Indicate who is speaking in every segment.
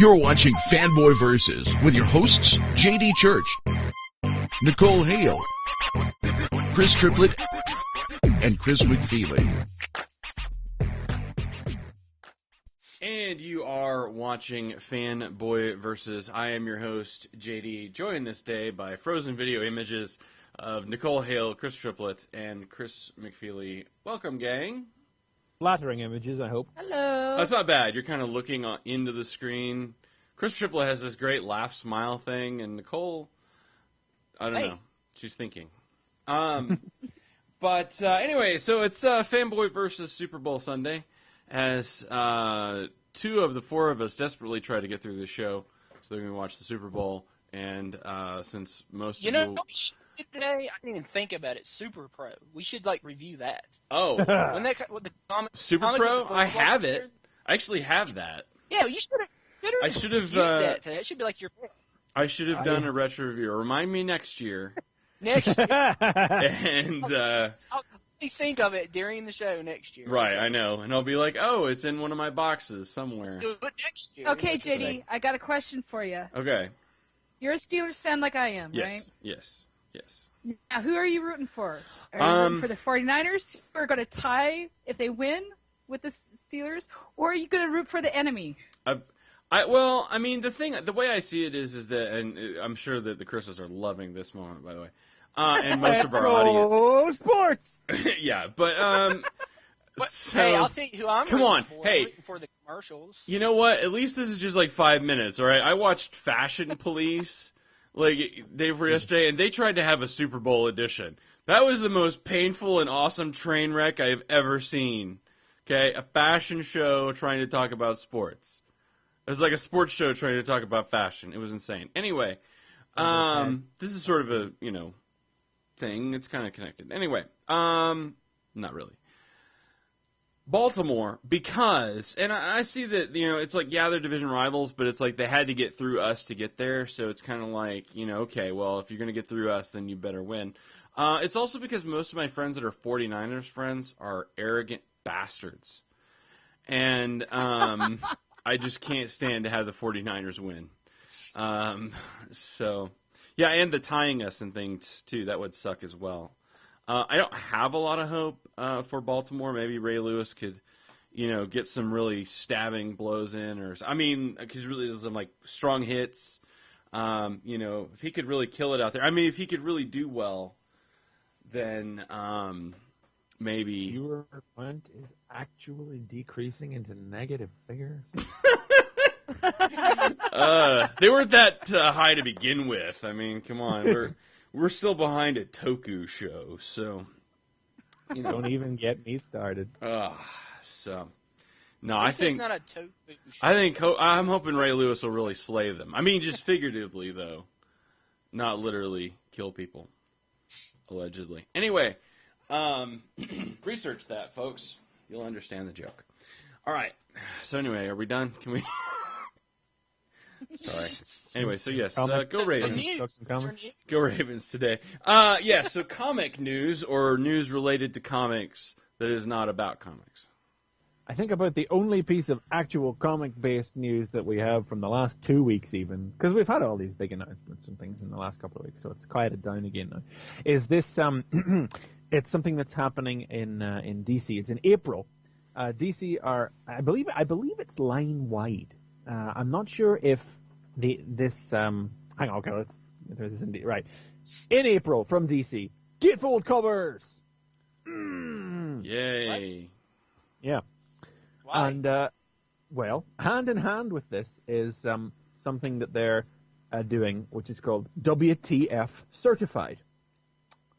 Speaker 1: You're watching Fanboy Versus with your hosts, JD Church, Nicole Hale, Chris Triplett, and Chris McFeely.
Speaker 2: And you are watching Fanboy Versus. I am your host, JD, joined this day by frozen video images of Nicole Hale, Chris Triplett, and Chris McFeely. Welcome, gang.
Speaker 3: Flattering images, I hope.
Speaker 4: Hello.
Speaker 2: That's not bad. You're kind of looking into the screen. Chris Triplett has this great laugh smile thing, and Nicole, I don't know. She's thinking. But anyway, so it's Fanboy versus Superbowl Sunday, as two of the four of us desperately try to get through this show, so they're going to watch the Super Bowl. And since most of you...
Speaker 4: Today, I didn't even think about it. Super Pro. We should review that.
Speaker 2: Oh,
Speaker 4: when that what the comic,
Speaker 2: Super
Speaker 4: comic
Speaker 2: Pro? I have it. I actually have that.
Speaker 4: Yeah, you should have.
Speaker 2: I should have.
Speaker 4: That today. It should be like your.
Speaker 2: I should have done a retro review. Remind me next year.
Speaker 4: Next year.
Speaker 2: And
Speaker 4: I'll think of it during the show next year.
Speaker 2: Right, I know, and I'll be like, oh, it's in one of my boxes somewhere.
Speaker 4: Let's do it next year.
Speaker 5: Okay, JD, I got a question for you.
Speaker 2: Okay.
Speaker 5: You're a Steelers fan like I am,
Speaker 2: Yes.
Speaker 5: right?
Speaker 2: Yes. Yes.
Speaker 5: Now, who are you rooting for? Are you rooting for the 49ers, who are going to tie if they win with the Steelers, or are you going to root for the enemy?
Speaker 2: Well, I mean, the way I see it is that, and I'm sure that the Chris's are loving this moment, by the way, and most of our audience.
Speaker 3: Oh, sports!
Speaker 2: Yeah, but so,
Speaker 4: hey, I'll tell you who I'm rooting for.
Speaker 2: Hey,
Speaker 4: I'm rooting for the commercials.
Speaker 2: You know what? At least this is just 5 minutes, all right? I watched Fashion Police day before yesterday, and they tried to have a Super Bowl edition. That was the most painful and awesome train wreck I've ever seen. Okay, a fashion show trying to talk about sports. It was like a sports show trying to talk about fashion. It was insane. Anyway, this is sort of a thing. It's kind of connected. Anyway, not really. Baltimore, because, and I see that, it's they're division rivals, but it's they had to get through us to get there, so it's kind of okay, well, if you're going to get through us, then you better win. It's also because most of my friends that are 49ers friends are arrogant bastards, and I just can't stand to have the 49ers win. So, yeah, and the tying us and things, too, that would suck as well. I don't have a lot of hope for Baltimore. Maybe Ray Lewis could, get some really stabbing blows in, because really there's some strong hits. If he could really kill it out there. I mean, if he could really do well, then maybe.
Speaker 3: Your point is actually decreasing into negative figures.
Speaker 2: They weren't that high to begin with. I mean, come on, we're still behind a Toku show, so
Speaker 3: Don't even get me started.
Speaker 2: So no, I think
Speaker 4: it's not a Toku show.
Speaker 2: I'm hoping Ray Lewis will really slay them. I mean, just figuratively though, not literally kill people, allegedly. Anyway, research that, folks. You'll understand the joke. All right. So anyway, are we done? Can we? Sorry. Anyway, so yes, go Ravens. Go Ravens today. So comic news or news related to comics that is not about comics.
Speaker 3: I think about the only piece of actual comic-based news that we have from the last 2 weeks even, because we've had all these big announcements and things in the last couple of weeks, so it's quieted down again now, is this, it's something that's happening in DC. It's in April. DC are, I believe it's line-wide. I'm not sure if hang on, okay, let's do this indeed. Right. In April, from DC, gatefold covers!
Speaker 2: Yay.
Speaker 4: What?
Speaker 3: Yeah.
Speaker 4: Why?
Speaker 3: And, hand in hand with this is something that they're doing, which is called WTF Certified.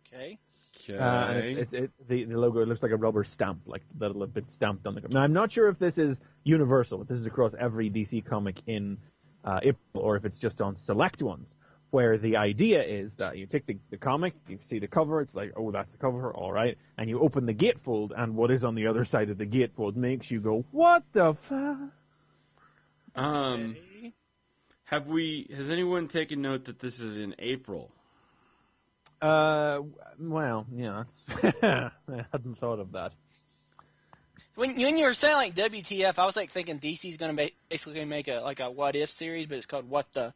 Speaker 4: Okay.
Speaker 3: And the logo looks like a rubber stamp, that'll have been stamped on the cover. Now, I'm not sure if this is universal, if this is across every DC comic in April, or if it's just on select ones, where the idea is that you take the comic, you see the cover, it's oh, that's the cover, all right, and you open the gatefold, and what is on the other side of the gatefold makes you go, what the fuck?
Speaker 4: Okay.
Speaker 2: Has anyone taken note that this is in April?
Speaker 3: Well, yeah, that's I hadn't thought of that.
Speaker 4: When you were saying like WTF, I was like thinking DC's going to basically make a what if series, but it's called What the,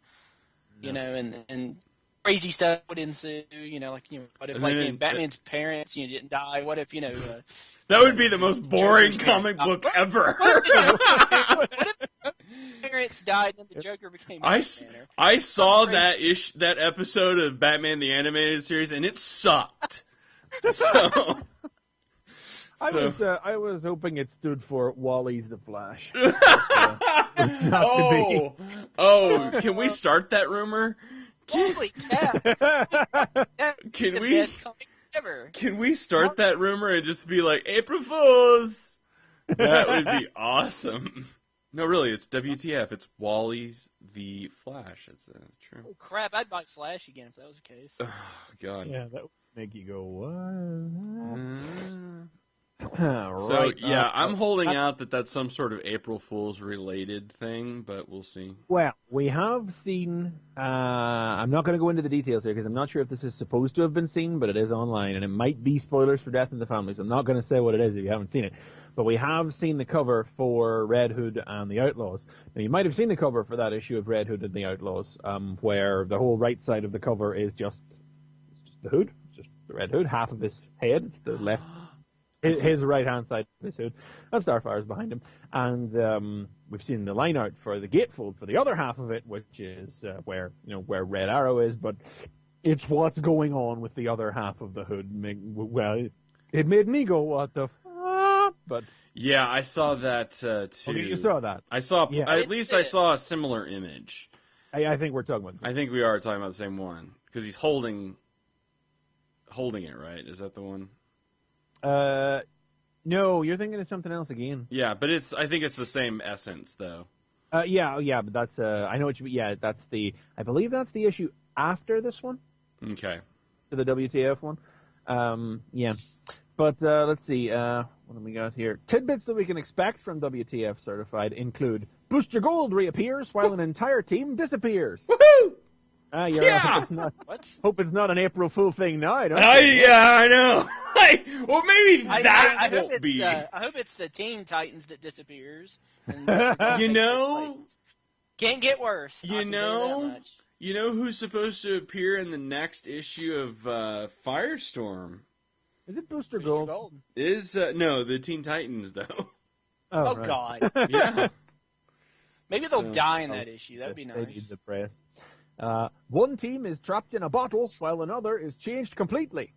Speaker 4: you know, and crazy stuff would ensue. What if Batman's parents didn't die? What if
Speaker 2: that would be the most boring comic book ever.
Speaker 4: What if parents died and the Joker became Batman?
Speaker 2: I saw that episode of Batman the Animated Series and it sucked. So.
Speaker 3: I was hoping it stood for Wally's the Flash.
Speaker 2: Can we start that rumor?
Speaker 4: Holy cow!
Speaker 2: Can we?
Speaker 4: Best comic ever.
Speaker 2: Can we start that rumor and just be like April Fools? That would be awesome. No, really, it's WTF. It's Wally's the Flash. It's true.
Speaker 4: Oh crap! I'd buy Flash again if that was the case.
Speaker 2: Oh God.
Speaker 3: Yeah, that would make you go what?
Speaker 2: So yeah, I'm holding out that that's some sort of April Fool's related thing, but we'll see.
Speaker 3: Well, we have seen. I'm not going to go into the details here because I'm not sure if this is supposed to have been seen, but it is online, and it might be spoilers for Death in the Family. So I'm not going to say what it is if you haven't seen it. But we have seen the cover for Red Hood and the Outlaws. Now, you might have seen the cover for that issue of Red Hood and the Outlaws, where the whole right side of the cover is just the hood, just the Red Hood, half of his head, the left. His right-hand side of his hood, and Starfire's behind him. And we've seen the line art for the gatefold for the other half of it, which is where Red Arrow is, but it's what's going on with the other half of the hood. Well, it made me go, what the f***? But
Speaker 2: yeah, I saw that too.
Speaker 3: Okay, you saw that.
Speaker 2: I saw I saw a similar image.
Speaker 3: I think we're talking about.
Speaker 2: I think we are talking about the same one because he's holding it, right? Is that the one?
Speaker 3: No, you're thinking of something else again.
Speaker 2: Yeah, but I think it's the same essence, though.
Speaker 3: Yeah, but that's, I know what you mean. Yeah, I believe that's the issue after this one.
Speaker 2: Okay.
Speaker 3: To the WTF one. Yeah. But, let's see, what do we got here? Tidbits that we can expect from WTF Certified include Booster Gold reappears while an entire team disappears.
Speaker 2: Woohoo!
Speaker 3: Yeah! Hope it's not an April Fool thing now, don't you?
Speaker 2: Yeah, I know. Well, maybe that won't be.
Speaker 4: I hope it's the Teen Titans that disappears. And can't get worse.
Speaker 2: You know who's supposed to appear in the next issue of Firestorm?
Speaker 3: Is it Booster Gold?
Speaker 2: No, the Teen Titans though.
Speaker 4: Oh
Speaker 3: right.
Speaker 4: God.
Speaker 2: Yeah.
Speaker 4: Maybe they'll die in that issue. That'd be nice.
Speaker 3: They'd be depressed. One team is trapped in a bottle while another is changed completely.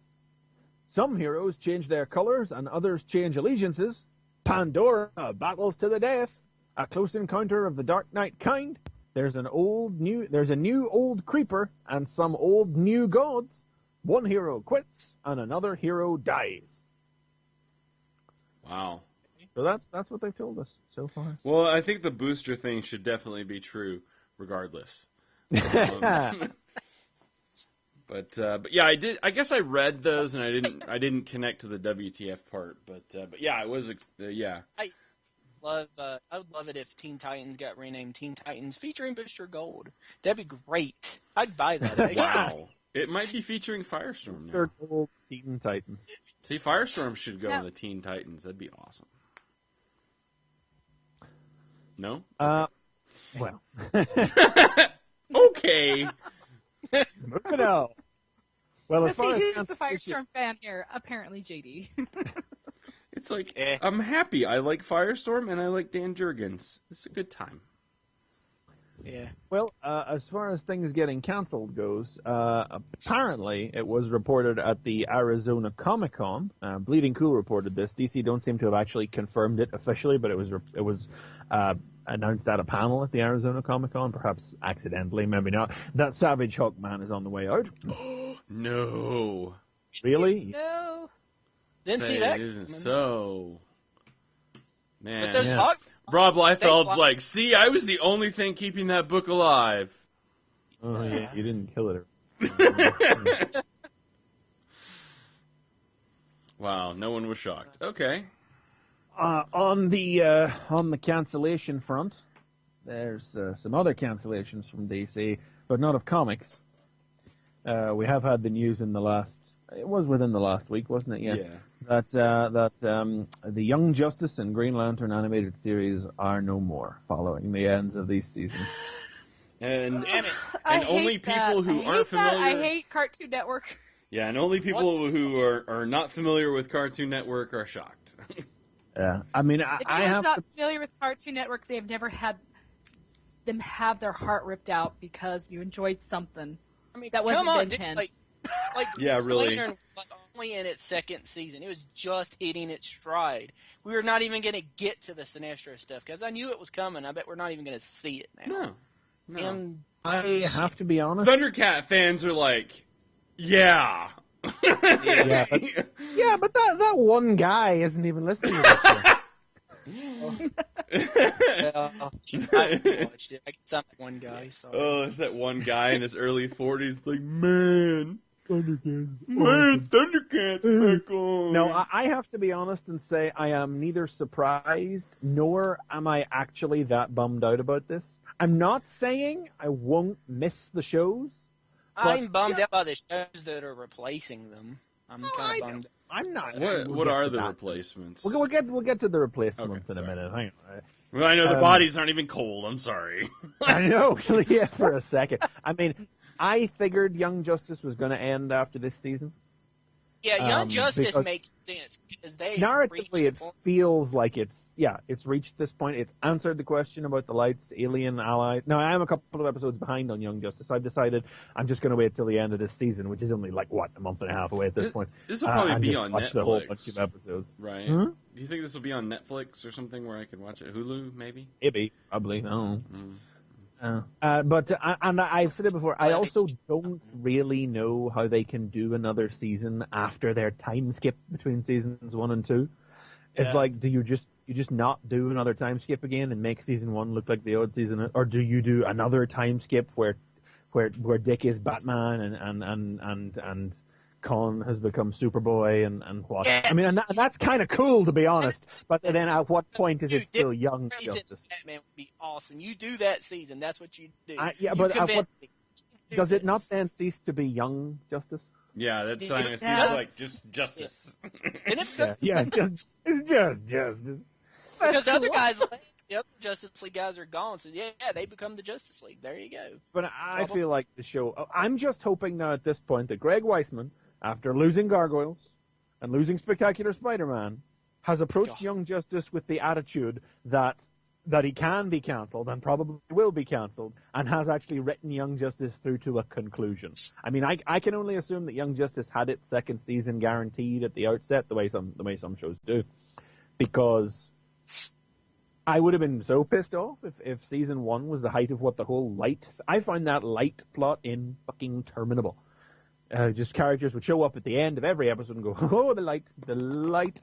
Speaker 3: Some heroes change their colors and others change allegiances. Pandora battles to the death. A close encounter of the Dark Knight kind. There's a new old creeper and some old new gods. One hero quits and another hero dies.
Speaker 2: Wow.
Speaker 3: So that's what they've told us so far.
Speaker 2: Well, I think the booster thing should definitely be true, regardless. But yeah, I guess I read those and I didn't connect to the WTF part. But yeah, it was yeah.
Speaker 4: I would love it if Teen Titans got renamed Teen Titans featuring Booster Gold. That'd be great. I'd buy that.
Speaker 2: Wow. It might be featuring Firestorm now.
Speaker 3: Booster Gold, Teen Titans.
Speaker 2: See, Firestorm should go in the Teen Titans. That'd be awesome. No?
Speaker 3: Well.
Speaker 2: Okay.
Speaker 3: Moving on. Well,
Speaker 5: Let's see who's the Firestorm fan here. Apparently, JD.
Speaker 2: It's like, I'm happy. I like Firestorm and I like Dan Jurgens. It's a good time.
Speaker 4: Yeah.
Speaker 3: Well, as far as things getting canceled goes, apparently it was reported at the Arizona Comic-Con. Bleeding Cool reported this. DC don't seem to have actually confirmed it officially, but it was announced at a panel at the Arizona Comic-Con, perhaps accidentally, maybe not. That Savage Hulk man is on the way out.
Speaker 2: No.
Speaker 3: Really?
Speaker 5: No.
Speaker 4: Didn't see that.
Speaker 2: It isn't so. Man.
Speaker 4: But those Hulk...
Speaker 2: Rob Liefeld's like, see, I was the only thing keeping that book alive.
Speaker 3: Oh, yeah, you didn't kill it.
Speaker 2: Wow, no one was shocked. Okay.
Speaker 3: On the cancellation front, there's some other cancellations from DC, but not of comics. We have had the news in the last... It was within the last week, wasn't it? Yes.
Speaker 2: Yeah.
Speaker 3: that the Young Justice and Green Lantern animated series are no more following the ends of these seasons.
Speaker 2: And
Speaker 5: I
Speaker 2: only
Speaker 5: hate
Speaker 2: people
Speaker 5: that.
Speaker 2: who
Speaker 5: I
Speaker 2: aren't
Speaker 5: hate that.
Speaker 2: familiar.
Speaker 5: I hate Cartoon Network.
Speaker 2: Yeah, and only people who are not familiar with Cartoon Network are shocked.
Speaker 3: Yeah, I mean,
Speaker 5: If
Speaker 3: I
Speaker 5: anyone's
Speaker 3: have
Speaker 5: not
Speaker 3: to.
Speaker 5: familiar with Cartoon Network, they've never had them have their heart ripped out because you enjoyed something.
Speaker 4: I mean,
Speaker 5: That wasn't
Speaker 4: come on,
Speaker 5: Ben
Speaker 4: dude,
Speaker 5: 10.
Speaker 4: like
Speaker 2: Yeah, really.
Speaker 4: Lantern was only in its second season. It was just hitting its stride. We were not even going to get to the Sinestro stuff because I knew it was coming. I bet we're not even going to see it now.
Speaker 2: No.
Speaker 4: And
Speaker 3: I have to be honest.
Speaker 2: Thundercat fans are like, yeah.
Speaker 3: Yeah, but that one guy isn't even listening to this show.
Speaker 4: I watched it. I guess I'm one guy. So.
Speaker 2: Oh, there's that one guy in his early 40s like, man,
Speaker 3: Thundercats.
Speaker 2: Thundercats back on.
Speaker 3: No, I have to be honest and say I am neither surprised nor am I actually that bummed out about this. I'm not saying I won't miss the shows.
Speaker 4: I'm bummed out by the shows that are replacing them. I'm kind of bummed.
Speaker 3: I'm not.
Speaker 2: What are the replacements?
Speaker 3: We'll get to the replacements
Speaker 2: Okay,
Speaker 3: in a
Speaker 2: sorry.
Speaker 3: minute. Hang on.
Speaker 2: Well, I know the bodies aren't even cold. I'm sorry.
Speaker 3: I know. Yeah, for a second. I mean, I figured Young Justice was going to end after this season.
Speaker 4: Yeah, Young Justice
Speaker 3: because
Speaker 4: makes sense because they
Speaker 3: narratively, it
Speaker 4: reached
Speaker 3: feels like it's reached this point. It's answered the question about the Light's alien allies. Now, I am a couple of episodes behind on Young Justice. I've decided I'm just going to wait till the end of this season, which is only a month and a half away at this point.
Speaker 2: This will probably
Speaker 3: and
Speaker 2: be
Speaker 3: just
Speaker 2: on
Speaker 3: watch the whole
Speaker 2: Netflix.
Speaker 3: bunch of episodes.
Speaker 2: Right.
Speaker 3: Hmm?
Speaker 2: Do you think this will be on Netflix or something where I can watch it? Hulu, maybe?
Speaker 3: Maybe, probably. I don't know.
Speaker 2: Mm.
Speaker 3: But I've said it before. I also don't really know how they can do another season after their time skip between seasons 1 and 2. It's like, do you just not do another time skip again and make season 1 look like the old season, or do you do another time skip where Dick is Batman and Con has become Superboy and what?
Speaker 4: Yes.
Speaker 3: I mean, and that's kind of cool, to be honest. But then at what point is it
Speaker 4: Dude,
Speaker 3: still Young
Speaker 4: Dick
Speaker 3: Justice?
Speaker 4: Grayson Batman would be awesome. You do that season. That's what you do.
Speaker 3: Yeah,
Speaker 4: You
Speaker 3: but
Speaker 4: convinced me. Do
Speaker 3: does it
Speaker 4: this.
Speaker 3: not then cease to be Young Justice?
Speaker 2: Yeah, that seems
Speaker 5: Yeah.
Speaker 2: like just justice.
Speaker 4: And if
Speaker 3: It's just justice.
Speaker 4: because the other guys, the other Justice League guys are gone, so yeah, they become the Justice League. There you go.
Speaker 3: But I feel like the show. I'm just hoping now at this point that Greg Weisman, after losing Gargoyles and losing Spectacular Spider-Man, has approached Young Justice with the attitude that he can be cancelled and probably will be cancelled, and has actually written Young Justice through to a conclusion. I mean, I can only assume that Young Justice had its second season guaranteed at the outset, the way some shows do, because I would have been so pissed off if season 1 was the height of what the whole Light. I find that Light plot in fucking terminable. Just characters would show up at the end of every episode and go, oh, the light,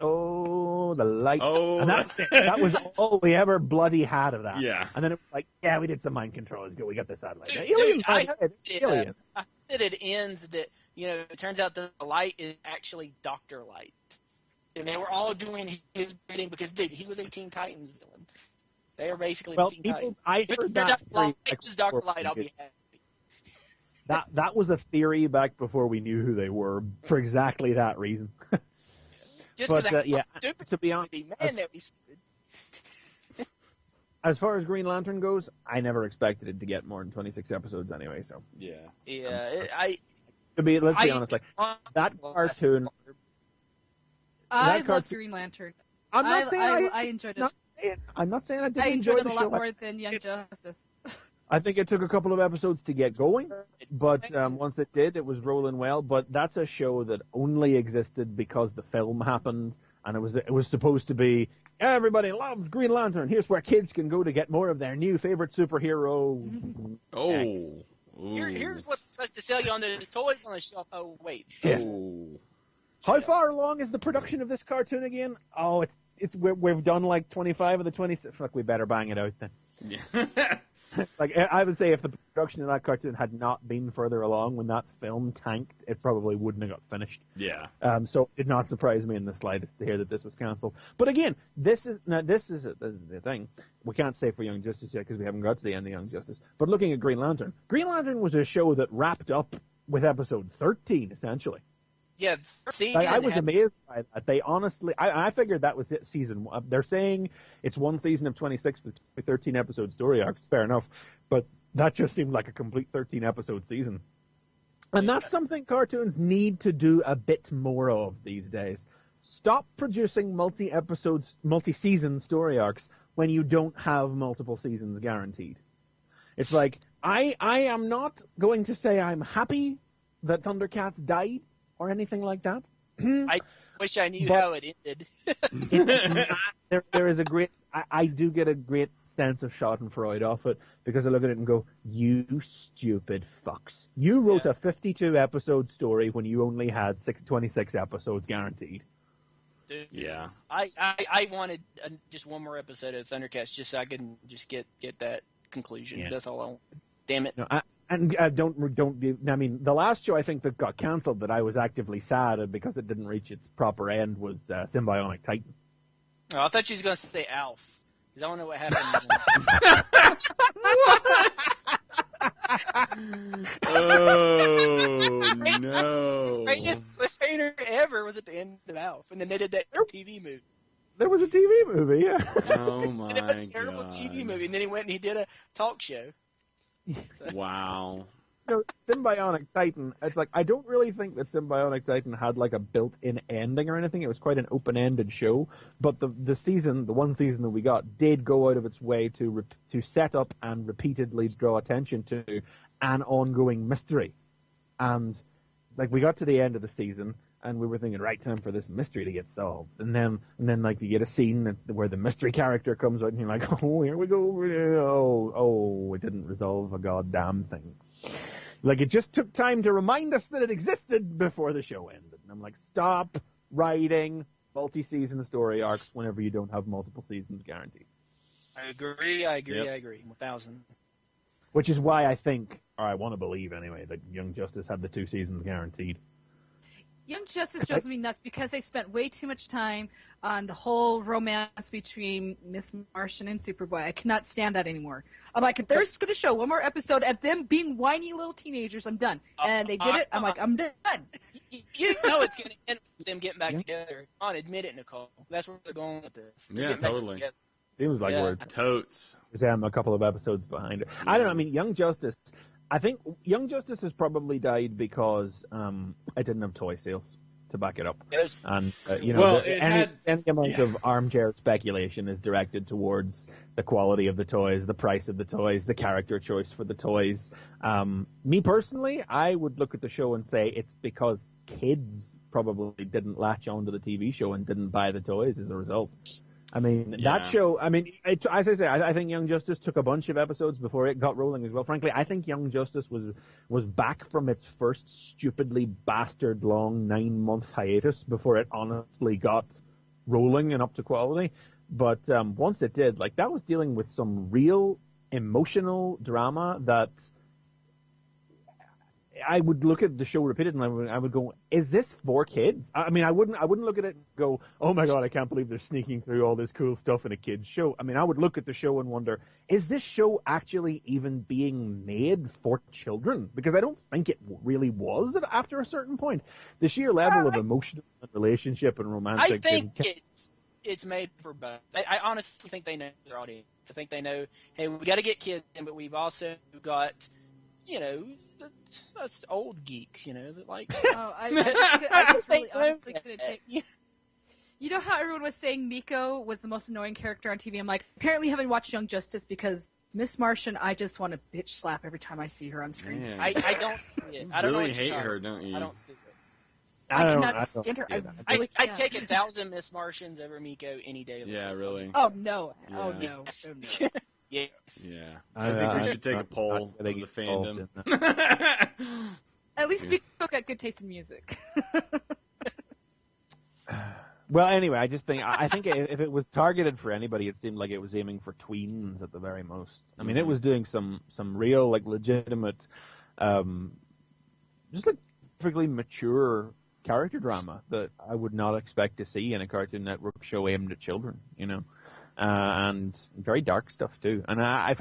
Speaker 3: oh, the light.
Speaker 2: Oh.
Speaker 3: And that was all we ever bloody had of that.
Speaker 2: Yeah.
Speaker 3: And then it was like, yeah, we did some mind control. It's good. We got the satellite.
Speaker 4: Dude, I heard
Speaker 3: Alien.
Speaker 4: I heard that it ends that, it turns out the Light is actually Dr. Light. And they were all doing his bidding because, dude, he was a Teen Titans villain. They are basically the Teen Titans.
Speaker 3: I
Speaker 4: But
Speaker 3: heard
Speaker 4: turns
Speaker 3: that
Speaker 4: out Light
Speaker 3: theory
Speaker 4: is Dr. Light, I'll be happy.
Speaker 3: That was a theory back before we knew who they were for exactly that reason.
Speaker 4: Just
Speaker 3: But,
Speaker 4: because
Speaker 3: yeah,
Speaker 4: stupid
Speaker 3: to be honest,
Speaker 4: man, that we stupid.
Speaker 3: as far as Green Lantern goes, I never expected it to get more than 26 episodes anyway. So
Speaker 2: Yeah.
Speaker 4: Yeah,
Speaker 3: let's be honest, like that cartoon.
Speaker 5: I
Speaker 3: That
Speaker 5: love
Speaker 3: cartoon-
Speaker 5: Green Lantern.
Speaker 3: I'm not saying
Speaker 5: I enjoyed
Speaker 3: not
Speaker 5: it.
Speaker 3: saying- I'm not saying I didn't
Speaker 5: I enjoyed it
Speaker 3: enjoy
Speaker 5: a
Speaker 3: the show.
Speaker 5: lot more than Young Justice.
Speaker 3: I think it took a couple of episodes to get going, but once it did, it was rolling well. But that's a show that only existed because the film happened, and it was supposed to be everybody loves Green Lantern. Here's where kids can go to get more of their new favorite superhero.
Speaker 2: Oh.
Speaker 3: Thanks.
Speaker 4: Here's what's supposed to sell you on the toys on the shelf. Oh, wait.
Speaker 3: Yeah.
Speaker 2: Oh.
Speaker 3: How far along is the production of this cartoon again? Oh, we've done like 25 of the 26. Fuck, we better bang it out then.
Speaker 2: Yeah.
Speaker 3: Like, I would say if the production of that cartoon had not been further along when that film tanked, it probably wouldn't have got finished.
Speaker 2: Yeah.
Speaker 3: So it did not surprise me in the slightest to hear that this was cancelled. But again, this is the thing. We can't say for Young Justice yet because we haven't got to the end of Young Justice. But looking at Green Lantern was a show that wrapped up with episode 13, essentially.
Speaker 4: Yeah, season
Speaker 3: I was amazed by that. They honestly, I figured that was it. Season 1. They're saying it's one season of 26 with 13 episode story arcs. Fair enough, but that just seemed like a complete 13 episode season. And that's something cartoons need to do a bit more of these days. Stop producing multi-season story arcs when you don't have multiple seasons guaranteed. It's like, I am not going to say I'm happy that Thundercats died or anything like that.
Speaker 4: I wish I knew how it ended.
Speaker 3: There is a great, I do get a great sense of schadenfreude off it, because I look at it and go, you stupid fucks. You wrote a 52 episode story when you only had 26 episodes guaranteed.
Speaker 4: Dude,
Speaker 2: Yeah.
Speaker 4: I wanted just one more episode of Thundercats just so I could just get that conclusion.
Speaker 3: Yeah.
Speaker 4: That's all I want. Damn it.
Speaker 3: No, I mean, the last show I think that got cancelled that I was actively sad at because it didn't reach its proper end was Symbionic Titan.
Speaker 4: Oh, I thought you was going to say Alf. Because I don't know what happened.
Speaker 2: Oh, no.
Speaker 4: The greatest cliffhanger ever was at the end of Alf. And then they did that TV movie.
Speaker 3: There was a TV movie, yeah.
Speaker 2: Oh, my
Speaker 4: They did a terrible
Speaker 2: God.
Speaker 4: TV movie. And then he went and he did a talk show.
Speaker 2: Wow.
Speaker 3: No, Symbionic Titan, it's like, I don't really think that Symbionic Titan had like a built-in ending or anything. It was quite an open-ended show, but the one season that we got did go out of its way to set up and repeatedly draw attention to an ongoing mystery. And like, we got to the end of the season and we were thinking, right, time for this mystery to get solved. And then like, you get a scene where the mystery character comes out and you're like, oh, here we go. Oh, it didn't resolve a goddamn thing. Like, it just took time to remind us that it existed before the show ended. And I'm like, stop writing multi-season story arcs whenever you don't have multiple seasons guaranteed.
Speaker 4: I agree.
Speaker 2: Yep.
Speaker 4: 1,000.
Speaker 3: Which is why I think, or I want to believe anyway, that Young Justice had the 2 seasons guaranteed.
Speaker 5: Young Justice drives me nuts because they spent way too much time on the whole romance between Miss Martian and Superboy. I cannot stand that anymore. I'm like, if they're just going to show one more episode of them being whiny little teenagers, I'm done. And they did it. I'm like, I'm done.
Speaker 4: You know it's going to end with them getting back together. Come on, admit it, Nicole. That's where they're going with this.
Speaker 2: Yeah, totally.
Speaker 3: Seems like we're
Speaker 2: Totes.
Speaker 3: a couple of episodes behind it. I don't know. I mean, Young Justice. I think Young Justice has probably died because it didn't have toy sales to back it up.
Speaker 4: Yes.
Speaker 3: And, any amount of armchair speculation is directed towards the quality of the toys, the price of the toys, the character choice for the toys. Me personally, I would look at the show and say it's because kids probably didn't latch on to the TV show and didn't buy the toys as a result. I mean, that show, I mean, as I say, I think Young Justice took a bunch of episodes before it got rolling as well. Frankly, I think Young Justice was back from its first stupidly bastard long 9-month hiatus before it honestly got rolling and up to quality. But once it did, like, that was dealing with some real emotional drama that I would look at the show repeatedly and I would go, is this for kids? I mean, I wouldn't look at it and go, oh my God, I can't believe they're sneaking through all this cool stuff in a kid's show. I mean, I would look at the show and wonder, is this show actually even being made for children? Because I don't think it really was after a certain point. The sheer level of emotional relationship and romantic...
Speaker 4: I think it's made for both. I honestly think they know their audience. I think they know, hey, we got to get kids in, but we've also got, you know, us old geeks, you know, that like.
Speaker 5: Oh, I just really honestly couldn't take. You know how everyone was saying Miko was the most annoying character on TV? I'm like, apparently haven't watched Young Justice because Miss Martian, I just want to bitch slap every time I see her on screen.
Speaker 2: Yeah.
Speaker 4: I don't see it. I don't
Speaker 2: really
Speaker 4: know
Speaker 2: hate her, don't you?
Speaker 4: I don't see it.
Speaker 5: I cannot stand her.
Speaker 4: I'd take 1,000 Miss Martians over Miko any day.
Speaker 2: Yeah, really.
Speaker 5: Oh no!
Speaker 2: Yeah.
Speaker 5: Oh no! Oh no!
Speaker 4: Yes.
Speaker 2: Yeah. I think we should take a poll of the fandom.
Speaker 5: At least Miko's got good taste in music.
Speaker 3: Well, anyway, I think if it was targeted for anybody, it seemed like it was aiming for tweens at the very most. I mean, it was doing some real, like, legitimate, just like perfectly mature character drama that I would not expect to see in a Cartoon Network show aimed at children, you know, and very dark stuff too. And if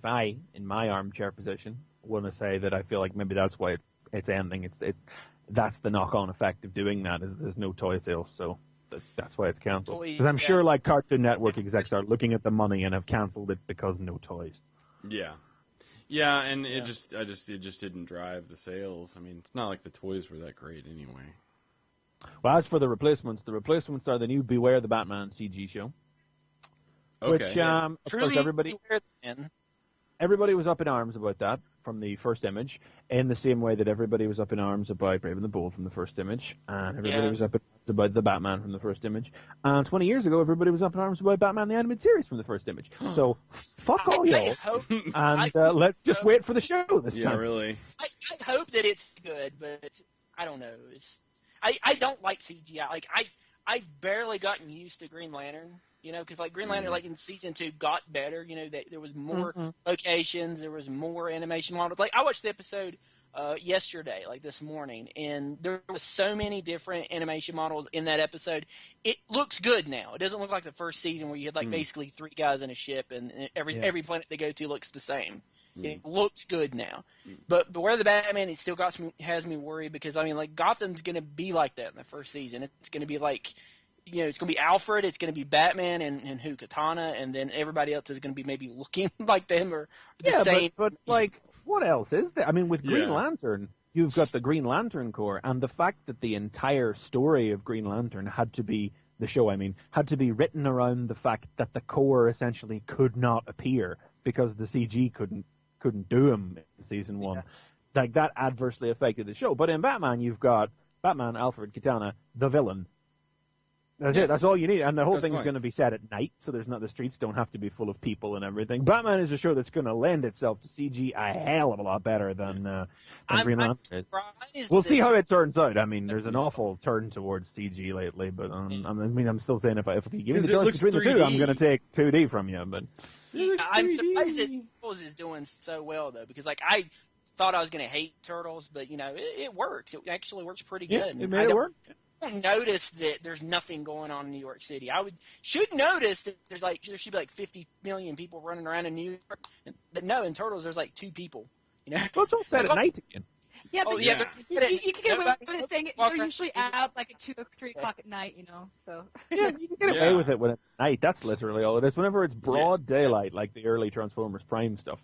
Speaker 3: I in my armchair position want to say that I feel like maybe that's why it's ending. that's the knock-on effect of doing that. Is there's no toy sales, so that's why it's canceled.
Speaker 4: Toys,
Speaker 3: Because I'm sure like Cartoon Network execs are looking at the money and have canceled it because no toys.
Speaker 2: Yeah. Yeah, and it just didn't drive the sales. I mean, it's not like the toys were that great anyway.
Speaker 3: Well, as for the replacements are the new Beware the Batman CG show.
Speaker 2: Okay.
Speaker 3: Which, of course, everybody was up in arms about that from the first image, in the same way that everybody was up in arms about Brave and the Bold from the first image, and everybody was up in arms about the Batman from the first image. And 20 years ago, everybody was up in arms about Batman the Animated Series from the first image. So, fuck all y'all, and let's just wait for the show this time.
Speaker 2: Yeah, really.
Speaker 4: I hope that it's good, but I don't know. I don't like CGI. Like, I've barely gotten used to Green Lantern. You know, because like Green Lantern, like in season 2, got better. You know, there was more locations, there was more animation models. Like I watched the episode yesterday, like this morning, and there was so many different animation models in that episode. It looks good now. It doesn't look like the first season where you had like basically 3 guys in a ship, and every planet they go to looks the same. It looks good now, but Beware the Batman, it still has me worried because I mean, like Gotham's going to be like that in the first season. It's going to be like. You know, it's going to be Alfred, it's going to be Batman and Katana, and then everybody else is going to be maybe looking like them or the same.
Speaker 3: But like, what else is there? I mean, with Green Lantern, you've got the Green Lantern Corps, and the fact that the entire story of Green Lantern had to be written around the fact that the Corps essentially could not appear because the CG couldn't do him in season 1. Like, that adversely affected the show. But in Batman, you've got Batman, Alfred, Katana, the villain. That's it. That's all you need, and the whole thing's going to be set at night, so the streets don't have to be full of people and everything. Batman is a show that's going to lend itself to CG a hell of a lot better than Green Lantern. We'll see how it turns out. I mean, there's an awful turn towards CG lately, but I'm still saying if you give me the choice between the two, I'm going to take 2D from you. But
Speaker 4: I'm surprised that Turtles is doing so well though, because like I thought I was going to hate Turtles, but you know it works. It actually works pretty good.
Speaker 3: It made it work.
Speaker 4: I don't notice that there's nothing going on in New York City. Should notice that there should be like 50 million people running around in New York, but no, in Turtles there's like 2 people. You know,
Speaker 3: well, it's all set at night again.
Speaker 5: Yeah, but you can get away with saying it. They're usually out like at 2 or 3 o'clock at night, you know. So
Speaker 3: yeah, you can get away with it when it's night. That's literally all it is. Whenever it's broad daylight, like the early Transformers Prime stuff,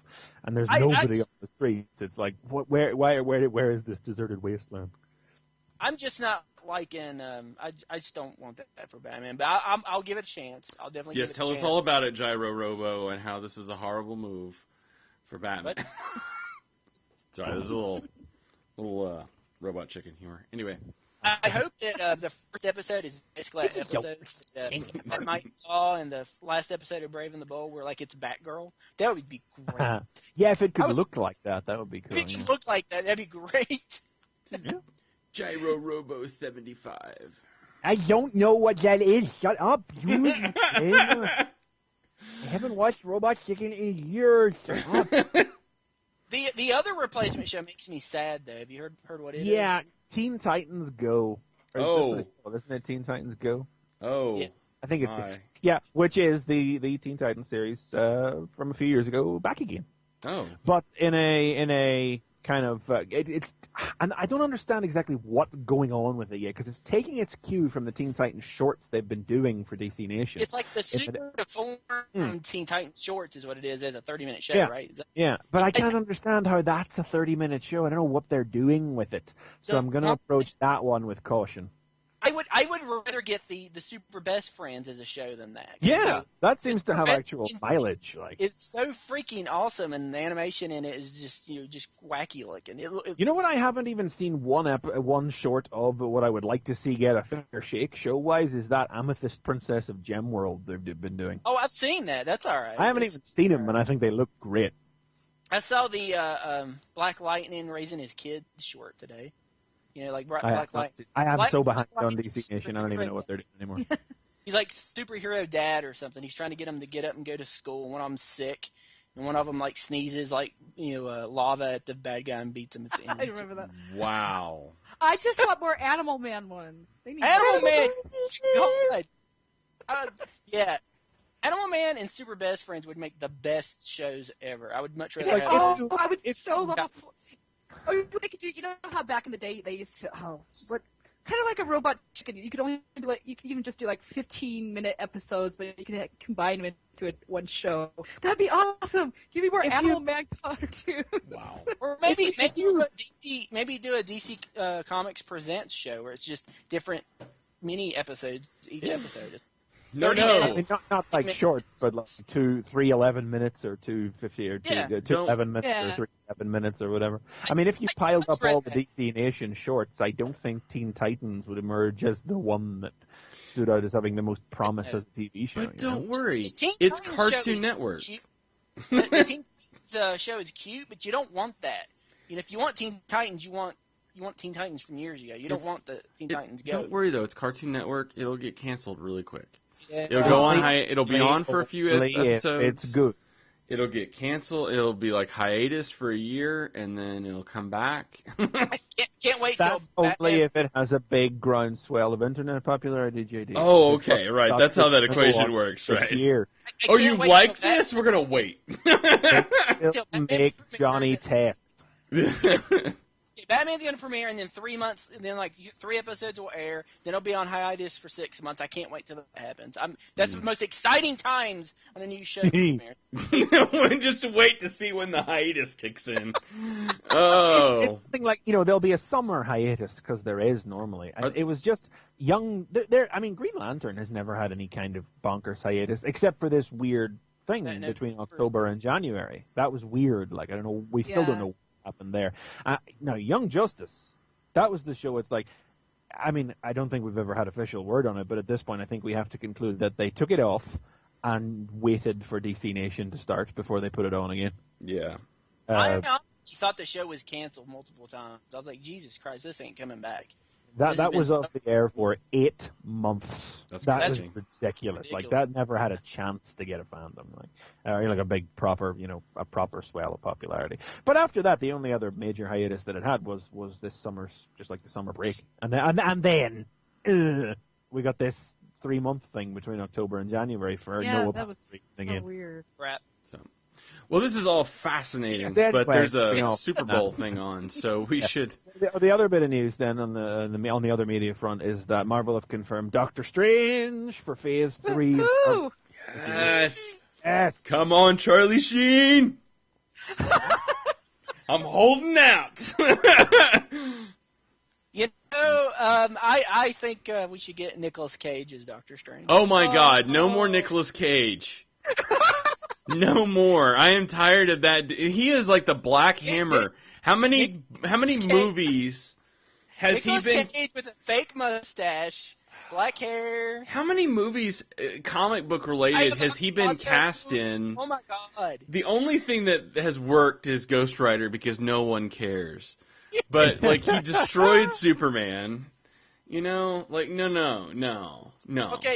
Speaker 3: and there's nobody on the streets, it's like, where is this deserted wasteland?
Speaker 4: I'm just not liking. I just don't want that for Batman, but I'll give it a chance. I'll definitely.
Speaker 2: Yes,
Speaker 4: give it a
Speaker 2: tell
Speaker 4: chance.
Speaker 2: us all about it, Gyro Robo, and how this is a horrible move for Batman. Sorry, this is a little robot chicken humor. Anyway,
Speaker 4: I hope that the first episode is basically that episode that Mike saw, and the last episode of Brave and the Bold, where like it's Batgirl. That would be great.
Speaker 3: Yeah, if it could look like that, that would be cool.
Speaker 4: If it could look like that, that'd be great.
Speaker 3: Yeah.
Speaker 2: Gyro Robo 75.
Speaker 3: I don't know what that is. Shut up, you. I haven't watched Robot Chicken in years. Shut up.
Speaker 4: The other replacement show makes me sad though. Have you heard what it is?
Speaker 3: Yeah, Teen Titans Go. Isn't it Teen Titans Go?
Speaker 2: Oh,
Speaker 4: yeah.
Speaker 3: I think it's which is the Teen Titans series from a few years ago back again.
Speaker 2: Oh,
Speaker 3: but in a kind of it's and I don't understand exactly what's going on with it yet because it's taking its cue from the Teen Titans shorts they've been doing for DC Nation.
Speaker 4: It's like the super deformed Teen Titans shorts is what it is as a 30-minute show, right?
Speaker 3: Yeah, but I can't understand how that's a 30-minute show. I don't know what they're doing with it, so I'm going to approach that one with caution.
Speaker 4: I would rather get the Super Best Friends as a show than that.
Speaker 3: Yeah, that seems to have actual mileage.
Speaker 4: It's so freaking awesome, and the animation in it is just wacky looking.
Speaker 3: You know what? I haven't even seen one short of, but what I would like to see get a fair shake show-wise is that Amethyst Princess of Gem World they've been doing.
Speaker 4: Oh, I've seen that. That's all right.
Speaker 3: I haven't even seen them, and I think they look great.
Speaker 4: I saw the Black Lightning raising his kid short today. You know, like Black Lightning.
Speaker 3: I am so behind on DC Nation, I don't even know what they're doing anymore.
Speaker 4: He's like superhero dad or something. He's trying to get them to get up and go to school, and one of them's sick, and one of them like sneezes like lava at the bad guy and beats him at the end.
Speaker 5: I remember that.
Speaker 2: Wow.
Speaker 5: I just want more Animal Man ones. They need
Speaker 4: Animal Man. God. Yeah. Animal Man and Super Best Friends would make the best shows ever. I would much rather have.
Speaker 5: I would so love. Or they could do, you know how back in the day they used to, what, kind of like a robot chicken. You could only do you could even just do like 15-minute episodes, but you could combine them into one show. That'd be awesome. Give me more Animal Man cartoons.
Speaker 2: Wow.
Speaker 4: Or maybe do a DC Comics Presents show where it's just different mini episodes each episode. Just
Speaker 2: No.
Speaker 3: I mean, not like short, but like 3 11 minutes or 2:50 or 2 11 minutes or 3 7 minutes or whatever. I mean, if you piled up all the DC Nation shorts, I don't think Teen Titans would emerge as the one that stood out as having the most promise as a TV show.
Speaker 2: But don't worry,
Speaker 4: Teen
Speaker 2: it's
Speaker 4: Titans
Speaker 2: Cartoon Network.
Speaker 4: The Teen Titans show is cute, but you don't want that. You know, if you want Teen Titans, you want Teen Titans from years ago. You don't want the Teen Titans go.
Speaker 2: Don't worry though, it's Cartoon Network. It'll get canceled really quick.
Speaker 4: Yeah.
Speaker 2: It'll go on It'll be on for a few episodes.
Speaker 3: It's good.
Speaker 2: It'll get canceled. It'll be like hiatus for a year, and then it'll come back.
Speaker 4: I can't wait till
Speaker 3: That's only if it has a big groundswell of internet popularity, JD.
Speaker 2: Oh, okay, right. That's how that equation works, right?
Speaker 3: Year.
Speaker 2: Oh, you like this? We're gonna wait.
Speaker 3: It'll make Johnny test.
Speaker 4: Batman's going to premiere, and then 3 months, and then like 3 episodes will air. Then it'll be on hiatus for 6 months. I can't wait till that happens. That's the most exciting times on a new show.
Speaker 2: Just wait to see when the hiatus kicks in. Oh,
Speaker 3: it's something like there'll be a summer hiatus because there is normally. And it was just young. I mean, Green Lantern has never had any kind of bonkers hiatus except for this weird thing between October and January. That was weird. Like I don't know. We still don't know. Happened there. Now, Young Justice, that was the show. It's like, I mean, I don't think we've ever had official word on it, but at this point, I think we have to conclude that they took it off and waited for DC Nation to start before they put it on again.
Speaker 2: Yeah.
Speaker 4: I honestly thought the show was canceled multiple times. I was like, Jesus Christ, this ain't coming back.
Speaker 3: That was off the air for 8 months. That is ridiculous. Like that never had a chance to get a fandom, like a big proper, a proper swell of popularity. But after that, the only other major hiatus that it had was this summer's, just like the summer break, and then we got this 3-month thing between October and January for no.
Speaker 5: That was so weird.
Speaker 4: Crap.
Speaker 2: Well, this is all fascinating, but there's a Super Bowl thing on, so we should.
Speaker 3: The other bit of news then on the other media front is that Marvel have confirmed Doctor Strange for Phase 3.
Speaker 2: Yes.
Speaker 3: Come
Speaker 2: on, Charlie Sheen. I'm holding out.
Speaker 4: I think we should get Nicolas Cage as Doctor Strange.
Speaker 2: Oh my God! No more Nicolas Cage. No more. I am tired of that. He is like the Black Hammer. How many movies has
Speaker 4: Nicolas
Speaker 2: he been?
Speaker 4: Cage with a fake mustache, black hair.
Speaker 2: How many movies, comic book related, has he been cast in?
Speaker 4: Oh my God!
Speaker 2: The only thing that has worked is Ghost Rider because no one cares. But like he destroyed Superman. No.
Speaker 4: Okay,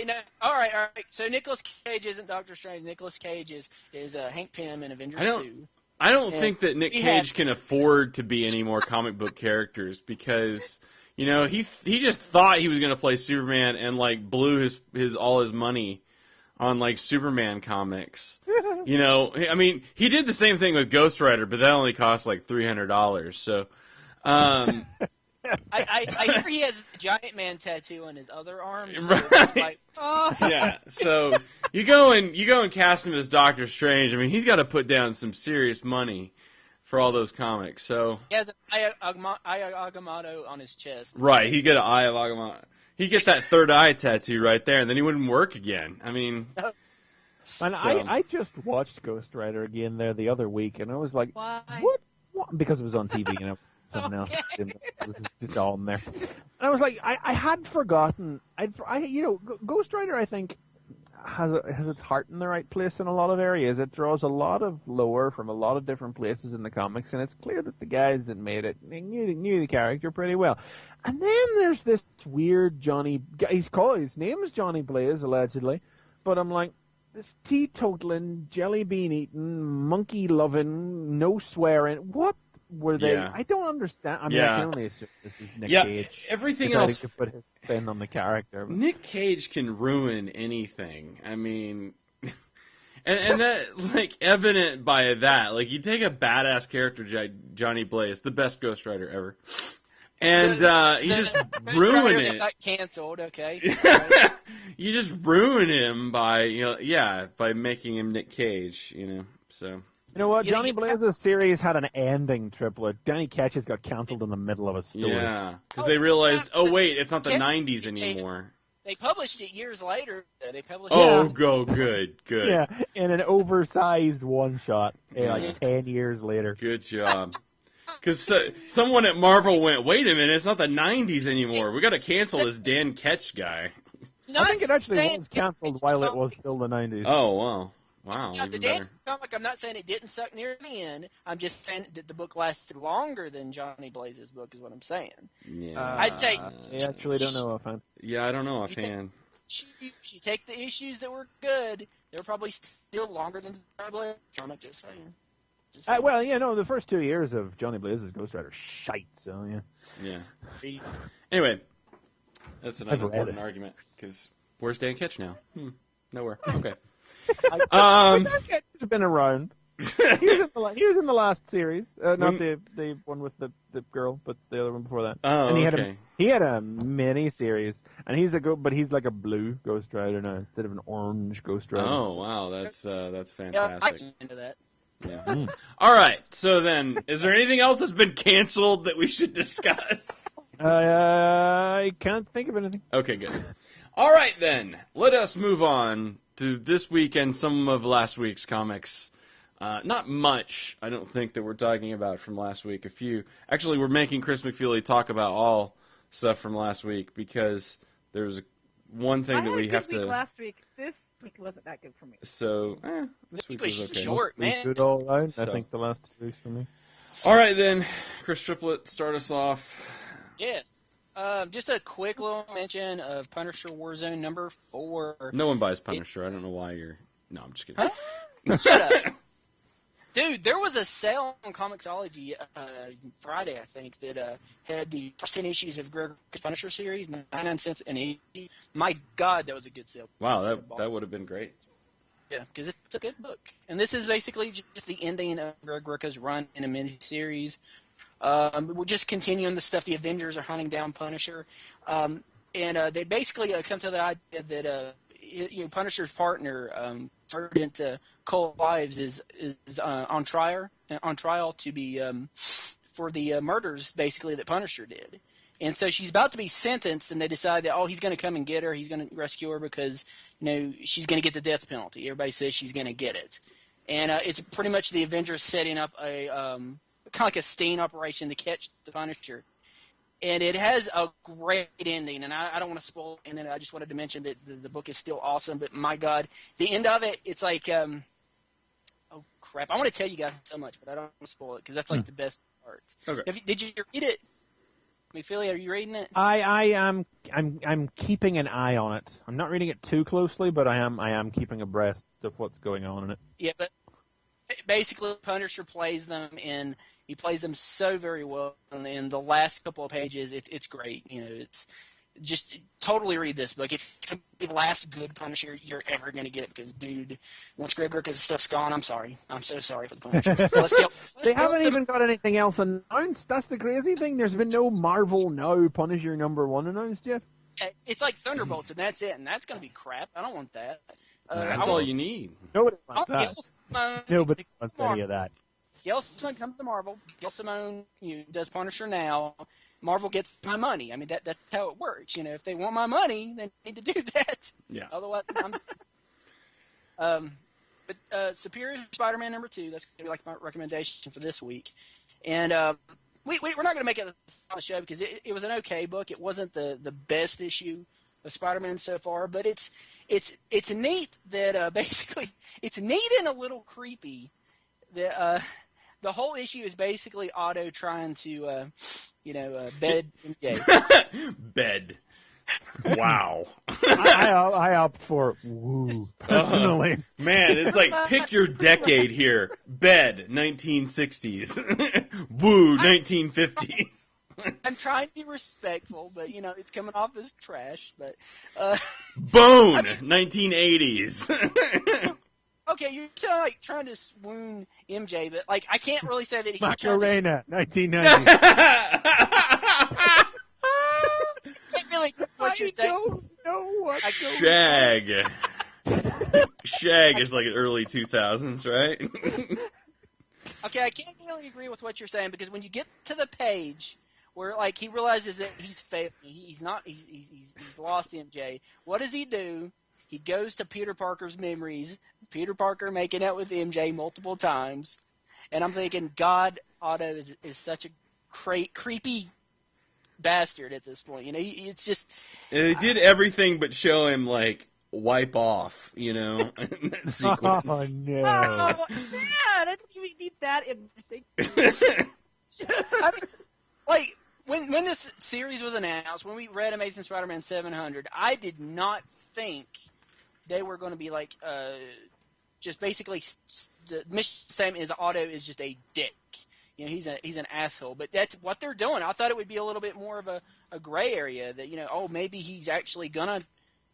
Speaker 4: no. All right. So Nicolas Cage isn't Doctor Strange. Nicolas Cage is Hank Pym in Avengers 2.
Speaker 2: I don't think that Nick Cage can afford to be any more comic book characters because he just thought he was going to play Superman and like blew his all his money on like Superman comics. I mean, he did the same thing with Ghost Rider, but that only cost like $300. So.
Speaker 4: I hear he has a giant man tattoo on his other arm. So
Speaker 2: right. Yeah. So you go and cast him as Doctor Strange. I mean, he's got to put down some serious money for all those comics. So
Speaker 4: he has an Eye of Agamotto on his chest.
Speaker 2: Right. He get an Eye of Agamotto. He gets that third eye tattoo right there, and then he wouldn't work again. I mean.
Speaker 3: And I just watched Ghost Rider again there the other week, and I was like,
Speaker 5: why?
Speaker 3: What? Because it was on TV, something else. It was just all in there. And I was like, I had forgotten. Ghost Rider, I think, has its heart in the right place in a lot of areas. It draws a lot of lore from a lot of different places in the comics, and it's clear that the guys that made it knew the character pretty well. And then there's this weird Johnny. His name is Johnny Blaze, allegedly, but I'm like, this teetotaling, jelly bean eating, monkey loving, no swearing. What were they?
Speaker 2: Yeah.
Speaker 3: I don't understand. I mean, I can only assume this is Nick Cage.
Speaker 2: Everything else
Speaker 3: to put his spin on the character.
Speaker 2: Nick Cage can ruin anything. I mean, And that, like, evident by that, like, you take a badass character, Johnny Blaze, the best Ghost Rider ever, and you just ruin it.
Speaker 4: Got canceled, okay.
Speaker 2: You just ruin him by, by making him Nick Cage, so.
Speaker 3: You know what? Johnny Blaze's series had an ending, Triplet. Johnny Ketch's got canceled in the middle of a story.
Speaker 2: Yeah, because they realized, wait, it's not the 90s anymore.
Speaker 4: They published it years later. They published
Speaker 2: Good.
Speaker 3: Yeah, in an oversized one-shot, like 10 years later.
Speaker 2: Good job. Because someone at Marvel went, wait a minute, it's not the 90s anymore. We got to cancel this Dan Ketch guy.
Speaker 3: I think it actually was canceled while it was still the 90s.
Speaker 2: Oh, wow,
Speaker 4: the
Speaker 2: even
Speaker 4: dance
Speaker 2: better.
Speaker 4: comic, I'm not saying it didn't suck near the end. I'm just saying that the book lasted longer than Johnny Blaze's book, is what I'm saying.
Speaker 2: Yeah.
Speaker 4: I'd say.
Speaker 3: I actually don't know offhand.
Speaker 2: Yeah, I don't know offhand.
Speaker 4: If you take the issues that were good, they were probably still longer than the Johnny Blaze comic, just saying.
Speaker 3: The first 2 years of Johnny Blaze's Ghost Rider shite, so
Speaker 2: Yeah. Anyway, that's an unimportant argument, because where's Dan Ketch now? Nowhere. Okay.
Speaker 3: Dan Ketch has been around. He was in the last series, not the one with the girl, but the other one before that.
Speaker 2: Oh,
Speaker 3: and he had a mini series, and he's like a blue Ghost Rider now instead of an orange Ghost Rider.
Speaker 2: Oh wow, that's fantastic.
Speaker 4: Yeah, I can into that.
Speaker 2: Yeah. All right. So then, is there anything else that's been canceled that we should discuss?
Speaker 3: I can't think of anything.
Speaker 2: Okay, good. All right then, let us move on to this week and some of last week's comics. Not much, I don't think, that we're talking about from last week. A few. Actually, we're making Chris McFeely talk about all stuff from last week because there was one thing that we have to.
Speaker 5: Last week, this week wasn't that good for me.
Speaker 2: So, this week was okay.
Speaker 4: Short, man.
Speaker 3: Good all around. I think the last 2 weeks for me.
Speaker 2: All right then, Chris Triplett, start us off.
Speaker 4: Yes. Just a quick little mention of Punisher Warzone number 4.
Speaker 2: No one buys Punisher. I don't know why you're. No, I'm just kidding.
Speaker 4: Huh? Shut up. Dude, there was a sale on Comixology Friday, I think, that had the first 10 issues of Gregor's Punisher series, 99 cents an issue. My God, that was a good sale.
Speaker 2: Wow, that would have been great.
Speaker 4: Yeah, because it's a good book. And this is basically just the ending of Greg Rucka's run in a miniseries. We'll just continue on the stuff. The Avengers are hunting down Punisher. And they basically come to the idea that Punisher's partner, Sergeant Cole Ives, is on trial to be for the murders basically that Punisher did. And so she's about to be sentenced, and they decide that he's going to come and get her. He's going to rescue her because she's going to get the death penalty. Everybody says she's going to get it, and it's pretty much the Avengers setting up a kind of like a sting operation to catch the Punisher. And it has a great ending, and I don't want to spoil it, and then I just wanted to mention that the book is still awesome, but my God, the end of it, it's like, oh crap, I want to tell you guys so much, but I don't want to spoil it, because that's like the best part.
Speaker 2: Okay.
Speaker 4: Did you read it? McFeely, are you reading it?
Speaker 3: I'm keeping an eye on it. I'm not reading it too closely, but I am keeping abreast of what's going on in it.
Speaker 4: Yeah, but basically Punisher plays them in... He plays them so very well, and in the last couple of pages, it's great. It's just totally read this book. It's the last good Punisher you're ever going to get because, dude, once Greg Rucka's stuff's gone, I'm sorry. I'm so sorry for the Punisher.
Speaker 3: They haven't even got anything else announced. That's the crazy thing. There's been no Marvel Now Punisher #1 announced yet.
Speaker 4: It's like Thunderbolts, and that's it, and that's going to be crap. I don't want that.
Speaker 2: That's all you need.
Speaker 3: Nobody wants that. Nobody wants any of that.
Speaker 4: Gail Simone comes to Marvel. Gail Simone does Punisher now. Marvel gets my money. I mean, that's how it works. If they want my money, they need to do that.
Speaker 2: Yeah.
Speaker 4: Otherwise, but Superior Spider-Man #2. That's gonna be like my recommendation for this week. And we're not gonna make it on the show because it was an okay book. It wasn't the best issue of Spider-Man so far, but it's neat that basically it's neat and a little creepy that. The whole issue is basically Otto trying to, bed MJ.
Speaker 2: Bed. Wow.
Speaker 3: I opt for woo, personally.
Speaker 2: Man, it's like, pick your decade here. Bed, 1960s. Woo, 1950s.
Speaker 4: I'm trying to be respectful, but, it's coming off as trash. But
Speaker 2: Bone, 1980s.
Speaker 4: okay, you're still, like, trying to swoon MJ, but, like, I can't really say that he
Speaker 3: Macarena, 1990.
Speaker 4: can't really get what you're saying.
Speaker 3: I don't know what
Speaker 2: Shag. Shag is like early 2000s, right?
Speaker 4: Okay, I can't really agree with what you're saying, because when you get to the page where, like, he realizes that he's failed, he's lost MJ, what does he do? He goes to Peter Parker's memories, Peter Parker making out with MJ multiple times, and I'm thinking, God, Otto is such a creepy bastard at this point. You know, it's just...
Speaker 2: And they did everything but show him, like, wipe off, you know, in that sequence.
Speaker 3: Oh, no.
Speaker 5: Oh, man, I didn't even need that in
Speaker 4: I mean, like, when this series was announced, when we read Amazing Spider-Man 700, I did not think they were going to be like, just basically the mission statement is Otto is just a dick. You know, he's an asshole. But that's what they're doing. I thought it would be a little bit more of a gray area that, you know, oh, maybe he's actually going to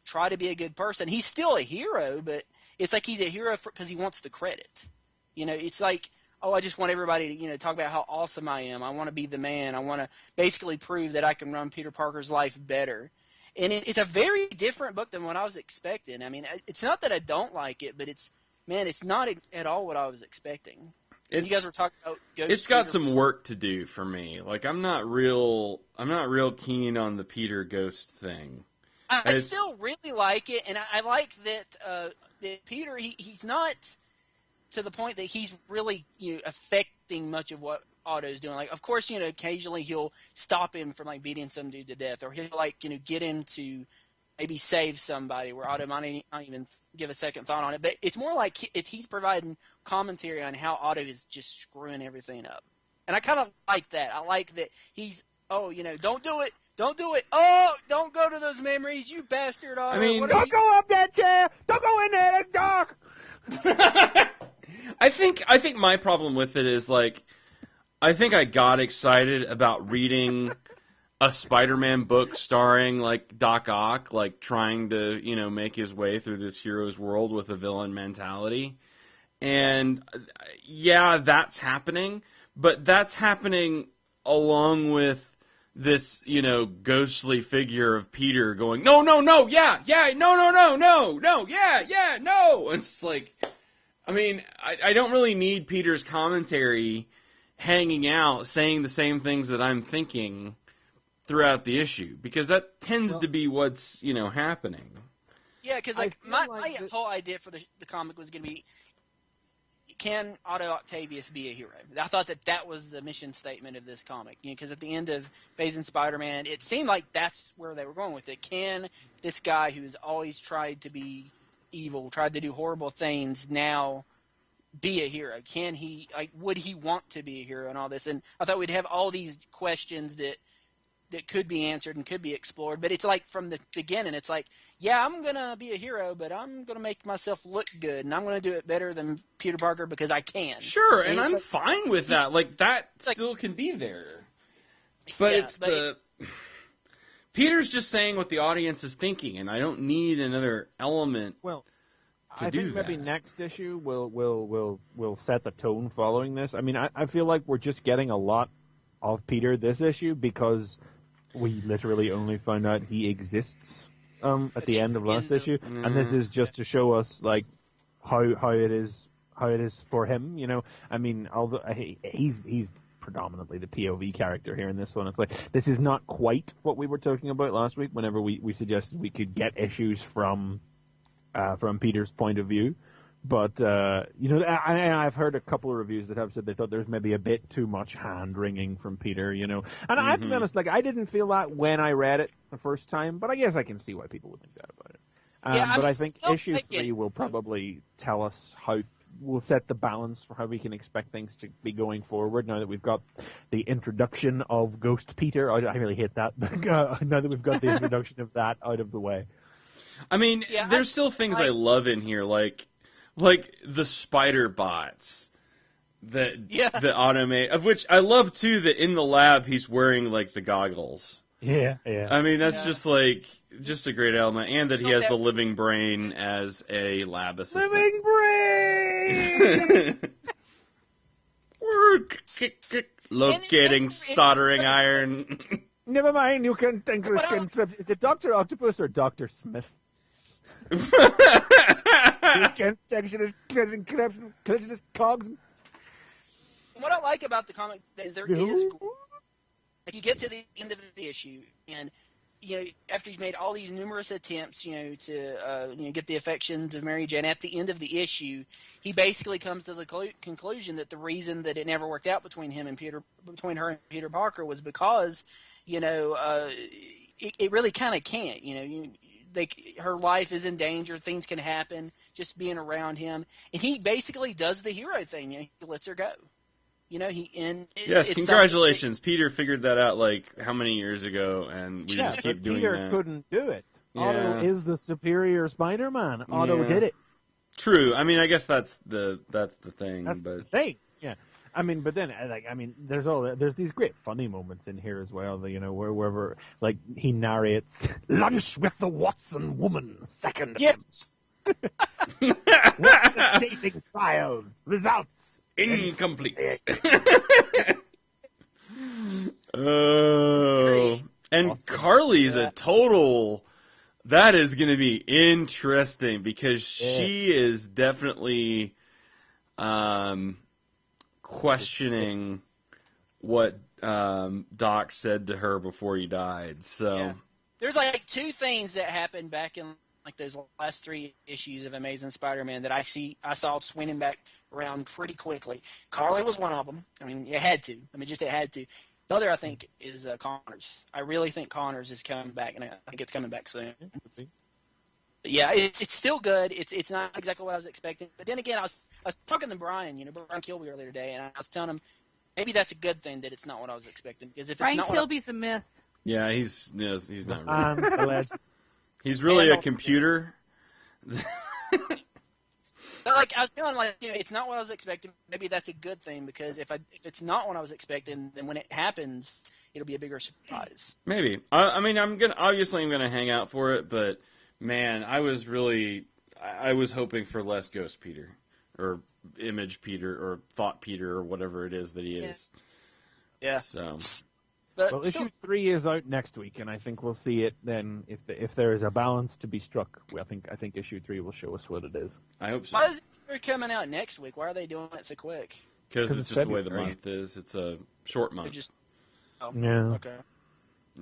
Speaker 4: try to be a good person. He's still a hero, but it's like he's a hero because he wants the credit. You know, it's like, oh, I just want everybody to, you know, talk about how awesome I am. I want to be the man. I want to basically prove that I can run Peter Parker's life better. And it's a very different book than what I was expecting. I mean, it's not that I don't like it, but it's not at all what I was expecting. You guys were talking about Ghost
Speaker 2: It's got
Speaker 4: Peter.
Speaker 2: some work to do for me. Like, I'm not real keen on the Peter Ghost thing.
Speaker 4: I still really like it, and I like that Peter, he's not to the point that he's really, you know, affecting much of what Otto's doing. Like, of course, you know, occasionally he'll stop him from, like, beating some dude to death, or he'll, like, you know, get him to maybe save somebody where Otto might not even give a second thought on it. But it's more like he's providing commentary on how Otto is just screwing everything up. And I kind of like that. I like that he's, oh, you know, don't do it. Don't do it. Oh, don't go to those memories, you bastard, Otto.
Speaker 2: I mean,
Speaker 3: Don't go up that chair! Don't go in there, it's dark!
Speaker 2: I think my problem with it is, like, I think I got excited about reading a Spider-Man book starring, like, Doc Ock, like, trying to, you know, make his way through this hero's world with a villain mentality. And, yeah, that's happening, but that's happening along with this, you know, ghostly figure of Peter going, no, yeah, no, yeah, no. And it's like, I mean, I don't really need Peter's commentary hanging out saying the same things that I'm thinking throughout the issue, because that tends to be what's, you know, happening.
Speaker 4: Yeah, because, like, my whole idea for the comic was going to be, can Otto Octavius be a hero? I thought that was the mission statement of this comic. You know, because at the end of Amazing Spider-Man, it seemed like that's where they were going with it. Can this guy who's always tried to be evil, tried to do horrible things, now be a hero? Can he, like, would he want to be a hero and all this? And I thought we'd have all these questions that could be answered and could be explored. But it's like from the beginning, it's like, yeah, I'm going to be a hero, but I'm going to make myself look good, and I'm going to do it better than Peter Parker because I can.
Speaker 2: Sure, and I'm fine with that. Like, that still can be there. But Peter's just saying what the audience is thinking, and I don't need another element
Speaker 3: Well,
Speaker 2: to
Speaker 3: I
Speaker 2: do
Speaker 3: think maybe
Speaker 2: that.
Speaker 3: next issue will set the tone following this. I mean, I feel like we're just getting a lot of Peter this issue because we literally only found out he exists at the end of last issue, and this is just to show us, like, how it is for him. You know, I mean, although he's predominantly the POV character here in this one. It's like, this is not quite what we were talking about last week whenever we suggested we could get issues from Peter's point of view. But, you know, I've heard a couple of reviews that have said they thought there's maybe a bit too much hand-wringing from Peter, you know. And I have to be honest, like, I didn't feel that when I read it the first time, but I guess I can see why people would think that about it. But I think issue 3 will probably tell us we'll set the balance for how we can expect things to be going forward now that we've got the introduction of Ghost Peter. I really hate that, but now that we've got the introduction of that out of the way.
Speaker 2: I mean, there's still things I love in here, like the spider bots that automate, of which I love too that in the lab he's wearing, like, the goggles.
Speaker 3: Yeah.
Speaker 2: I mean, that's just like, just a great element, and that he has the living brain as a lab assistant.
Speaker 3: Living brain!
Speaker 2: Locating soldering iron.
Speaker 3: Never mind, you can think of it. Is it Dr. Octopus or Dr. Smith? You can't section his cogs.
Speaker 4: What I like about the comic is there is, like, you get to the end of the issue, and after he's made all these numerous attempts, to get the affections of Mary Jane, at the end of the issue, he basically comes to the conclusion that the reason that it never worked out between her and Peter Parker was because, it really kind of can't. Her life is in danger. Things can happen just being around him, and he basically does the hero thing. He lets her go.
Speaker 2: Yes, congratulations. Peter figured that out how many years ago, and we just keep doing
Speaker 3: Peter
Speaker 2: that.
Speaker 3: Peter couldn't do it.
Speaker 2: Yeah.
Speaker 3: Otto is the superior Spider-Man. Otto did it.
Speaker 2: True. I mean, I guess that's the thing.
Speaker 3: That's
Speaker 2: but
Speaker 3: the thing. Yeah. I mean, but then, there's these great funny moments in here as well. Wherever he narrates lunch with the Watson woman, second.
Speaker 4: Yes.
Speaker 3: Watson dating trials results.
Speaker 2: Incomplete. Oh, and awesome. Carly's a total. That is going to be interesting because she is definitely questioning what Doc said to her before he died. So
Speaker 4: there's two things that happened back in those last 3 issues of Amazing Spider-Man that I saw swinging back around pretty quickly. Carly was one of them. I mean, it had to. It had to. The other, I think, is Connors. I really think Connors is coming back, and I think it's coming back soon. But yeah, it's still good. It's not exactly what I was expecting. But then again, I was talking to Brian, Brian Kilby earlier today, and I was telling him maybe that's a good thing that it's not what I was expecting. Because if
Speaker 5: Brian
Speaker 4: it's not
Speaker 5: Kilby's a myth.
Speaker 2: Yeah, he's not really.
Speaker 3: Alleged.
Speaker 2: He's really a computer.
Speaker 4: But I was telling him, it's not what I was expecting. Maybe that's a good thing because if it's not what I was expecting, then when it happens, it'll be a bigger surprise.
Speaker 2: Maybe. I'm gonna hang out for it, but man, I was hoping for less Ghost Peter or Image Peter or Thought Peter or whatever it is that he is.
Speaker 4: Yeah.
Speaker 2: So.
Speaker 3: Well, issue 3 is out next week, and I think we'll see it then. If there is a balance to be struck, I think issue 3 will show us what it is.
Speaker 2: I hope so.
Speaker 4: Why is it coming out next week? Why are they doing it so quick?
Speaker 2: Because it's just February. The way the month is. It's a short month.
Speaker 3: Yeah.
Speaker 4: Okay.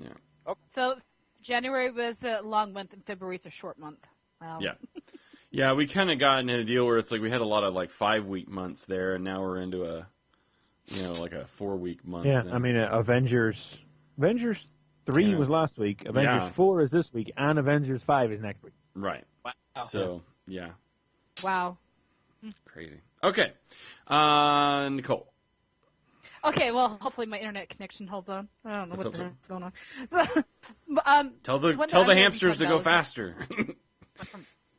Speaker 2: Yeah.
Speaker 4: Okay.
Speaker 5: So January was a long month, and February's a short month. Wow.
Speaker 2: Yeah. Yeah, we kind of got in a deal where it's we had a lot of 5-week months there, and now we're into a. A 4-week month.
Speaker 3: Yeah,
Speaker 2: now.
Speaker 3: Avengers 3 was last week, Avengers 4 is this week, and Avengers 5 is next week.
Speaker 2: Right.
Speaker 4: Wow.
Speaker 2: So, yeah.
Speaker 5: Wow.
Speaker 2: Crazy. Okay. Nicole.
Speaker 5: Okay, well, hopefully my internet connection holds on. I don't know what the heck's going on. So,
Speaker 2: tell the hamsters to go faster.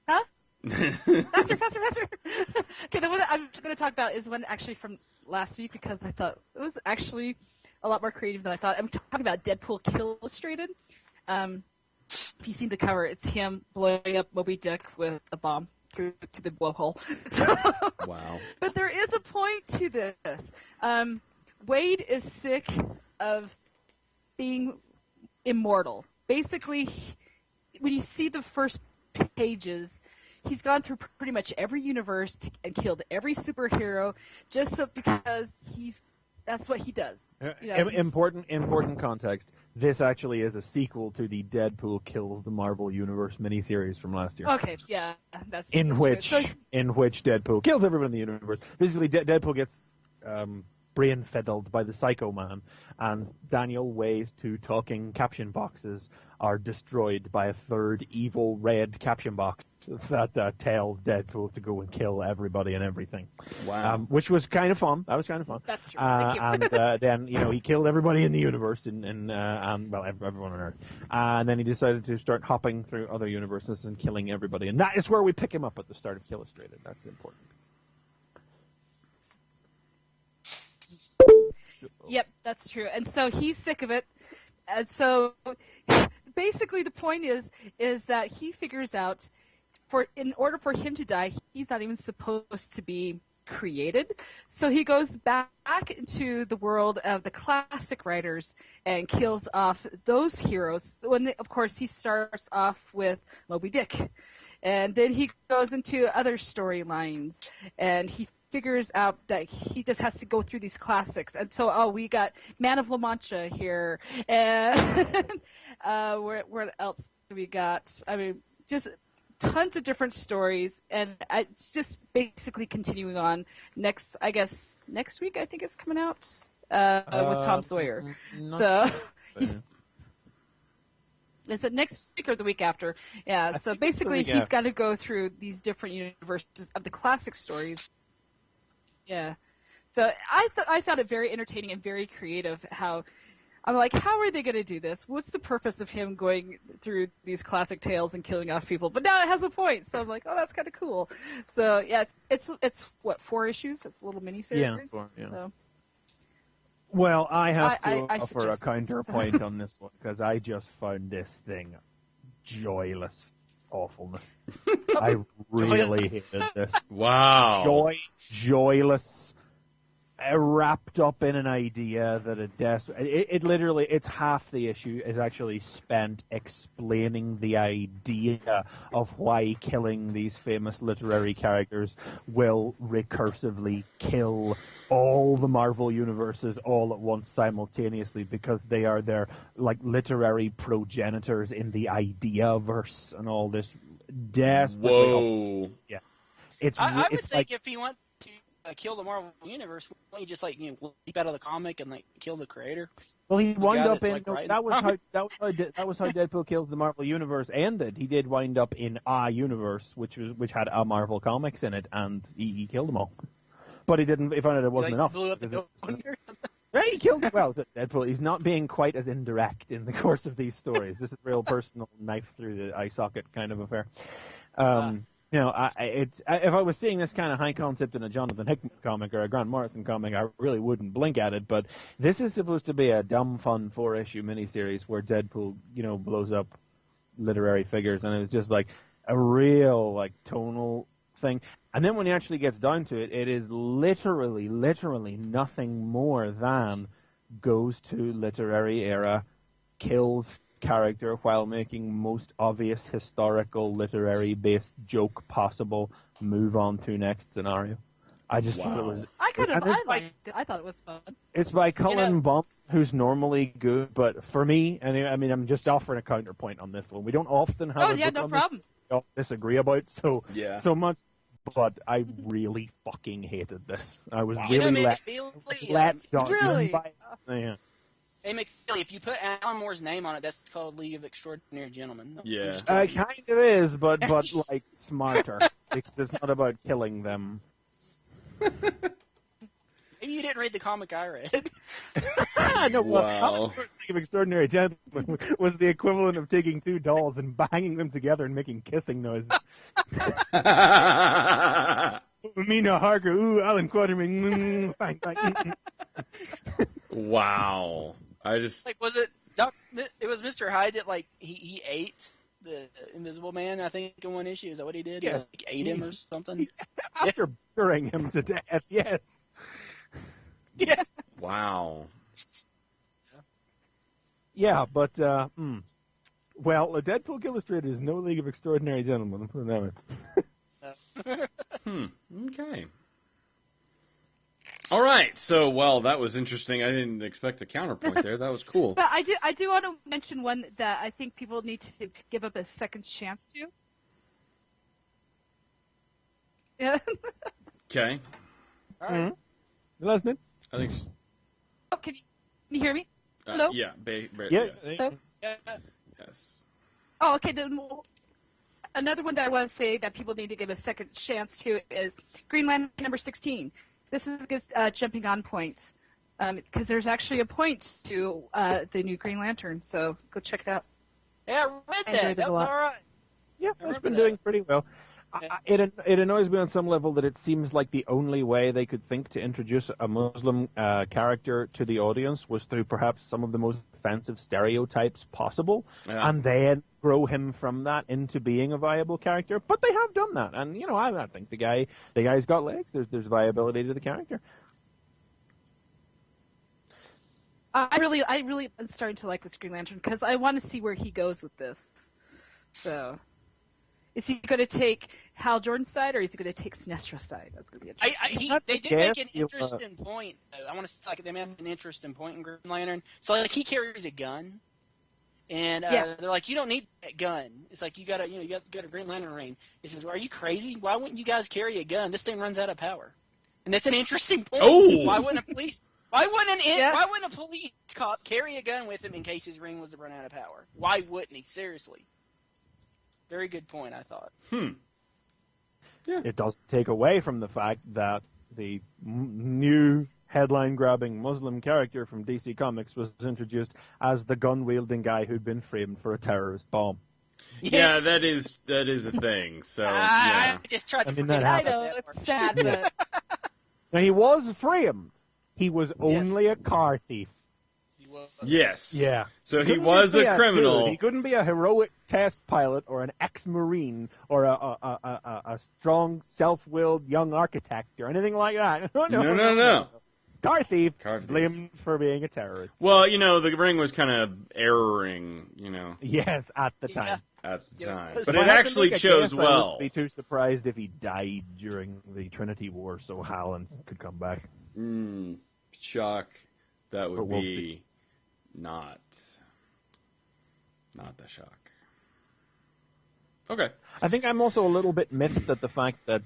Speaker 5: Huh? faster. Okay, the one that I'm going to talk about is one actually from last week because I thought it was actually a lot more creative than I thought. I'm talking about Deadpool Killistrated. If you've seen the cover, it's him blowing up Moby Dick with a bomb through to the blowhole.
Speaker 2: Wow.
Speaker 5: But there is a point to this. Wade is sick of being immortal. Basically, when you see the first pages, he's gone through pretty much every universe and killed every superhero just because that's what he does. Important context.
Speaker 3: This actually is a sequel to the Deadpool Kills the Marvel Universe miniseries from last year.
Speaker 5: Okay, yeah, that's
Speaker 3: in which Deadpool kills everyone in the universe. Basically, Deadpool gets brain fiddled by the Psycho Man, and Daniel Way's 2 talking caption boxes are destroyed by a third evil red caption box that tells Deadpool to go and kill everybody and everything.
Speaker 2: Wow.
Speaker 3: Which was kind of fun. That was kind of fun.
Speaker 5: That's true. Thank you.
Speaker 3: And then, he killed everybody in the universe, everyone on Earth. And then he decided to start hopping through other universes and killing everybody. And that is where we pick him up at the start of Killistrated. That's important.
Speaker 5: Yep, that's true. And so he's sick of it. And so basically the point is that he figures out in order for him to die, he's not even supposed to be created. So he goes back into the world of the classic writers and kills off those heroes. When, of course, he starts off with Moby Dick. And then he goes into other storylines, and he figures out that he just has to go through these classics. And so, we got Man of La Mancha here. And what else do we got? I mean, just tons of different stories, and it's just basically continuing on. Next week, I think it's coming out with Tom Sawyer. So is it next week or the week after? Yeah. So basically, he's got to go through these different universes of the classic stories. Yeah. So I found it very entertaining and very creative. How I'm like, how are they going to do this? What's the purpose of him going through these classic tales and killing off people? But now it has a point, so I'm like, oh, that's kind of cool. So yeah, it's what, 4 issues? It's a little miniseries.
Speaker 3: Yeah, 4, yeah.
Speaker 5: So.
Speaker 3: Well, I have to
Speaker 5: I
Speaker 3: offer a counterpoint on this one, because I just found this thing joyless awfulness. I really hated this.
Speaker 2: Wow.
Speaker 3: Joyless. Wrapped up in an idea that it literally, it's half the issue is actually spent explaining the idea of why killing these famous literary characters will recursively kill all the Marvel universes all at once simultaneously, because they are their literary progenitors in the idea-verse and all this desperately.
Speaker 2: Whoa.
Speaker 3: Yeah.
Speaker 4: I would think if he wants to kill the Marvel universe, why don't you just leap out of the comic and kill the creator?
Speaker 3: Well, he wound up in
Speaker 4: right.
Speaker 3: that was how Deadpool Kills the Marvel Universe ended. He did wind up in a universe which had a Marvel comics in it, and he killed them all. But he didn't. He found out it wasn't enough.
Speaker 4: Blew up the
Speaker 3: Right, he killed Deadpool. He's not being quite as indirect in the course of these stories. This is real personal knife through the eye socket kind of affair. If I was seeing this kind of high concept in a Jonathan Hickman comic or a Grant Morrison comic, I really wouldn't blink at it. But this is supposed to be a dumb, fun 4-issue miniseries where Deadpool, blows up literary figures, and it's just a real tonal thing. And then when he actually gets down to it, it is literally nothing more than goes to literary era, kills character while making most obvious historical literary based joke possible, move on to next scenario. I just thought it was
Speaker 5: I liked it. I thought it was fun.
Speaker 3: It's by Cullen Bunn, who's normally good, but for me, and I mean I'm just offering a counterpoint on this one. We don't often have
Speaker 5: no problem.
Speaker 3: We don't disagree about so much, but I really fucking hated this. I was really let down.
Speaker 5: Really?
Speaker 3: Yeah.
Speaker 4: Hey, McFeely, if you put Alan Moore's name on it, that's called League of Extraordinary Gentlemen.
Speaker 2: Yeah.
Speaker 3: It kind of is, but smarter. Because it's not about killing them.
Speaker 4: Maybe you didn't read the comic I read.
Speaker 3: No,
Speaker 2: wow.
Speaker 3: League of Extraordinary Gentlemen was the equivalent of taking 2 dolls and banging them together and making kissing noises. Mina Harker, ooh, Alan Quatermain, bang, bang.
Speaker 2: Wow.
Speaker 4: Was it it was Mr. Hyde that he ate the Invisible Man, I think, in one issue. Is that what he did?
Speaker 3: Yes.
Speaker 4: He ate him or something?
Speaker 3: After burying him to death, yes.
Speaker 4: Yeah.
Speaker 2: Wow.
Speaker 3: Yeah, but well, Deadpool Killistrated is no League of Extraordinary Gentlemen. I'll put it that way.
Speaker 2: Okay. All right. So, that was interesting. I didn't expect a counterpoint there. That was cool.
Speaker 5: But I do want to mention one that I think people need to give up a second chance to. Yeah.
Speaker 2: Okay.
Speaker 4: All right.
Speaker 3: You listening?
Speaker 2: I think.
Speaker 5: Oh, can you hear me? Hello?
Speaker 2: Yeah.
Speaker 3: Yes.
Speaker 5: Hello?
Speaker 2: Yes.
Speaker 5: Oh, okay. Then another one that I want to say that people need to give a second chance to is Green Lantern number 16. This is a good jumping on point because there's actually a point to the new Green Lantern, so go check it out.
Speaker 4: Yeah, I read that. That was all right.
Speaker 3: Yeah, it's been doing pretty well.
Speaker 4: Yeah.
Speaker 3: It annoys me on some level that it seems like the only way they could think to introduce a Muslim character to the audience was through perhaps some of the most offensive stereotypes possible, and then grow him from that into being a viable character. But they have done that, and I think the guy's got legs. There's viability to the character.
Speaker 5: I really am starting to like this Green Lantern because I want to see where he goes with this. So, is he going to take Hal Jordan's side, or is he going to take Sinestro's side? That's going to be interesting.
Speaker 4: They did make an interesting point. I want to say they made an interesting point in Green Lantern. So he carries a gun, and they're like, you don't need that gun. It's like you got a Green Lantern ring. He says, well, are you crazy? Why wouldn't you guys carry a gun? This thing runs out of power. And that's an interesting point.
Speaker 2: Oh!
Speaker 4: Why wouldn't a police cop carry a gun with him in case his ring was to run out of power? Why wouldn't he? Seriously. Very good point, I thought.
Speaker 3: Yeah. It doesn't take away from the fact that the new headline-grabbing Muslim character from DC Comics was introduced as the gun-wielding guy who'd been framed for a terrorist bomb.
Speaker 2: Yeah, that is a thing. So
Speaker 4: I just tried to forget
Speaker 5: I know, it's sad, but...
Speaker 3: Now, he was framed. He was only a car thief.
Speaker 2: Yes.
Speaker 3: Yeah.
Speaker 2: So he was a criminal.
Speaker 3: He couldn't be a heroic test pilot or an ex-marine or a strong, self-willed young architect or anything like that. No. Car thief, blamed for being a terrorist.
Speaker 2: Well, the ring was kind of erroring,
Speaker 3: Yes, at the time.
Speaker 2: At the time. But it actually chose well.
Speaker 3: I wouldn't be too surprised if he died during the Trinity War so Hal could come back.
Speaker 2: Shock. That would be not the shock. Okay.
Speaker 3: I think I'm also a little bit miffed at the fact that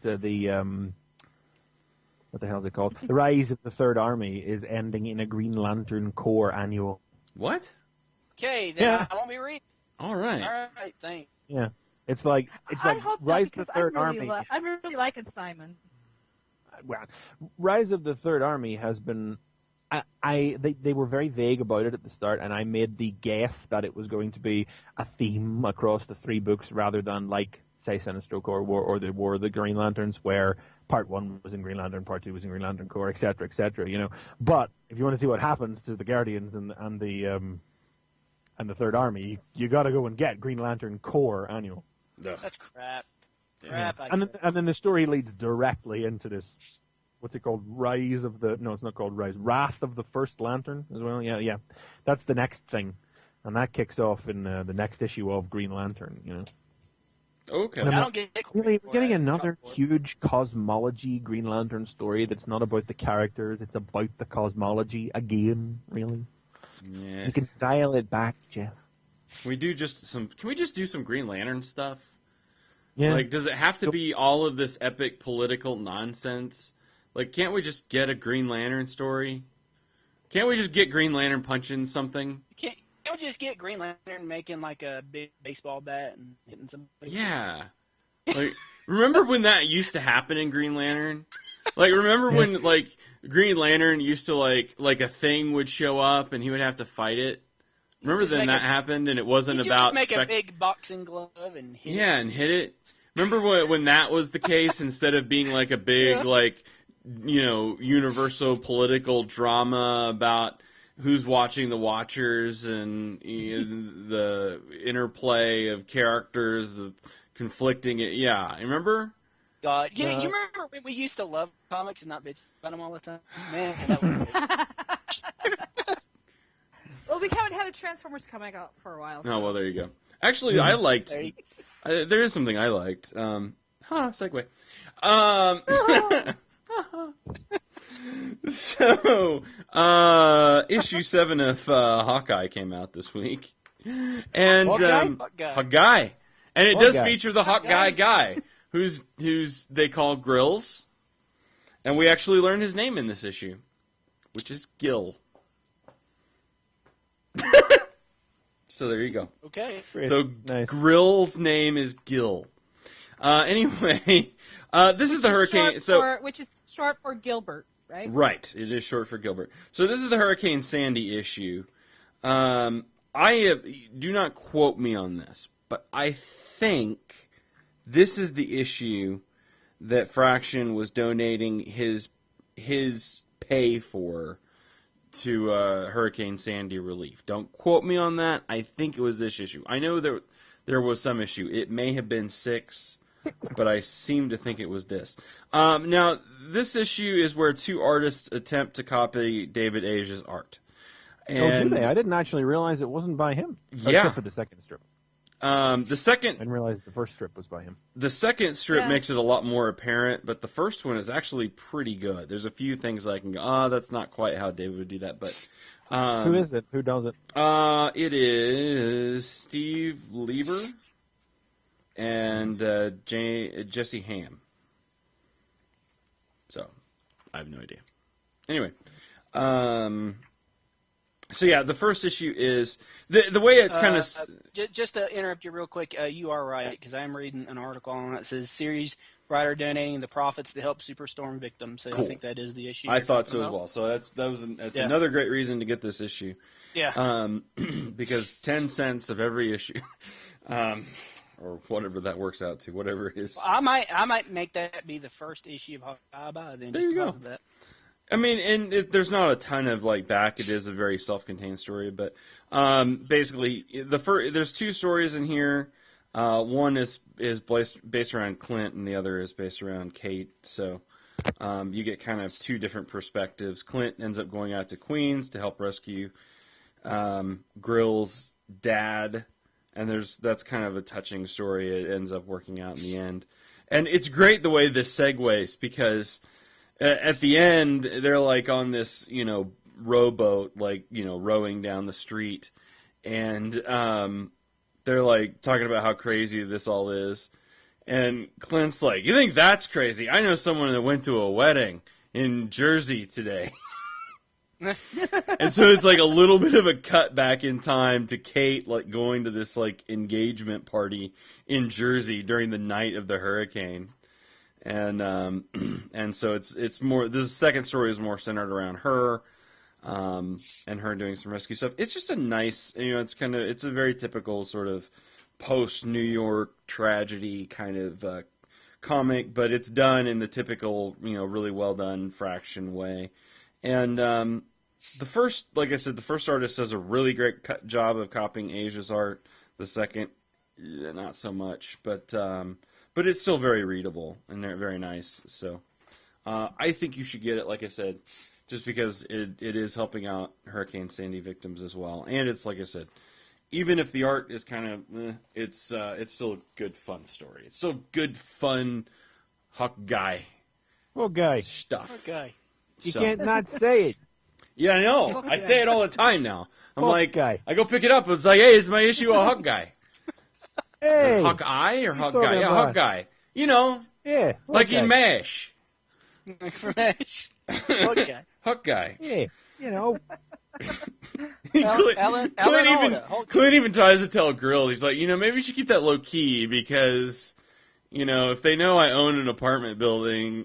Speaker 3: what the hell is it called? The Rise of the Third Army is ending in a Green Lantern Corps annual.
Speaker 2: What?
Speaker 4: Okay, then I won't be reading.
Speaker 2: All right.
Speaker 4: All right, thanks.
Speaker 3: Yeah. It's like Rise of the Third Army.
Speaker 5: I'm really liking Simon.
Speaker 3: Well, Rise of the Third Army has been... They were very vague about it at the start, and I made the guess that it was going to be a theme across the 3 books rather than say Sinestro Corps or the War of the Green Lanterns, where part 1 was in Green Lantern, part 2 was in Green Lantern Corps, etc., etc. But if you want to see what happens to the Guardians and the Third Army, you got to go and get Green Lantern Corps annual.
Speaker 4: That's crap.
Speaker 3: And then the story leads directly into this. What's it called? Rise of the... No, it's not called Rise. Wrath of the First Lantern as well. Yeah. That's the next thing. And that kicks off in the next issue of Green Lantern,
Speaker 2: Okay.
Speaker 3: I don't get really, we're getting another huge cosmology Green Lantern story that's not about the characters. It's about the cosmology again, really.
Speaker 2: Yeah.
Speaker 3: You can dial it back, Jeff.
Speaker 2: Can we just do some Green Lantern stuff?
Speaker 3: Yeah.
Speaker 2: Does it have to be all of this epic political nonsense? Can't we just get a Green Lantern story? Can't we just get Green Lantern punching something?
Speaker 4: Can't we just get Green Lantern making a big baseball bat and hitting somebody?
Speaker 2: Yeah. Remember when that used to happen in Green Lantern? Remember when Green Lantern used to a thing would show up and he would have to fight it? Remember then that happened and it wasn't about
Speaker 4: make a big boxing glove and hit it.
Speaker 2: Yeah, and hit it. Remember when that was the case instead of being a big universal political drama about who's watching the Watchers and the interplay of characters, the conflicting. Yeah, remember?
Speaker 4: God, you remember when we used to love comics and not bitch about them all the time? Man, that was good.
Speaker 5: Well, we haven't had a Transformers comic out for a while. So.
Speaker 2: Oh, well, there you go. Actually, I liked... there is something I liked. Segue. So, issue 7 of Hawkeye came out this week. And, Hawkeye. And it does feature the Hawkeye guy, who's they call Grills. And we actually learned his name in this issue, which is Gil. So there you go.
Speaker 4: Okay.
Speaker 2: So nice. Grill's name is Gil. Anyway, this is the Hurricane.
Speaker 5: Which is short for Gilbert, right?
Speaker 2: Right. It is short for Gilbert. So this is the Hurricane Sandy issue. Do not quote me on this, but I think this is the issue that Fraction was donating his pay for Hurricane Sandy relief. Don't quote me on that. I think it was this issue. I know there was some issue. It may have been 6, but I seem to think it was this. Now, this issue is where 2 artists attempt to copy David Asia's art. And,
Speaker 3: do they? I didn't actually realize it wasn't by him.
Speaker 2: Yeah.
Speaker 3: Except for the second strip. I
Speaker 2: The second
Speaker 3: didn't realize the first strip was by him.
Speaker 2: the second strip
Speaker 5: Yeah.
Speaker 2: makes it a lot more apparent, but the first one is actually pretty good. There's a few things I can go, that's not quite how David would do that, but
Speaker 3: Who is it? Who does it?
Speaker 2: it is Steve Lieber and Jesse Ham. So, I have no idea. Anyway, so yeah, the first issue is the way it's kind of.
Speaker 4: Just to interrupt you real quick, you are right, because I am reading an article on it that says series writer donating the profits to help Superstorm victims. So
Speaker 2: Cool.
Speaker 4: I think that is the issue.
Speaker 2: I
Speaker 4: you're
Speaker 2: thought
Speaker 4: talking
Speaker 2: so as
Speaker 4: about.
Speaker 2: well. So that's
Speaker 4: Yeah.
Speaker 2: another great reason to get this issue.
Speaker 4: Yeah.
Speaker 2: Because 10 cents of every issue, or whatever that works out to, whatever it is.
Speaker 4: I might make that be the first issue of Hawkeye then,
Speaker 2: There
Speaker 4: just
Speaker 2: you go.
Speaker 4: because of that.
Speaker 2: I mean, and there's not a ton of like back. It is a very self-contained story, but basically, there's 2 stories in here. One is based around Clint, and the other is based around Kate. So you get kind of 2 different perspectives. Clint ends up going out to Queens to help rescue Grill's dad, and that's kind of a touching story. It ends up working out in the end, and it's great the way this segues because. At the end, they're like on this, rowboat, like, rowing down the street. And they're like talking about how crazy this all is. And Clint's like, "You think that's crazy? I know someone that went to a wedding in Jersey today." And so it's like a little bit of a cut back in time to Kate, like going to this like engagement party in Jersey during the night of the hurricane. And so it's more. This second story is more centered around her, and her doing some rescue stuff. It's just a nice, it's a very typical sort of post New York tragedy kind of comic, but it's done in the typical, really well done Fraction way. And like I said, the first artist does a really great job of copying Asia's art. The second, not so much, but it's still very readable and very nice. So I think you should get it, like I said, just because it is helping out Hurricane Sandy victims as well. And it's, like I said, even if the art is kind of, it's still a good, fun story. It's still good, fun Hawkeye stuff.
Speaker 4: Okay.
Speaker 3: You can't not say it.
Speaker 2: Yeah, I know. I say it all the time now. I'm
Speaker 3: Hawkeye.
Speaker 2: I go pick it up. It's like, hey, it's my issue of Hawkeye.
Speaker 3: Hey.
Speaker 2: Hawkeye or Hawkeye?
Speaker 3: talking
Speaker 2: Yeah,
Speaker 3: about?
Speaker 2: Hawkeye.
Speaker 3: Yeah.
Speaker 2: Like in
Speaker 3: Hawkeye.
Speaker 2: MASH.
Speaker 4: Okay.
Speaker 2: Hawkeye.
Speaker 3: Yeah.
Speaker 2: Clint even tries to tell Grill, he's like, maybe you should keep that low key because, if they know I own an apartment building,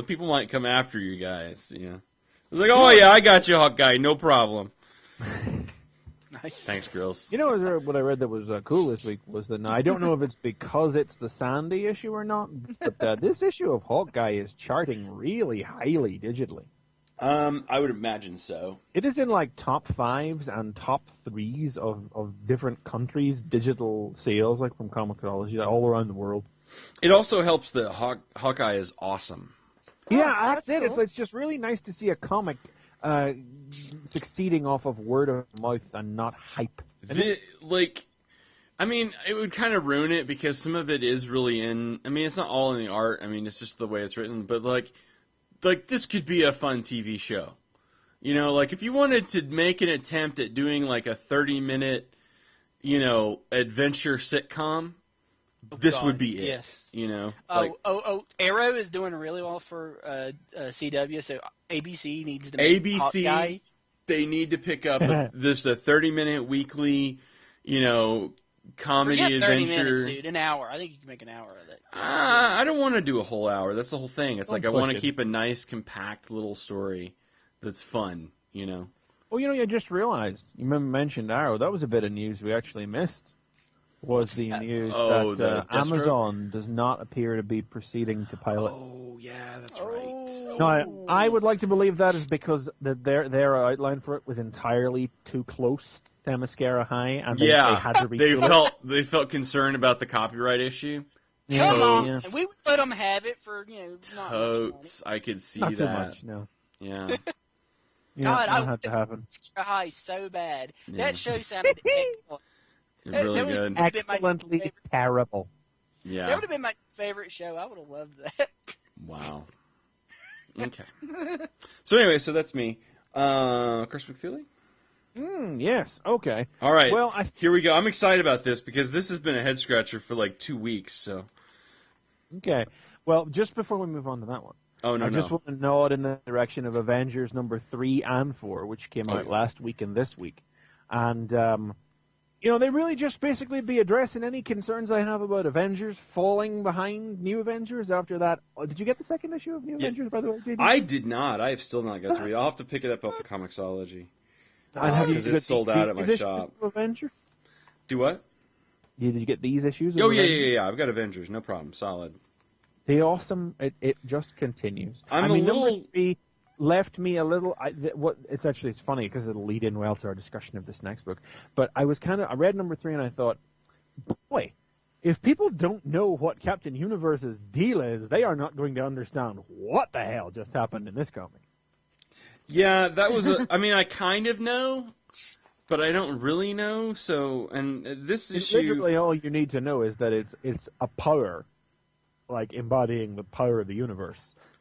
Speaker 2: people might come after you guys. He's like, oh yeah, I got you, Hawkeye, no problem.
Speaker 4: Nice.
Speaker 2: Thanks, Grills.
Speaker 3: What I read that was cool this week was that now, I don't know if it's because it's the Sandy issue or not, but this issue of Hawkeye is charting really highly digitally.
Speaker 2: I would imagine so.
Speaker 3: It is in like top 5s and top 3s of different countries' digital sales, like from Comixology, all around the world.
Speaker 2: It also helps that Hawkeye is awesome.
Speaker 3: Yeah, that's it.
Speaker 5: cool.
Speaker 3: It's just really nice to see a comic succeeding off of word of mouth and not hype.
Speaker 2: It would kind of ruin it because some of it is really it's not all in the art. It's just the way it's written. But like this could be a fun TV show. If you wanted to make an attempt at doing like a 30-minute, adventure sitcom, this would be it.
Speaker 4: Yes.
Speaker 2: Arrow
Speaker 4: is doing really well for CW, so ABC needs to make Hawkeye.
Speaker 2: They need to pick up this a 30-minute weekly, comedy
Speaker 4: Forget 30
Speaker 2: adventure.
Speaker 4: minutes, dude. An hour. I think you can make an hour of it.
Speaker 2: I don't want to do a whole hour. That's the whole thing. It's like I want to
Speaker 3: push it.
Speaker 2: keep a nice, compact little story that's fun.
Speaker 3: Well, I just realized, you mentioned Arrow, that was a bit of news we actually missed, was the news that
Speaker 2: the Deathstroke?
Speaker 3: Amazon does not appear to be proceeding to pilot
Speaker 2: yeah, that's right.
Speaker 3: No, I would like to believe that is because their outline for it was entirely too close to Themyscira High, and they had to retool it.
Speaker 2: They felt concerned about the copyright issue.
Speaker 4: Come on,
Speaker 3: Yeah.
Speaker 4: we would let them have it for not much money.
Speaker 2: Totes, I could see
Speaker 3: Not
Speaker 2: that.
Speaker 3: too much, no.
Speaker 2: Yeah.
Speaker 4: God, I
Speaker 3: had
Speaker 4: want
Speaker 3: to happen.
Speaker 4: Themyscira High so bad.
Speaker 2: Yeah.
Speaker 4: That show sounded excellent.
Speaker 2: Really
Speaker 4: That would
Speaker 2: good.
Speaker 4: have been my
Speaker 3: Excellently
Speaker 4: favorite.
Speaker 3: terrible.
Speaker 4: That
Speaker 2: Yeah.
Speaker 4: would have been my favorite show. I would have loved that.
Speaker 2: Wow. Okay. So anyway, so that's me. Chris McFeely?
Speaker 3: Yes, okay.
Speaker 2: All right.
Speaker 3: Well,
Speaker 2: here we go. I'm excited about this because this has been a head scratcher for like 2 weeks. So.
Speaker 3: Okay. Well, just before we move on to that one,
Speaker 2: Oh no,
Speaker 3: I just
Speaker 2: no.
Speaker 3: want to nod in the direction of Avengers number 3 and 4, which came out last week and this week. And, they really just basically be addressing any concerns I have about Avengers falling behind New Avengers after that. Oh, did you get the second issue of New Avengers, by the way, JD?
Speaker 2: I did not. I have still not got to read it. I'll have to pick it up off the Comixology.
Speaker 3: And have you
Speaker 2: Because
Speaker 3: got
Speaker 2: it's sold out at my
Speaker 3: these
Speaker 2: shop.
Speaker 3: issues of Avengers?
Speaker 2: Do what?
Speaker 3: Did you get these issues? Of
Speaker 2: Oh, yeah,
Speaker 3: Avengers?
Speaker 2: yeah. I've got Avengers. No problem. Solid.
Speaker 3: The awesome, it just continues.
Speaker 2: I'm
Speaker 3: I mean,
Speaker 2: a little...
Speaker 3: number 3 left me a little. It's funny because it'll lead in well to our discussion of this next book. But I read number 3 and I thought, boy, if people don't know what Captain Universe's deal is, they are not going to understand what the hell just happened in this comic.
Speaker 2: Yeah, that was I mean, I kind of know, but I don't really know. So, and this issue...
Speaker 3: Literally, all you need to know is that it's a power, like embodying the power of the universe,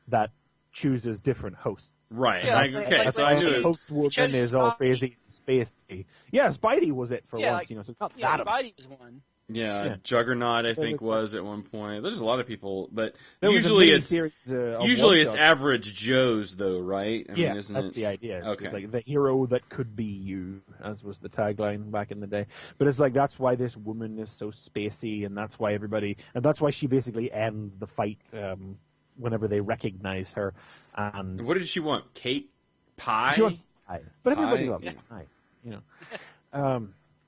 Speaker 3: that chooses different hosts.
Speaker 2: Right.
Speaker 4: Yeah,
Speaker 2: Okay, so I knew it.
Speaker 3: Host woman is all crazy and spacey. Yeah, Spidey was it for once, so it's not that.
Speaker 4: Spidey was one.
Speaker 2: Yeah, Juggernaut, I think, was at one point. There's a lot of people, but
Speaker 3: There was a
Speaker 2: usually it's
Speaker 3: mini-series, of
Speaker 2: usually it's
Speaker 3: one-shots.
Speaker 2: average Joes, though, right? I mean, isn't
Speaker 3: that's
Speaker 2: it?
Speaker 3: the idea.
Speaker 2: Okay.
Speaker 3: It's like the hero that could be you, as was the tagline back in the day. But it's like that's why this woman is so spacey, and that's why that's why she basically ends the fight whenever they recognize her. And
Speaker 2: What did she want? Cake? Pie?
Speaker 3: she wants pie, but everybody
Speaker 2: Pie?
Speaker 3: loves pie,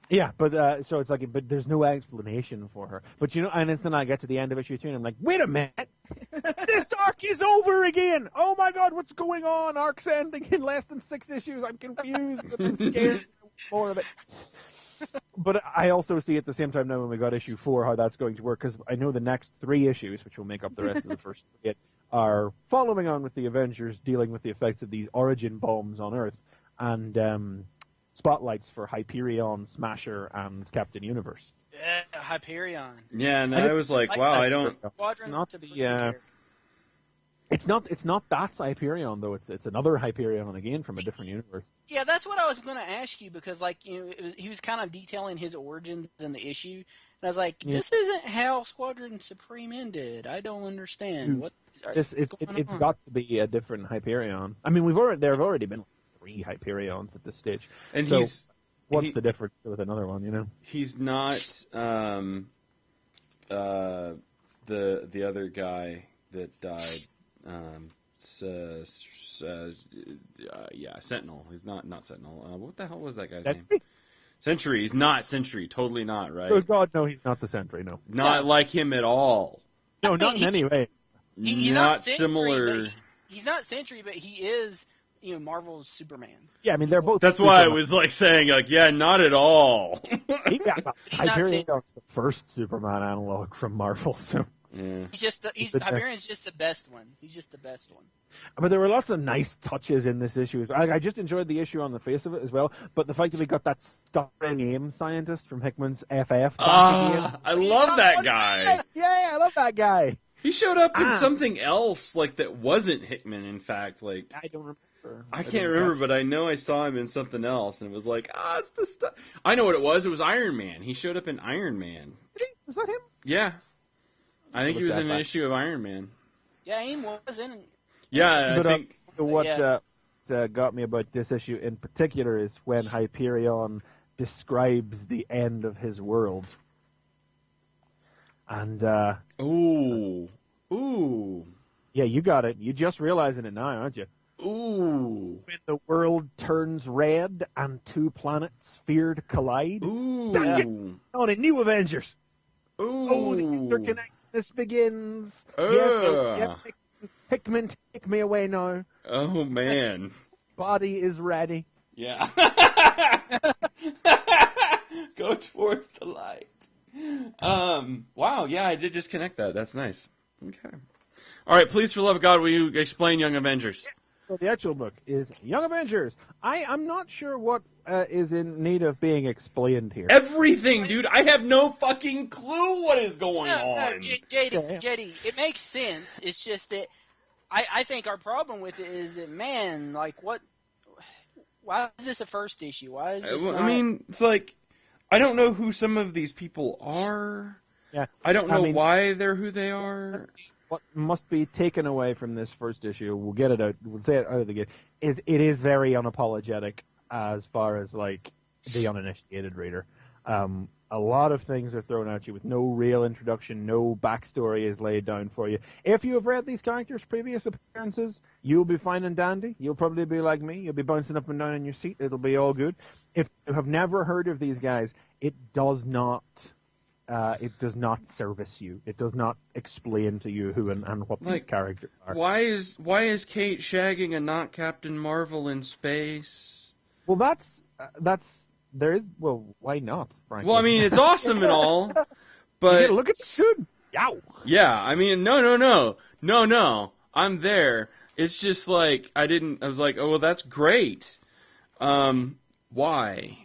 Speaker 3: Yeah, but so it's like, but there's no explanation for her. But and then I get to the end of issue 2, and I'm like, wait a minute, this arc is over again. Oh my God, what's going on? Arc's ending in less than 6 issues. I'm confused. I'm scared. More of it. But I also see at the same time now when we got issue 4 how that's going to work, because I know the next 3 issues, which will make up the rest of the first 3, are following on with the Avengers dealing with the effects of these origin bombs on Earth, and spotlights for Hyperion, Smasher, and Captain Universe.
Speaker 4: Yeah, Hyperion.
Speaker 2: Yeah, and I was like, wow, I don't...
Speaker 4: Squadron
Speaker 3: Not
Speaker 4: to
Speaker 3: the,
Speaker 4: be
Speaker 3: It's not that Hyperion though. It's another Hyperion again from a different universe.
Speaker 4: Yeah, that's what I was going to ask you because, he was kind of detailing his origins in the issue, and I was like, this isn't how Squadron Supreme ended. I don't understand.
Speaker 3: It's got to be a different Hyperion. I mean, there have already been 3 Hyperions at this stage.
Speaker 2: And
Speaker 3: so what's the difference with another one?
Speaker 2: He's not the other guy that died. Sentinel. He's not Sentinel. What the hell was that guy's name? Sentry. He's not Sentry. Totally not, right?
Speaker 3: Oh God, no, he's not the Sentry. No,
Speaker 2: not like him at all.
Speaker 3: No, not in any way.
Speaker 4: He's
Speaker 2: not
Speaker 4: Sentry,
Speaker 2: similar.
Speaker 4: He's not Sentry, but he is, Marvel's Superman.
Speaker 3: Yeah, I mean they're both.
Speaker 2: That's why I was saying not at all.
Speaker 3: Hyperion's the first Superman analog from Marvel, so.
Speaker 2: Yeah.
Speaker 4: Hyperion's just the best one. He's just the best one.
Speaker 3: But there were lots of nice touches in this issue. I just enjoyed the issue on the face of it as well. But the fact that we got that stuttering AIM scientist from Hickman's FF.
Speaker 2: I love that guy.
Speaker 3: Yeah, I love that guy.
Speaker 2: He showed up in something else that wasn't Hickman. In fact,
Speaker 3: I don't remember.
Speaker 2: I can't remember, but I know I saw him in something else, and it was it's the stuff. I know what it was. It was Iron Man. He showed up in Iron Man.
Speaker 3: Is that him?
Speaker 2: Yeah. I think he was in an issue of Iron Man.
Speaker 4: Yeah, AIM was in it.
Speaker 2: Yeah, I think.
Speaker 3: What got me about this issue in particular is when Hyperion describes the end of his world. And,
Speaker 2: Ooh.
Speaker 3: yeah, you got it. You're just realizing it now, aren't you?
Speaker 2: Ooh.
Speaker 3: When the world turns red and 2 planets fear to collide.
Speaker 2: Ooh.
Speaker 3: That's it. On a New Avengers.
Speaker 2: Ooh.
Speaker 3: Oh, the interconnectedness begins. Hickman, take me away now.
Speaker 2: Oh, man.
Speaker 3: Body is ready.
Speaker 2: Yeah. Go towards the light. Wow, yeah, I did just connect that. That's nice. Okay. All right, please, for the love of God, will you explain Young Avengers?
Speaker 3: So the actual book is Young Avengers. I'm not sure what is in need of being explained here.
Speaker 2: Everything, dude. I have no fucking clue what is going on.
Speaker 4: No, JD, it makes sense. It's just that I think our problem with it is that, man, like, what? Why is this a first issue? Why is this not...
Speaker 2: I mean, it's like, I don't know who some of these people are.
Speaker 3: Yeah,
Speaker 2: I don't know why they're who they are.
Speaker 3: What must be taken away from this first issue, we'll get it out, we'll say it out of the gate, is it is very unapologetic as far as, like, the uninitiated reader. A lot of things are thrown at you with no real introduction, no backstory is laid down for you. If you have read these characters' previous appearances, you'll be fine and dandy. You'll probably be like me. You'll be bouncing up and down in your seat. It'll be all good. If you have never heard of these guys, it does not service you. It does not explain to you who and what these characters are.
Speaker 2: Why is Kate shagging a not Captain Marvel in space?
Speaker 3: Well, why not, frankly?
Speaker 2: Well, I mean, it's awesome and all, but...
Speaker 3: Yeah, look at the dude! Yow!
Speaker 2: Yeah, I mean, no. I'm there. It's just like, I was like, oh, well, that's great. Why?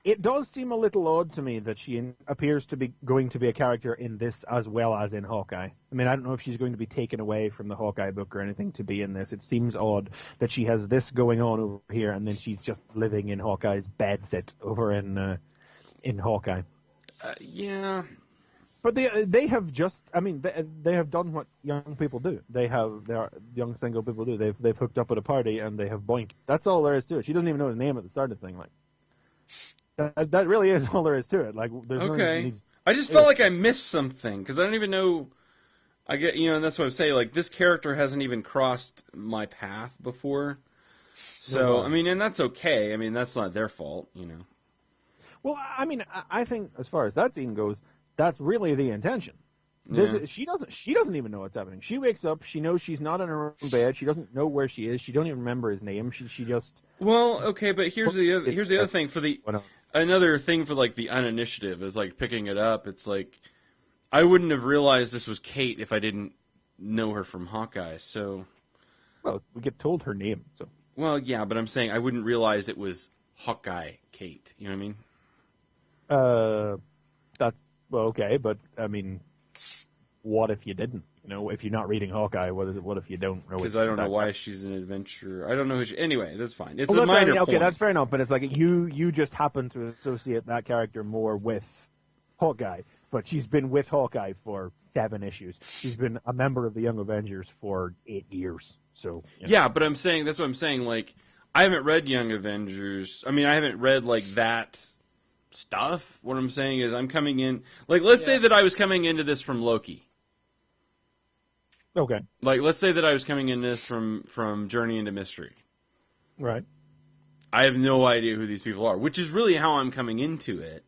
Speaker 3: It does seem a little odd to me that she appears to be going to be a character in this as well as in Hawkeye. I mean, I don't know if she's going to be taken away from the Hawkeye book or anything to be in this. It seems odd that she has this going on over here and then she's just living in Hawkeye's bedsit over in Hawkeye.
Speaker 2: Yeah.
Speaker 3: But they have just, I mean, they have done what young people do. Young single people do. They've hooked up at a party and they have boinked. That's all there is to it. She doesn't even know his name at the start of the thing, like. That really is all there is to it. Like, there's
Speaker 2: okay. I just felt like I missed something because I don't even know. I get, and that's what I'm saying. Like, this character hasn't even crossed my path before. So, I mean, and that's okay. I mean, that's not their fault,
Speaker 3: Well, I mean, I think as far as that scene goes, that's really the intention. She doesn't even know what's happening. She wakes up. She knows she's not in her own bed. She doesn't know where she is. She don't even remember his name. She just.
Speaker 2: Well, okay, but here's the other thing for the. Another thing for, like, the uninitiative is, like, picking it up. It's like, I wouldn't have realized this was Kate if I didn't know her from Hawkeye, so...
Speaker 3: Well, we get told her name, so...
Speaker 2: Well, yeah, but I'm saying I wouldn't realize it was Hawkeye Kate, you know what I mean?
Speaker 3: That's... Well, okay, but, I mean, what if you didn't? If you're not reading Hawkeye, what if you don't know?
Speaker 2: Because I don't know why she's an adventurer. I don't know who she... Anyway, that's fine. It's a minor point.
Speaker 3: Okay, that's fair enough, but it's like you just happen to associate that character more with Hawkeye, but she's been with Hawkeye for 7 issues. She's been a member of the Young Avengers for 8 years, so...
Speaker 2: Yeah, but that's what I'm saying, like, I haven't read Young Avengers. I mean, I haven't read, like, that stuff. What I'm saying is I'm coming in... Like, let's say that I was coming into this from Loki.
Speaker 3: Okay.
Speaker 2: Like, let's say that I was coming in this from Journey into Mystery.
Speaker 3: Right.
Speaker 2: I have no idea who these people are, which is really how I'm coming into it.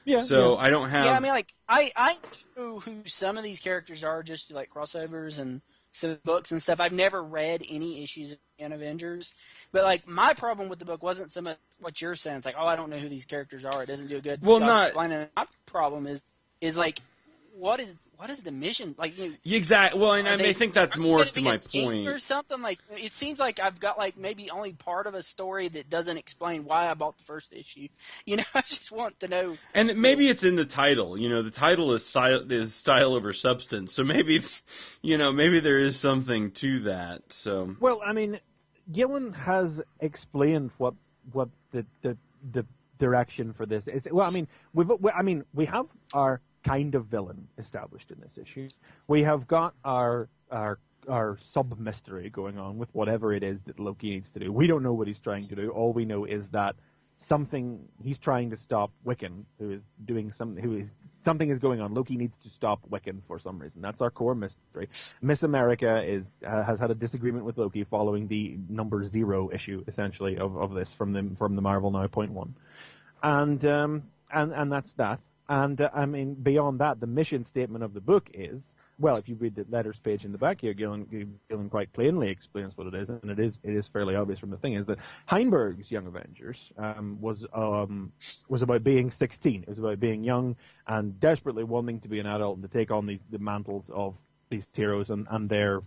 Speaker 3: Yeah.
Speaker 2: So I don't have...
Speaker 4: Yeah, I mean, like, I know who some of these characters are, just like crossovers and some books and stuff. I've never read any issues in Avengers. But, like, my problem with the book wasn't so much what you're saying. It's like, oh, I don't know who these characters are. It doesn't do a good job explaining it. My problem is like, what is the mission? Like,
Speaker 2: exactly. Well, and I think that's more to my point.
Speaker 4: Or something like it seems like I've got like maybe only part of a story that doesn't explain why I bought the first issue. I just want to know.
Speaker 2: And maybe it's in the title. The title is style over substance. So maybe maybe there is something to that. So
Speaker 3: well, I mean, Gillen has explained what the direction for this is. Well, I mean, we have our kind of villain established in this issue. We have got our sub-mystery going on with whatever it is that Loki needs to do. We don't know what he's trying to do. All we know is that he's trying to stop Wiccan, something is going on. Loki needs to stop Wiccan for some reason. That's our core mystery. Miss America has had a disagreement with Loki following the number 0 issue, essentially, of this from the Marvel Now .1. And that's that. And, I mean, beyond that, the mission statement of the book is well, if you read the letters page in the back here, Gillen quite plainly explains what it is, and it is fairly obvious from the thing, is that Heinberg's Young Avengers was about being 16. It was about being young and desperately wanting to be an adult and to take on the mantles of these heroes and their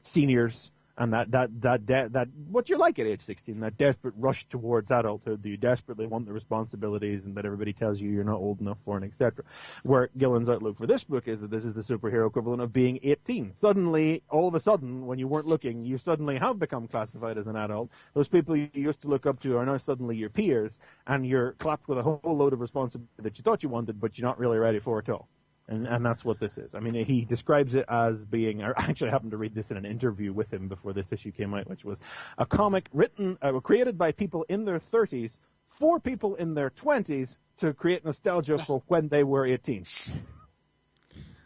Speaker 3: seniors. And that what you're like at age 16, that desperate rush towards adulthood, that you desperately want the responsibilities and that everybody tells you you're not old enough for, and etc. Where Gillen's outlook for this book is that this is the superhero equivalent of being 18. Suddenly, all of a sudden, when you weren't looking, you suddenly have become classified as an adult. Those people you used to look up to are now suddenly your peers, and you're clapped with a whole load of responsibility that you thought you wanted, but you're not really ready for at all. And that's what this is. I mean, he describes it as being, I actually happened to read this in an interview with him before this issue came out, which was a comic created by people in their 30s for people in their 20s to create nostalgia for when they were 18.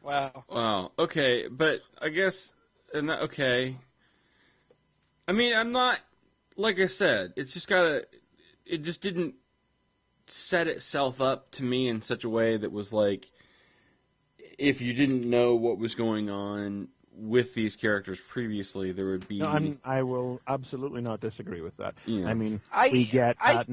Speaker 2: Wow. Okay, but I guess, okay. I mean, I'm not, like I said, it just didn't set itself up to me in such a way that was like, if you didn't know what was going on with these characters previously, there would be.
Speaker 3: No, I will absolutely not disagree with that.
Speaker 2: Yeah.
Speaker 3: I mean, we have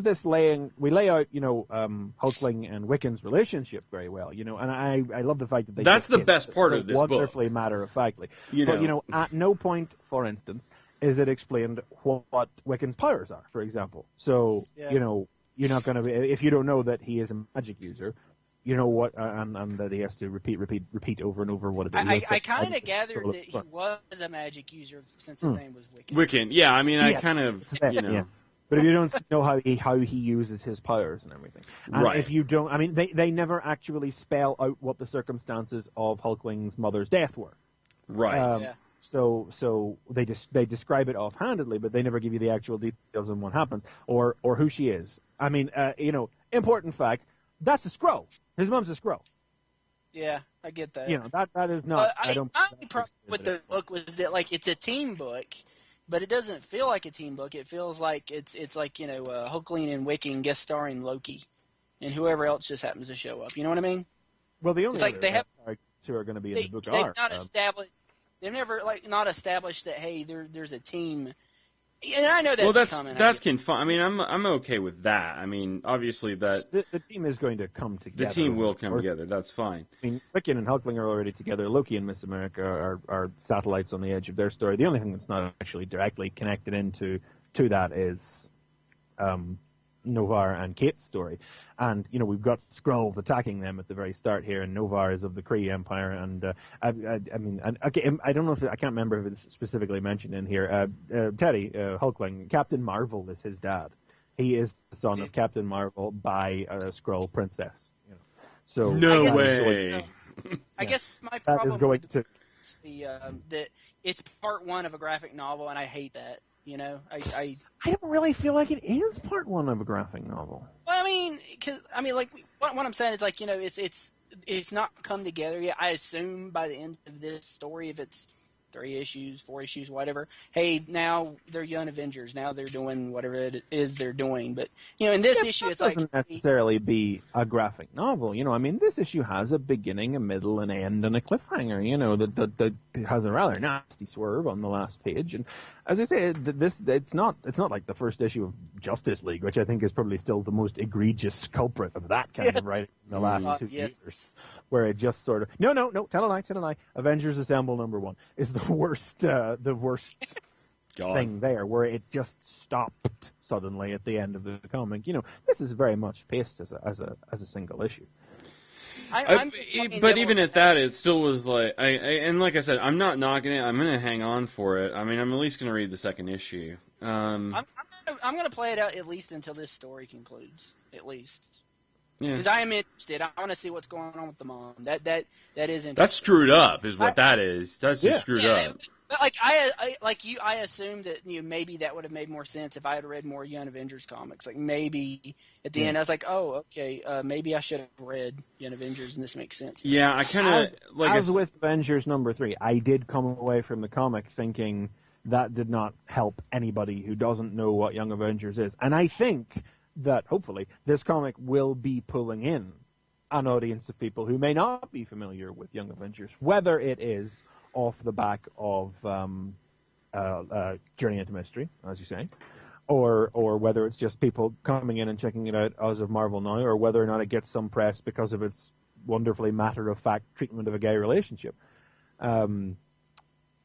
Speaker 3: this we lay out, Hulkling and Wiccan's relationship very well, and I love the fact that they.
Speaker 2: That's the best part of this book.
Speaker 3: Wonderfully matter of factly, but at no point, for instance, is it explained what Wiccan's powers are, for example. So you're not going to be, if you don't know that he is a magic user. You know what, and that he has to repeat over and over what it is.
Speaker 4: I kind of gathered that he was a magic user since his name was Wiccan.
Speaker 2: Wiccan, yeah. I mean, I kind of,
Speaker 3: Yeah. But if you don't know how he uses his powers and everything, and
Speaker 2: right?
Speaker 3: If you don't, I mean, they never actually spell out what the circumstances of Hulkling's mother's death were.
Speaker 2: Right.
Speaker 3: So they describe it offhandedly, but they never give you the actual details on what happens or who she is. I mean, important fact. That's a Skrull. His mom's a Skrull.
Speaker 4: Yeah, I get that.
Speaker 3: That is not.
Speaker 4: My problem with the book was that it's a team book, but it doesn't feel like a team book. It feels like it's like Hulkling and Wiccan guest starring Loki, and whoever else just happens to show up. You know what I mean?
Speaker 3: Well, the only
Speaker 4: it's like they have
Speaker 3: who are going to be in the book
Speaker 4: they've
Speaker 3: are
Speaker 4: not established. They've never not established that there's a team. And I know that's coming.
Speaker 2: That's I mean, I'm okay with that. I mean, obviously that
Speaker 3: the team is going to come together.
Speaker 2: The team will come together. That's fine.
Speaker 3: I mean, Wiccan and Hulkling are already together. Loki and Miss America are satellites on the edge of their story. The only thing that's not actually directly connected into that is Novar and Kate's story. And, we've got Skrulls attacking them at the very start here, and Novar is of the Kree Empire. And, I don't know I can't remember if it's specifically mentioned in here. Teddy, Hulkling, Captain Marvel is his dad. He is the son of Captain Marvel by a Skrull princess. So
Speaker 2: no way.
Speaker 4: I guess my problem
Speaker 3: that is going to
Speaker 4: that it's part one of a graphic novel, and I hate that. I
Speaker 3: don't really feel like it is part one of a graphic novel.
Speaker 4: Well, what I'm saying is it's not come together yet. I assume by the end of this story, if it's 3 issues, 4 issues, whatever, hey, now they're Young Avengers. Now they're doing whatever it is they're doing. But in this issue, it's
Speaker 3: doesn't necessarily be a graphic novel. This issue has a beginning, a middle, an end, and a cliffhanger. That has a rather nasty swerve on the last page. And as I say, it's not like the first issue of Justice League, which I think is probably still the most egregious culprit of that kind of writing in the last 2 years. Where it just sort of no, tell a lie. Avengers Assemble #1 is the worst thing there, where it just stopped suddenly at the end of the comic. This is very much paced as a single issue.
Speaker 2: But even at that, it still was like and like I said, I'm not knocking it. I'm going to hang on for it. I mean, I'm at least going to read the second issue.
Speaker 4: I'm going to play it out at least until this story concludes. At least. Because
Speaker 2: Yeah.
Speaker 4: I am interested. I want to see what's going on with the mom. That is interesting.
Speaker 2: That's screwed up, is what that is. That's just screwed up.
Speaker 4: But I assumed that maybe that would have made more sense if I had read more Young Avengers comics. Like maybe at the end I was like, oh, okay, maybe I should have read Young Avengers, and this makes sense.
Speaker 2: Yeah, I kind of
Speaker 3: as with Avengers #3, I did come away from the comic thinking that did not help anybody who doesn't know what Young Avengers is, and I think that hopefully this comic will be pulling in an audience of people who may not be familiar with Young Avengers, whether it is off the back of Journey into Mystery, as you say, or whether it's just people coming in and checking it out as of Marvel Now, or whether or not it gets some press because of its wonderfully matter-of-fact treatment of a gay relationship.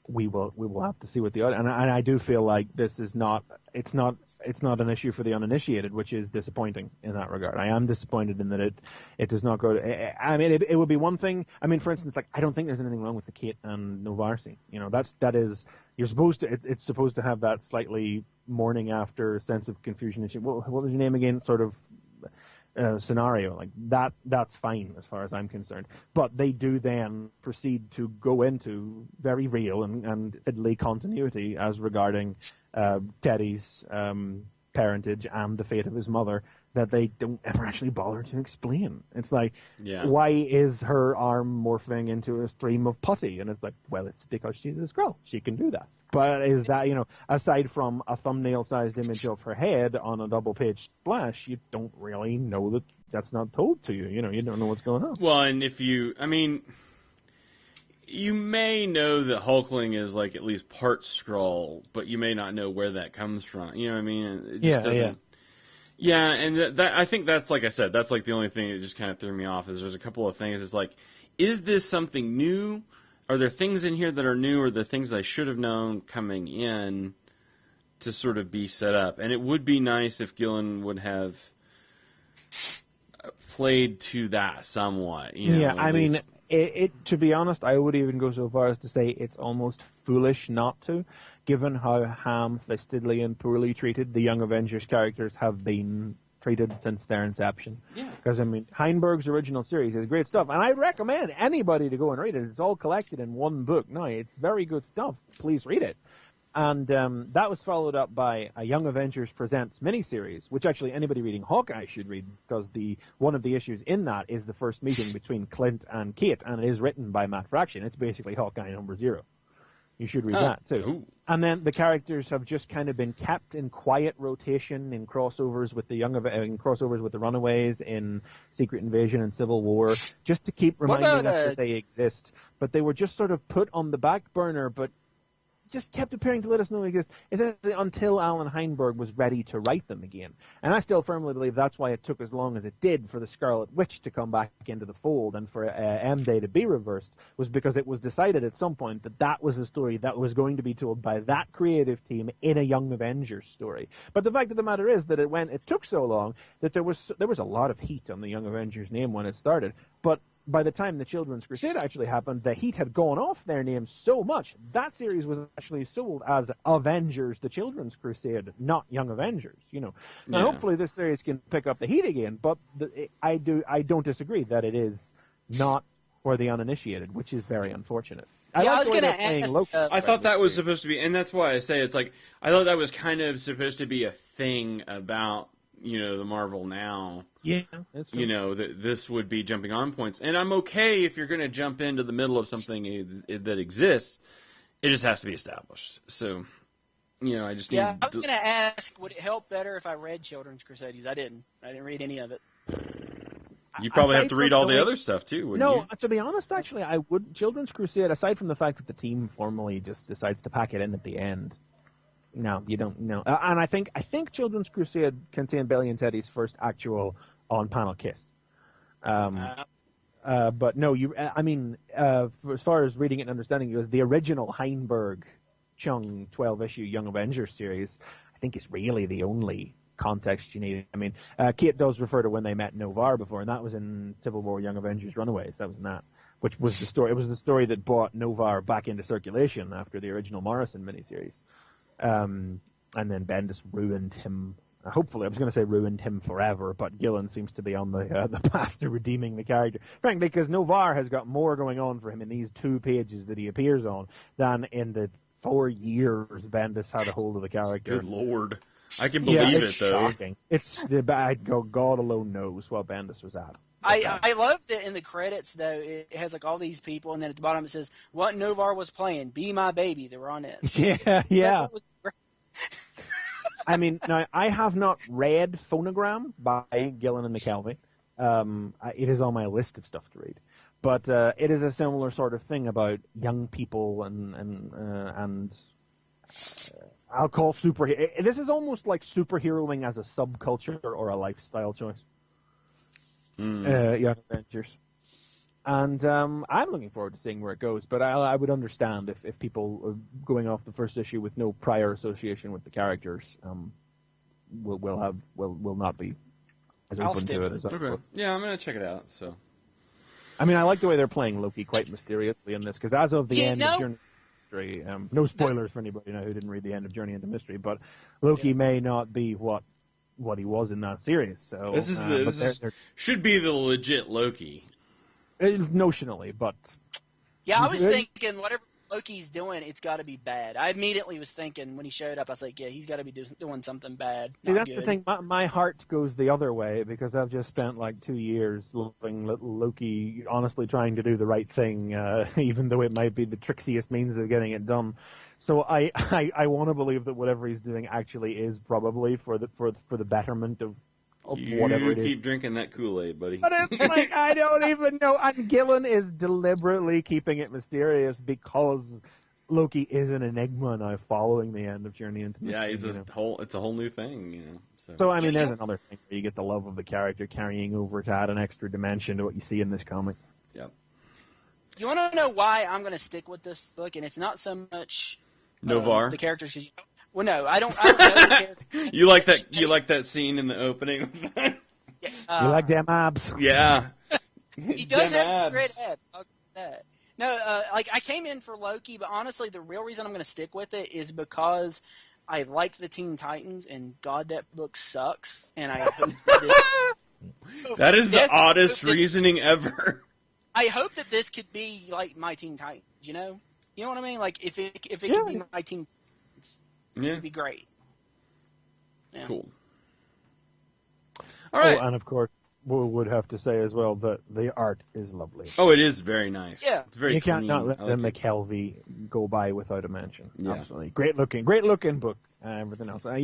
Speaker 3: We will have to see what the and I do feel like this is not an issue for the uninitiated, which is disappointing in that regard. I am disappointed in that it does not go to. I mean, it would be one thing. I mean, for instance, like I don't think there's anything wrong with the Kate and Novar scene. You know, that is you're supposed to. It's supposed to have that slightly morning after sense of confusion issue. What was your name again? Sort of. Scenario like that's fine as far as I'm concerned, but they do then proceed to go into very real and fiddly continuity as regarding Teddy's parentage and the fate of his mother that they don't ever actually bother to explain. It's like, why is her arm morphing into a stream of putty? And it's like, well, it's because she's a Skrull. She can do that. But is that, aside from a thumbnail-sized image of her head on a double-page splash, you don't really know that that's not told to you. You don't know what's going on.
Speaker 2: Well, and you may know that Hulkling is like at least part Skrull, but you may not know where that comes from. You know what I mean? It just doesn't. Yeah, and that I think that's, like I said, that's like the only thing that just kind of threw me off is there's a couple of things. It's like, is this something new? Are there things in here that are new, or the things I should have known coming in to sort of be set up? And it would be nice if Gillen would have played to that somewhat.
Speaker 3: I mean, to be honest, I would even go so far as to say it's almost foolish not to, given how ham-fistedly and poorly treated the Young Avengers characters have been treated since their inception. Yeah. Because, I mean, Heinberg's original series is great stuff, and I recommend anybody to go and read it. It's all collected in one book. No, it's very good stuff. Please read it. And that was followed up by a Young Avengers Presents miniseries, which actually anybody reading Hawkeye should read, because one of the issues in that is the first meeting between Clint and Kate, and it is written by Matt Fraction. It's basically Hawkeye #0. You should read that, too. Ooh. And then the characters have just kind of been kept in quiet rotation in crossovers with the crossovers with the Runaways, in Secret Invasion and Civil War, just to keep reminding us that they exist. But they were just sort of put on the back burner, but just kept appearing to let us know they exist, essentially until Alan Heinberg was ready to write them again. And I still firmly believe that's why it took as long as it did for the Scarlet Witch to come back into the fold and for M-Day to be reversed, was because it was decided at some point that that was a story that was going to be told by that creative team in a Young Avengers story. But the fact of the matter is that it took so long that there was a lot of heat on the Young Avengers name when it started, but by the time the Children's Crusade actually happened, the heat had gone off their names so much, that series was actually sold as Avengers, the Children's Crusade, not Young Avengers, Now, hopefully this series can pick up the heat again, but I don't disagree that it is not for the uninitiated, which is very unfortunate.
Speaker 4: I was going to ask.
Speaker 2: I thought that was supposed to be, and that's why I say it's like, I thought that was kind of supposed to be a thing about, the Marvel Now.
Speaker 3: Yeah, that's true.
Speaker 2: That this would be jumping on points. And I'm okay if you're going to jump into the middle of something that exists. It just has to be established. So, I just need...
Speaker 4: Yeah, I was going to ask, would it help better if I read Children's Crusades? I didn't read any of it.
Speaker 2: You probably have to read all the other stuff, too, wouldn't you?
Speaker 3: No, to be honest, actually, I would... Children's Crusade, aside from the fact that the team formally just decides to pack it in at the end... No, you don't know. And I think Children's Crusade contained Billy and Teddy's first actual on-panel kiss. But no, as far as reading it and understanding it, was the original Heinberg-Chung 12-issue Young Avengers series, I think is really the only context you need. I mean, Kate does refer to when they met Novar before, and that was in Civil War Young Avengers Runaways. That was in that, which was the story. It was the story that brought Novar back into circulation after the original Morrison miniseries. And then Bendis ruined him. Hopefully, I was going to say ruined him forever, but Gillen seems to be on the path to redeeming the character. Frankly, because Novar has got more going on for him in these 2 pages that he appears on than in the 4 years Bendis had a hold of the character.
Speaker 2: Good Lord. I can believe it, though.
Speaker 3: Shocking. It's the bad. God alone knows what Bendis was at.
Speaker 4: I love that in the credits, though, it has like all these people, and then at the bottom it says, what Novar was playing, Be My Baby. They were on it.
Speaker 3: Yeah. I mean, now, I have not read Phonogram by Gillen and McKelvey. It is on my list of stuff to read. But it is a similar sort of thing about young people and I'll call superhero. This is almost like superheroing as a subculture or a lifestyle choice. Young Adventures. And I'm looking forward to seeing where it goes, but I would understand if people are going off the first issue with no prior association with the characters will not be as open to it as I would.
Speaker 2: Yeah, I'm gonna check it out. So,
Speaker 3: I mean, I like the way they're playing Loki quite mysteriously in this, because as of the end of Journey into Mystery, no spoilers for anybody now who didn't read the end of Journey into Mystery, but Loki may not be what he was in that series. So
Speaker 2: this should be the legit Loki.
Speaker 3: Notionally, but
Speaker 4: yeah, I was thinking whatever Loki's doing, it's got to be bad. I immediately was thinking when he showed up, I was like, yeah, he's got to be doing something bad.
Speaker 3: See, that's good. The thing. My heart goes the other way because I've just spent like 2 years loving little Loki, honestly trying to do the right thing, even though it might be the trixiest means of getting it done. So I want to believe that whatever he's doing actually is probably for the betterment of whatever it is.
Speaker 2: You keep drinking that Kool-Aid, buddy.
Speaker 3: But it's like, I don't even know. And Gillen is deliberately keeping it mysterious because Loki is an enigma now following the end of Journey into Mystery.
Speaker 2: Yeah, it's a whole new thing, you know.
Speaker 3: So I mean, there's another thing where you get the love of the character carrying over to add an extra dimension to what you see in this comic.
Speaker 2: Yep.
Speaker 4: You want to know why I'm going to stick with this book? And it's not so much
Speaker 2: Novar.
Speaker 4: The characters. Well, no, I don't know the character.
Speaker 2: You like that? You like that scene in the opening?
Speaker 3: You like them abs?
Speaker 2: Yeah.
Speaker 4: He does have a great head. No, like I came in for Loki, but honestly, the real reason I'm going to stick with it is because I liked the Teen Titans, and God, that book sucks. And I hope
Speaker 2: that is the oddest reasoning ever.
Speaker 4: I hope that this could be like my Teen Titans. You know what I mean? Like if it could be my Teen Titans.
Speaker 2: Yeah.
Speaker 4: It'd be great. Yeah.
Speaker 2: Cool. All right.
Speaker 3: Oh, and of course, we would have to say as well that the art is lovely.
Speaker 2: Oh, it is very nice.
Speaker 4: Yeah.
Speaker 2: It's very
Speaker 3: You
Speaker 2: clean.
Speaker 3: can't not let the McKelvey go by without a mention.
Speaker 2: Yeah.
Speaker 3: Absolutely. Great looking book. Everything else. I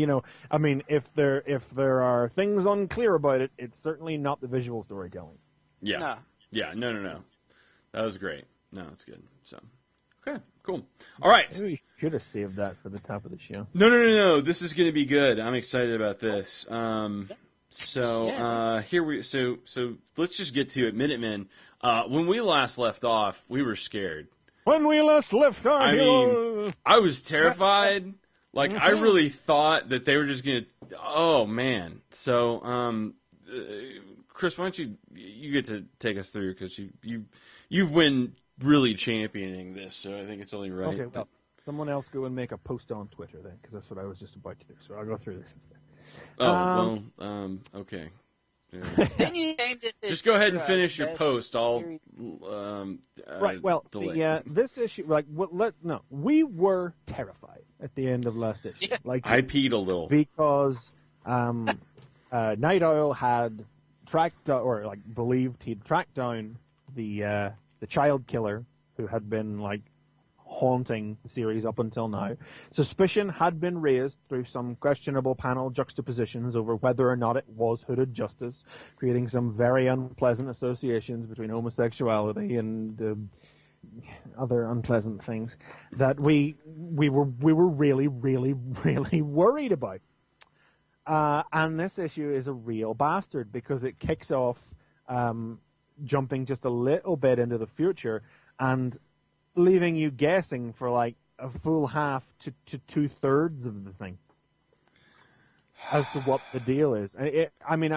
Speaker 3: mean, if there are things unclear about it, it's certainly not the visual storytelling.
Speaker 2: Yeah.
Speaker 4: No.
Speaker 2: Yeah, no. That was great. No, it's good. So, okay, cool. All right.
Speaker 3: Maybe we should have saved that for the top of the show.
Speaker 2: No. This is going to be good. I'm excited about this. So let's just get to it. Minutemen. When we last left off, we were scared.
Speaker 3: When we last left our heroes.
Speaker 2: I was terrified. Like, I really thought that they were just going to... Oh, man. So, Chris, why don't you get to take us through, because you've been really championing this, so I think it's only right.
Speaker 3: Okay, well, someone else go and make a post on Twitter then, because that's what I was just about to do. So I'll go through this instead.
Speaker 2: Okay.
Speaker 4: Then you named it
Speaker 2: just go ahead and finish your post. I'll
Speaker 3: right. Well, this issue, we were terrified at the end of last issue.
Speaker 4: Yeah.
Speaker 3: Like,
Speaker 2: I peed a little
Speaker 3: because Night Owl had tracked or believed he'd tracked down the child killer who had been haunting the series up until now. Suspicion had been raised through some questionable panel juxtapositions over whether or not it was hooded justice, creating some very unpleasant associations between homosexuality and other unpleasant things that we were really, really, really worried about. And this issue is a real bastard because it kicks off jumping just a little bit into the future and leaving you guessing for a full half to 2/3 of the thing as to what the deal is. I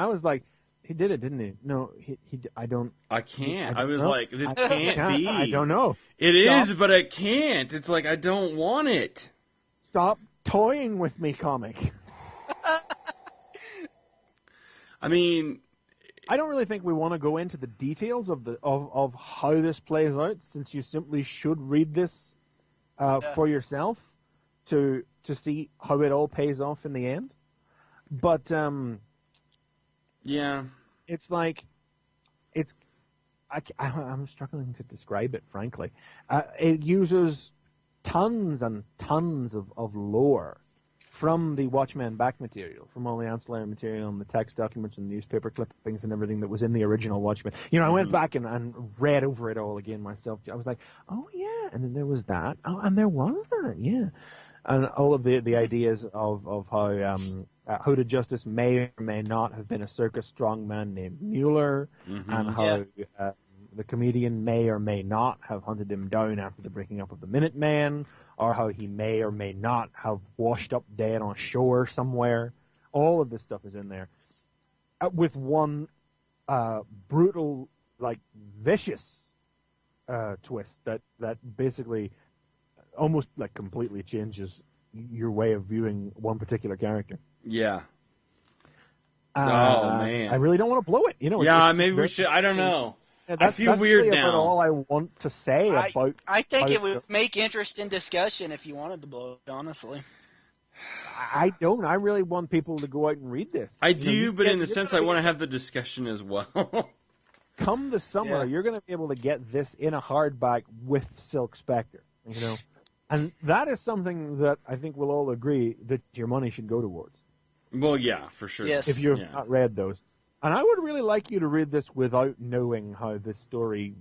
Speaker 3: was like, he did it, didn't he? No, I don't.
Speaker 2: I can't. I was like, this can't be.
Speaker 3: I don't know.
Speaker 2: It is, but I can't. It's like, I don't want it.
Speaker 3: Stop toying with me, comic.
Speaker 2: I mean,
Speaker 3: I don't really think we want to go into the details of how this plays out, since you simply should read this for yourself to see how it all pays off in the end. But
Speaker 2: yeah,
Speaker 3: it's I'm struggling to describe it, frankly. It uses tons and tons of lore from the Watchmen back material, from all the ancillary material and the text documents and newspaper clippings and everything that was in the original Watchmen. You know, I went back and read over it all again myself. I was like, oh yeah, and then there was that. Oh, and there was that, yeah. And all of the ideas of how Hooded Justice may or may not have been a circus strongman named Mueller, and how the comedian may or may not have hunted him down after the breaking up of the Minutemen, or how he may or may not have washed up dead on shore somewhere. All of this stuff is in there. With one brutal, like, vicious twist that basically almost, like, completely changes your way of viewing one particular character.
Speaker 2: Yeah. Oh, man.
Speaker 3: I really don't want to blow it. You know.
Speaker 2: Yeah, maybe we should. I don't know.
Speaker 3: Yeah,
Speaker 2: I feel weird
Speaker 3: really
Speaker 2: now.
Speaker 3: About all I want to say about.
Speaker 4: I think it would make interesting discussion if you wanted to blow it. Honestly,
Speaker 3: I don't. I really want people to go out and read this.
Speaker 2: I do, but in the sense I want to have the discussion as well.
Speaker 3: Come the summer, you're going to be able to get this in a hardback with Silk Spectre. You know, and that is something that I think we'll all agree that your money should go towards.
Speaker 2: Well, yeah, for sure.
Speaker 4: Yes.
Speaker 3: If you have not read those. And I would really like you to read this without knowing how this story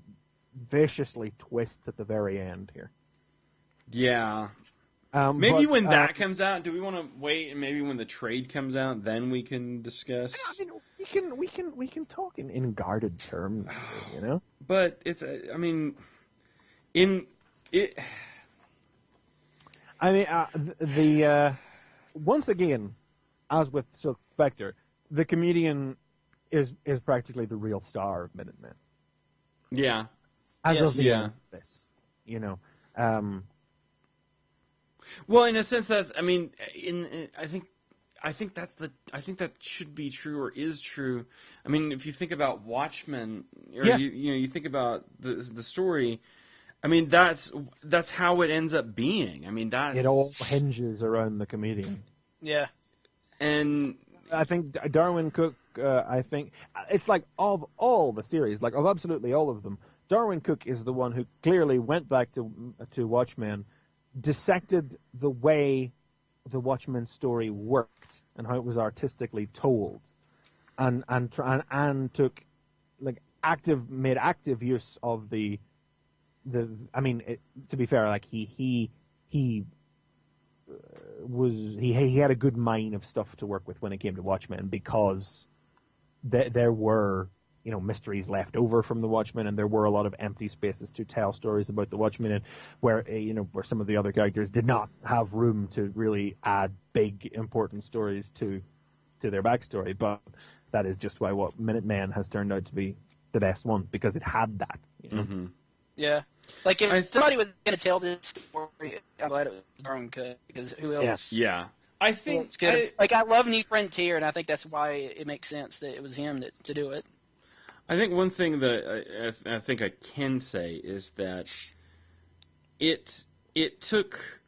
Speaker 3: viciously twists at the very end here.
Speaker 2: Yeah. Maybe when that comes out, do we want to wait and maybe when the trade comes out, then we can discuss?
Speaker 3: I mean, we can talk in guarded terms, you know.
Speaker 2: But it's, I mean, in it.
Speaker 3: I mean, once again, as with Silk Spectre, the comedian is practically the real star of Minutemen.
Speaker 2: Yeah.
Speaker 3: As of the end of this, you know.
Speaker 2: Well, in a sense, that's. I mean, I think that should be true or is true. I mean, if you think about Watchmen, or you think about the story. I mean, that's how it ends up being. I mean, it
Speaker 3: all hinges around the comedian.
Speaker 4: Yeah.
Speaker 2: And
Speaker 3: I think Darwin Cook. I think it's like of all the series, like of absolutely all of them, Darwin Cook is the one who clearly went back to Watchmen, dissected the way the Watchmen story worked and how it was artistically told, and took like made active use of the. I mean, to be fair, like he had a good mine of stuff to work with when it came to Watchmen, because there were, you know, mysteries left over from the Watchmen, and there were a lot of empty spaces to tell stories about the Watchmen, and where some of the other characters did not have room to really add big important stories to their backstory. But that is just why what Minutemen has turned out to be the best one, because it had that. You know?
Speaker 2: Mm-hmm.
Speaker 4: Yeah. Like, if somebody was going to tell this story, I'm glad it was Darwin Cook, because who else?
Speaker 2: Yeah. I think...
Speaker 4: I love New Frontier, and I think that's why it makes sense that it was him to do it.
Speaker 2: I think one thing that I think I can say is that it took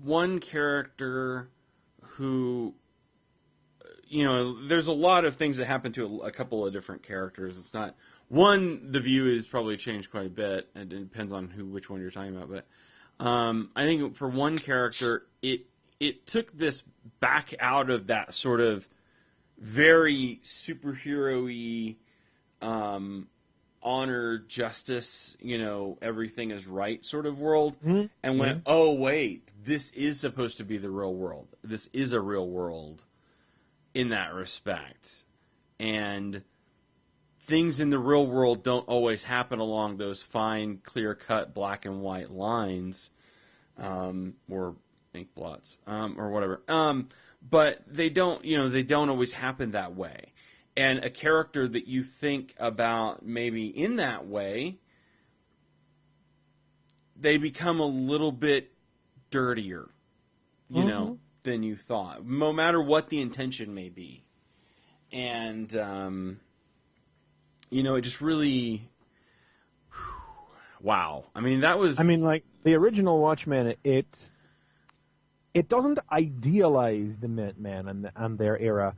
Speaker 2: one character who... You know, there's a lot of things that happen to a couple of different characters. It's not... One, the view is probably changed quite a bit, and it depends on which one you're talking about. But I think for one character, it took this back out of that sort of very superhero-y, honor, justice, you know, everything is right sort of world, and went, oh wait, this is supposed to be the real world. This is a real world in that respect, and things in the real world don't always happen along those fine, clear-cut black and white lines, or ink blots, or whatever. But they don't always happen that way. And a character that you think about maybe in that way, they become a little bit dirtier, you know, than you thought, no matter what the intention may be. And, you know, it just really, wow. I mean, that was... I
Speaker 3: mean, like, the original Watchmen, it doesn't idealize the Minutemen and their era,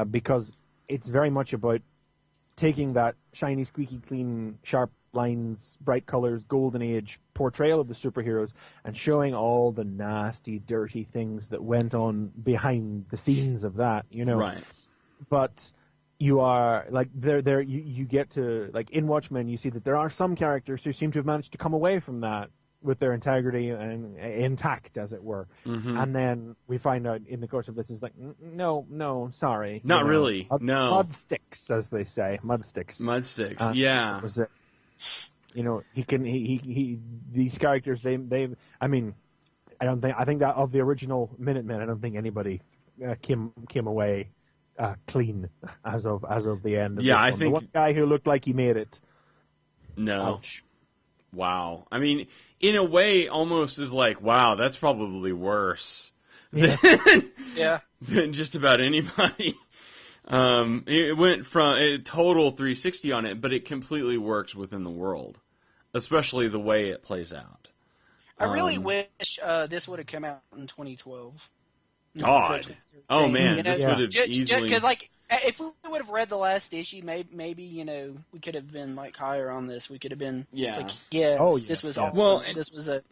Speaker 3: because it's very much about taking that shiny, squeaky clean, sharp lines, bright colors, golden age portrayal of the superheroes, and showing all the nasty, dirty things that went on behind the scenes of that, you know.
Speaker 2: Right.
Speaker 3: But you are like you get to, like, in Watchmen, you see that there are some characters who seem to have managed to come away from that with their integrity and intact, as it were.
Speaker 2: Mm-hmm.
Speaker 3: And then we find out in the course of this is like, no, sorry,
Speaker 2: not really, no.
Speaker 3: Mud sticks, as they say, mud sticks.
Speaker 2: Mud sticks, yeah.
Speaker 3: You know, he these characters, they I mean, I think that of the original Minutemen, I don't think anybody came away clean as of the end of
Speaker 2: yeah,
Speaker 3: this
Speaker 2: I
Speaker 3: one.
Speaker 2: think
Speaker 3: the one guy who looked like he made it.
Speaker 2: No.
Speaker 3: Ouch.
Speaker 2: Wow. I mean, in a way, almost is like, wow, that's probably worse than just about anybody. It went from a total 360 on it, but it completely works within the world, especially the way it plays out.
Speaker 4: I really wish this would have come out in 2012.
Speaker 2: God. Oh, man,
Speaker 4: you know,
Speaker 2: this would have easily...
Speaker 4: Because, like, if we would have read the last issue, maybe you know, we could have been, like, higher on this. We could have been, like, this was awesome.
Speaker 2: Well,
Speaker 4: this was a...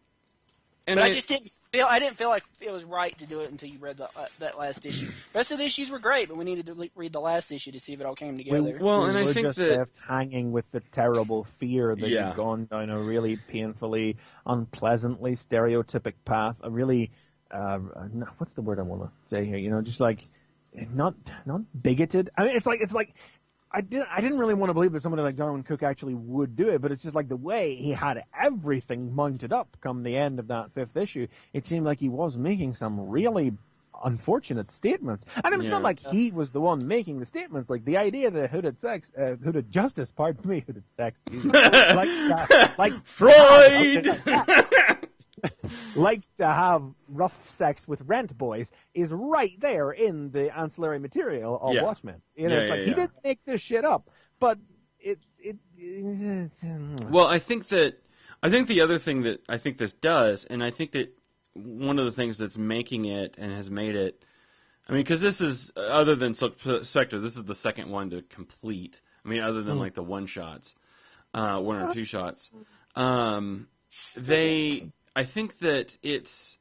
Speaker 2: And
Speaker 4: But I just didn't feel like it was right to do it until you read that last issue. The rest of the issues were great, but we needed to read the last issue to see if it all came together.
Speaker 3: We
Speaker 2: I think
Speaker 3: just
Speaker 2: that
Speaker 3: left hanging with the terrible fear that
Speaker 2: Yeah.
Speaker 3: you've gone down a really painfully, unpleasantly stereotypic path. A really, what's the word I want to say here? You know, just like not bigoted. I mean, it's like. I didn't really want to believe that somebody like Darwin Cook actually would do it, but it's just like the way he had everything mounted up come the end of that 5th issue. It seemed like he was making some really unfortunate statements. And it was not like he was the one making the statements. Like the idea that hooded justice, like
Speaker 2: Freud!
Speaker 3: like to have rough sex with rent boys is right there in the ancillary material of Watchmen. You know, he didn't make this shit up, but it.
Speaker 2: Well, I think the other thing that I think this does, and I think that one of the things that's making it and has made it, I mean, because this is, other than Spectre, this is the second one to complete. I mean, other than like the one shots, 1 or 2 shots. I think that it's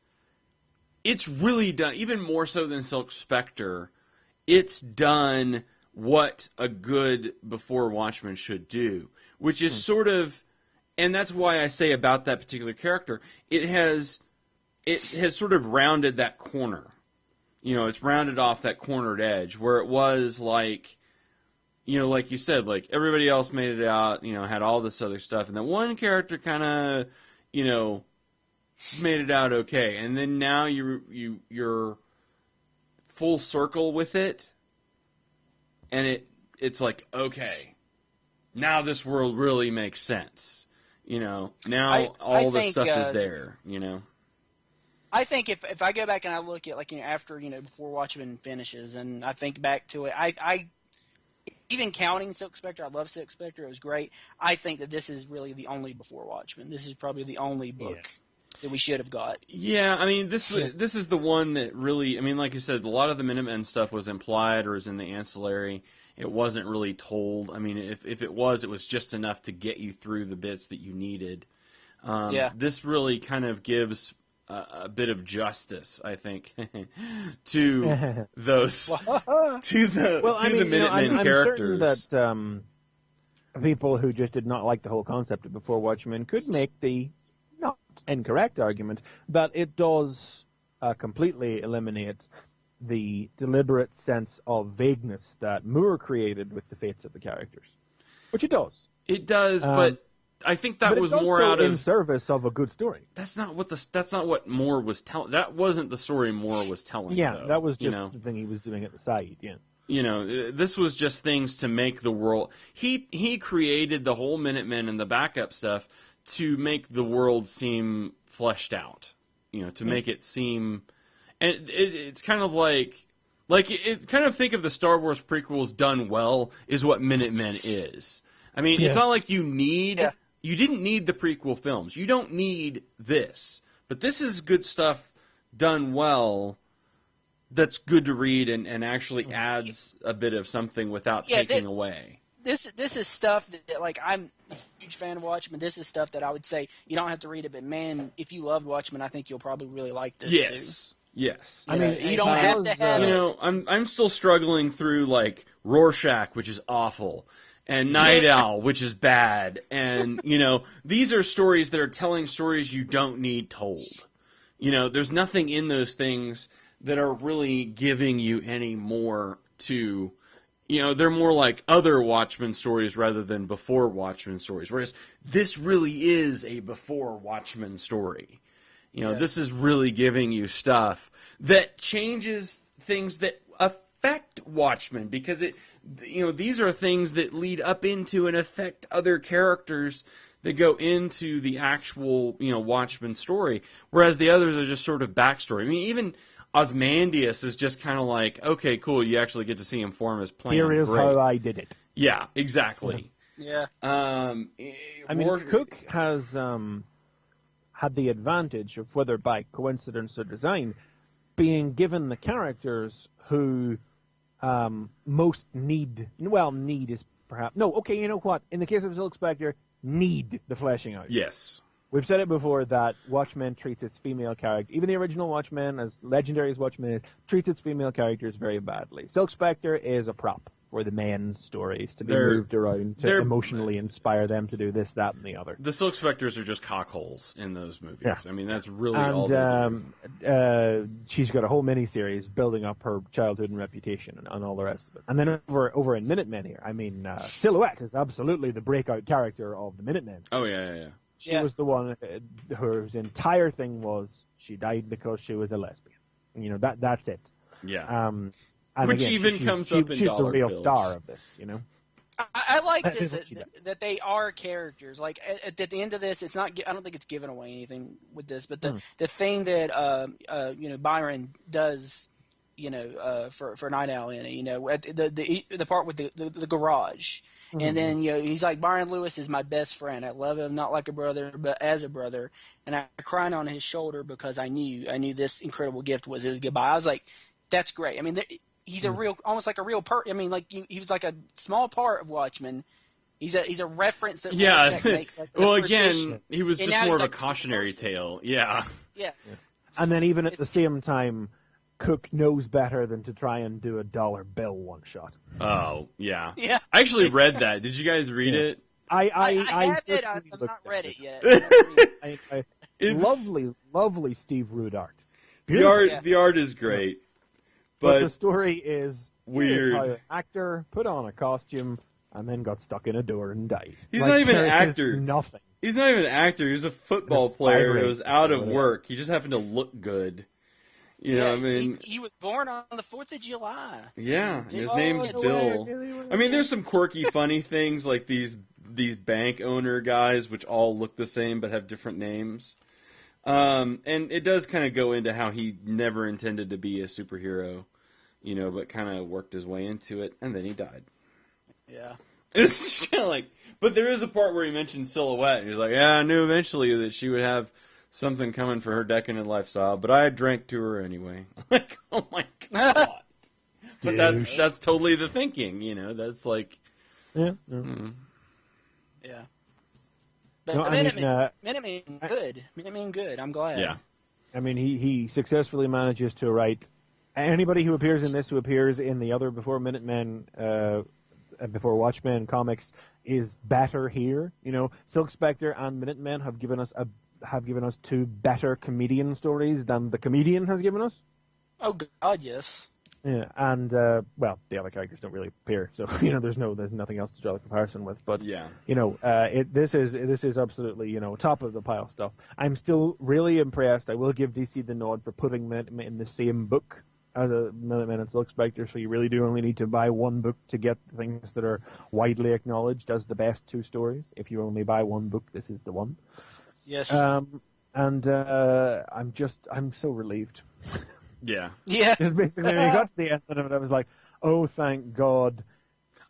Speaker 2: really done, even more so than Silk Spectre, it's done what a good before Watchmen should do, which is sort of, and that's why I say about that particular character, it has sort of rounded that corner. You know, it's rounded off that cornered edge where it was like, you know, like you said, like everybody else made it out, you know, had all this other stuff, and then one character kind of, you know, made it out okay, and then now you're full circle with it, and it's like, okay, now this world really makes sense, you know. Now all the stuff is there, you know.
Speaker 4: I think if I go back and I look at, like, you know, after, you know, before Watchmen finishes, and I think back to it, I even counting Silk Spectre, I love Silk Spectre, it was great. I think that this is really the only before Watchmen. This is probably the only book that we should have got.
Speaker 2: Yeah, I mean, this is the one that really, I mean, like you said, a lot of the Minutemen stuff was implied or is in the ancillary. It wasn't really told. I mean, if it was just enough to get you through the bits that you needed. This really kind of gives a bit of justice, I think, to those the Minutemen characters.
Speaker 3: I'm certain that people who just did not like the whole concept of Before Watchmen could make the not incorrect argument that it does completely eliminate the deliberate sense of vagueness that Moore created with the fates of the characters, which it does.
Speaker 2: It does, but I think that was more out of
Speaker 3: in service of a good story.
Speaker 2: That's not what Moore was telling. That wasn't the story Moore was telling.
Speaker 3: Yeah,
Speaker 2: though,
Speaker 3: that was just the thing he was doing at the side. Yeah.
Speaker 2: You know, this was just things to make the world. He created the whole Minutemen and the backup stuff to make the world seem fleshed out. You know, to make it seem, and it's kind of like kind of think of the Star Wars prequels done well is what Minutemen is. I mean, it's not like you didn't need the prequel films. You don't need this, but this is good stuff done well. That's good to read and actually adds a bit of something without taking away.
Speaker 4: this is stuff that like I'm a huge fan of Watchmen. This is stuff that I would say you don't have to read it, but man, if you loved Watchmen, I think you'll probably really like this too.
Speaker 2: Yes.
Speaker 4: I mean, you don't have to have
Speaker 2: you
Speaker 4: it.
Speaker 2: know, I'm still struggling through like Rorschach, which is awful, and Night Owl, which is bad, and you know, these are stories that are telling stories you don't need told. You know, there's nothing in those things that are really giving you any more to, you know, they're more like other Watchmen stories rather than before Watchmen stories. Whereas this really is a before Watchmen story. You know, this is really giving you stuff that changes things that affect Watchmen, because it, you know, these are things that lead up into and affect other characters that go into the actual, you know, Watchmen story, whereas the others are just sort of backstory. I mean, even Ozymandias is just kind of like, okay, cool, you actually get to see him form his plan.
Speaker 3: Here is how I did it.
Speaker 2: Yeah, exactly.
Speaker 4: Yeah.
Speaker 3: I mean, Cook has had the advantage of, whether by coincidence or design, being given the characters who most need is perhaps... No, okay, you know what? In the case of Silk Spectre, need the fleshing out.
Speaker 2: Yes.
Speaker 3: We've said it before that Watchmen treats its female character, even the original Watchmen, as legendary as Watchmen is, treats its female characters very badly. Silk Spectre is a prop for the men's stories to be moved around to emotionally inspire them to do this, that, and the other.
Speaker 2: The Silk Spectres are just cockholes in those movies. Yeah. I mean, that's really all they do.
Speaker 3: She's got a whole mini-series building up her childhood and reputation and all the rest of it. And then over in Minutemen here, I mean, Silhouette is absolutely the breakout character of the Minutemen.
Speaker 2: Oh, yeah.
Speaker 3: She was the one whose entire thing was she died because she was a lesbian. You know, that's it.
Speaker 2: Yeah.
Speaker 3: Which
Speaker 2: again,
Speaker 3: even
Speaker 2: comes up in dollar bills.
Speaker 3: She's the real star of this, you know.
Speaker 4: I like that they are characters. Like at the end of this, it's not. I don't think it's giving away anything with this. But the thing that you know, Byron does, you know, for Night Owl in it, you know, at the part with the garage. And then, you know, he's like, Byron Lewis is my best friend. I love him not like a brother, but as a brother. And I cried on his shoulder because I knew this incredible gift was his goodbye. I was like, that's great. I mean, he's a real, almost like a real I mean, like he was like a small part of Watchmen. He's a reference that makes. Like,
Speaker 2: well, again, he was just more of a cautionary tale. Yeah.
Speaker 3: And then even at the same time, Cook knows better than to try and do a dollar bill one shot.
Speaker 2: Oh, yeah. I actually read that. Did you guys read it?
Speaker 4: I have it. I've not read it yet.
Speaker 3: Lovely Steve Rude art.
Speaker 2: The art is great. But
Speaker 3: the story is
Speaker 2: weird.
Speaker 3: How an actor put on a costume and then got stuck in a door and died.
Speaker 2: He's not even an actor.
Speaker 3: Nothing.
Speaker 2: He's not even an actor. He's a football player who was out of work. He just happened to look good. You know what I mean?
Speaker 4: He was born on the 4th of July.
Speaker 2: Yeah, his name's Bill. I mean, there's some quirky, funny things like these bank owner guys, which all look the same but have different names. And it does kind of go into how he never intended to be a superhero, you know, but kind of worked his way into it, and then he died.
Speaker 4: Yeah.
Speaker 2: It's kind of like, but there is a part where he mentions Silhouette, and he's like, yeah, I knew eventually that she would have something coming for her decadent lifestyle, but I drank to her anyway. Like, oh my god! But that's totally the thinking, you know. That's like,
Speaker 4: yeah. But
Speaker 3: no,
Speaker 4: Minutemen good. Minutemen good. I'm glad.
Speaker 2: Yeah.
Speaker 3: I mean, he successfully manages to write anybody who appears in this, who appears in the other before Minutemen, before Watchmen comics, is better here. You know, Silk Spectre and Minutemen have given us two better comedian stories than the comedian has given us.
Speaker 4: Oh God, yes.
Speaker 3: Yeah, and well, the other characters don't really appear, so you know, there's nothing else to draw the comparison with. But
Speaker 2: yeah,
Speaker 3: you know, this is absolutely, you know, top of the pile stuff. I'm still really impressed. I will give DC the nod for putting them in the same book as a Minutemen and Silk Spectre, so you really do only need to buy one book to get things that are widely acknowledged as the best two stories. If you only buy one book, this is the one.
Speaker 4: Yes.
Speaker 3: And I'm so relieved.
Speaker 2: Yeah.
Speaker 4: Yeah.
Speaker 3: Just basically, when I got to the end of it, I was like, oh, thank God.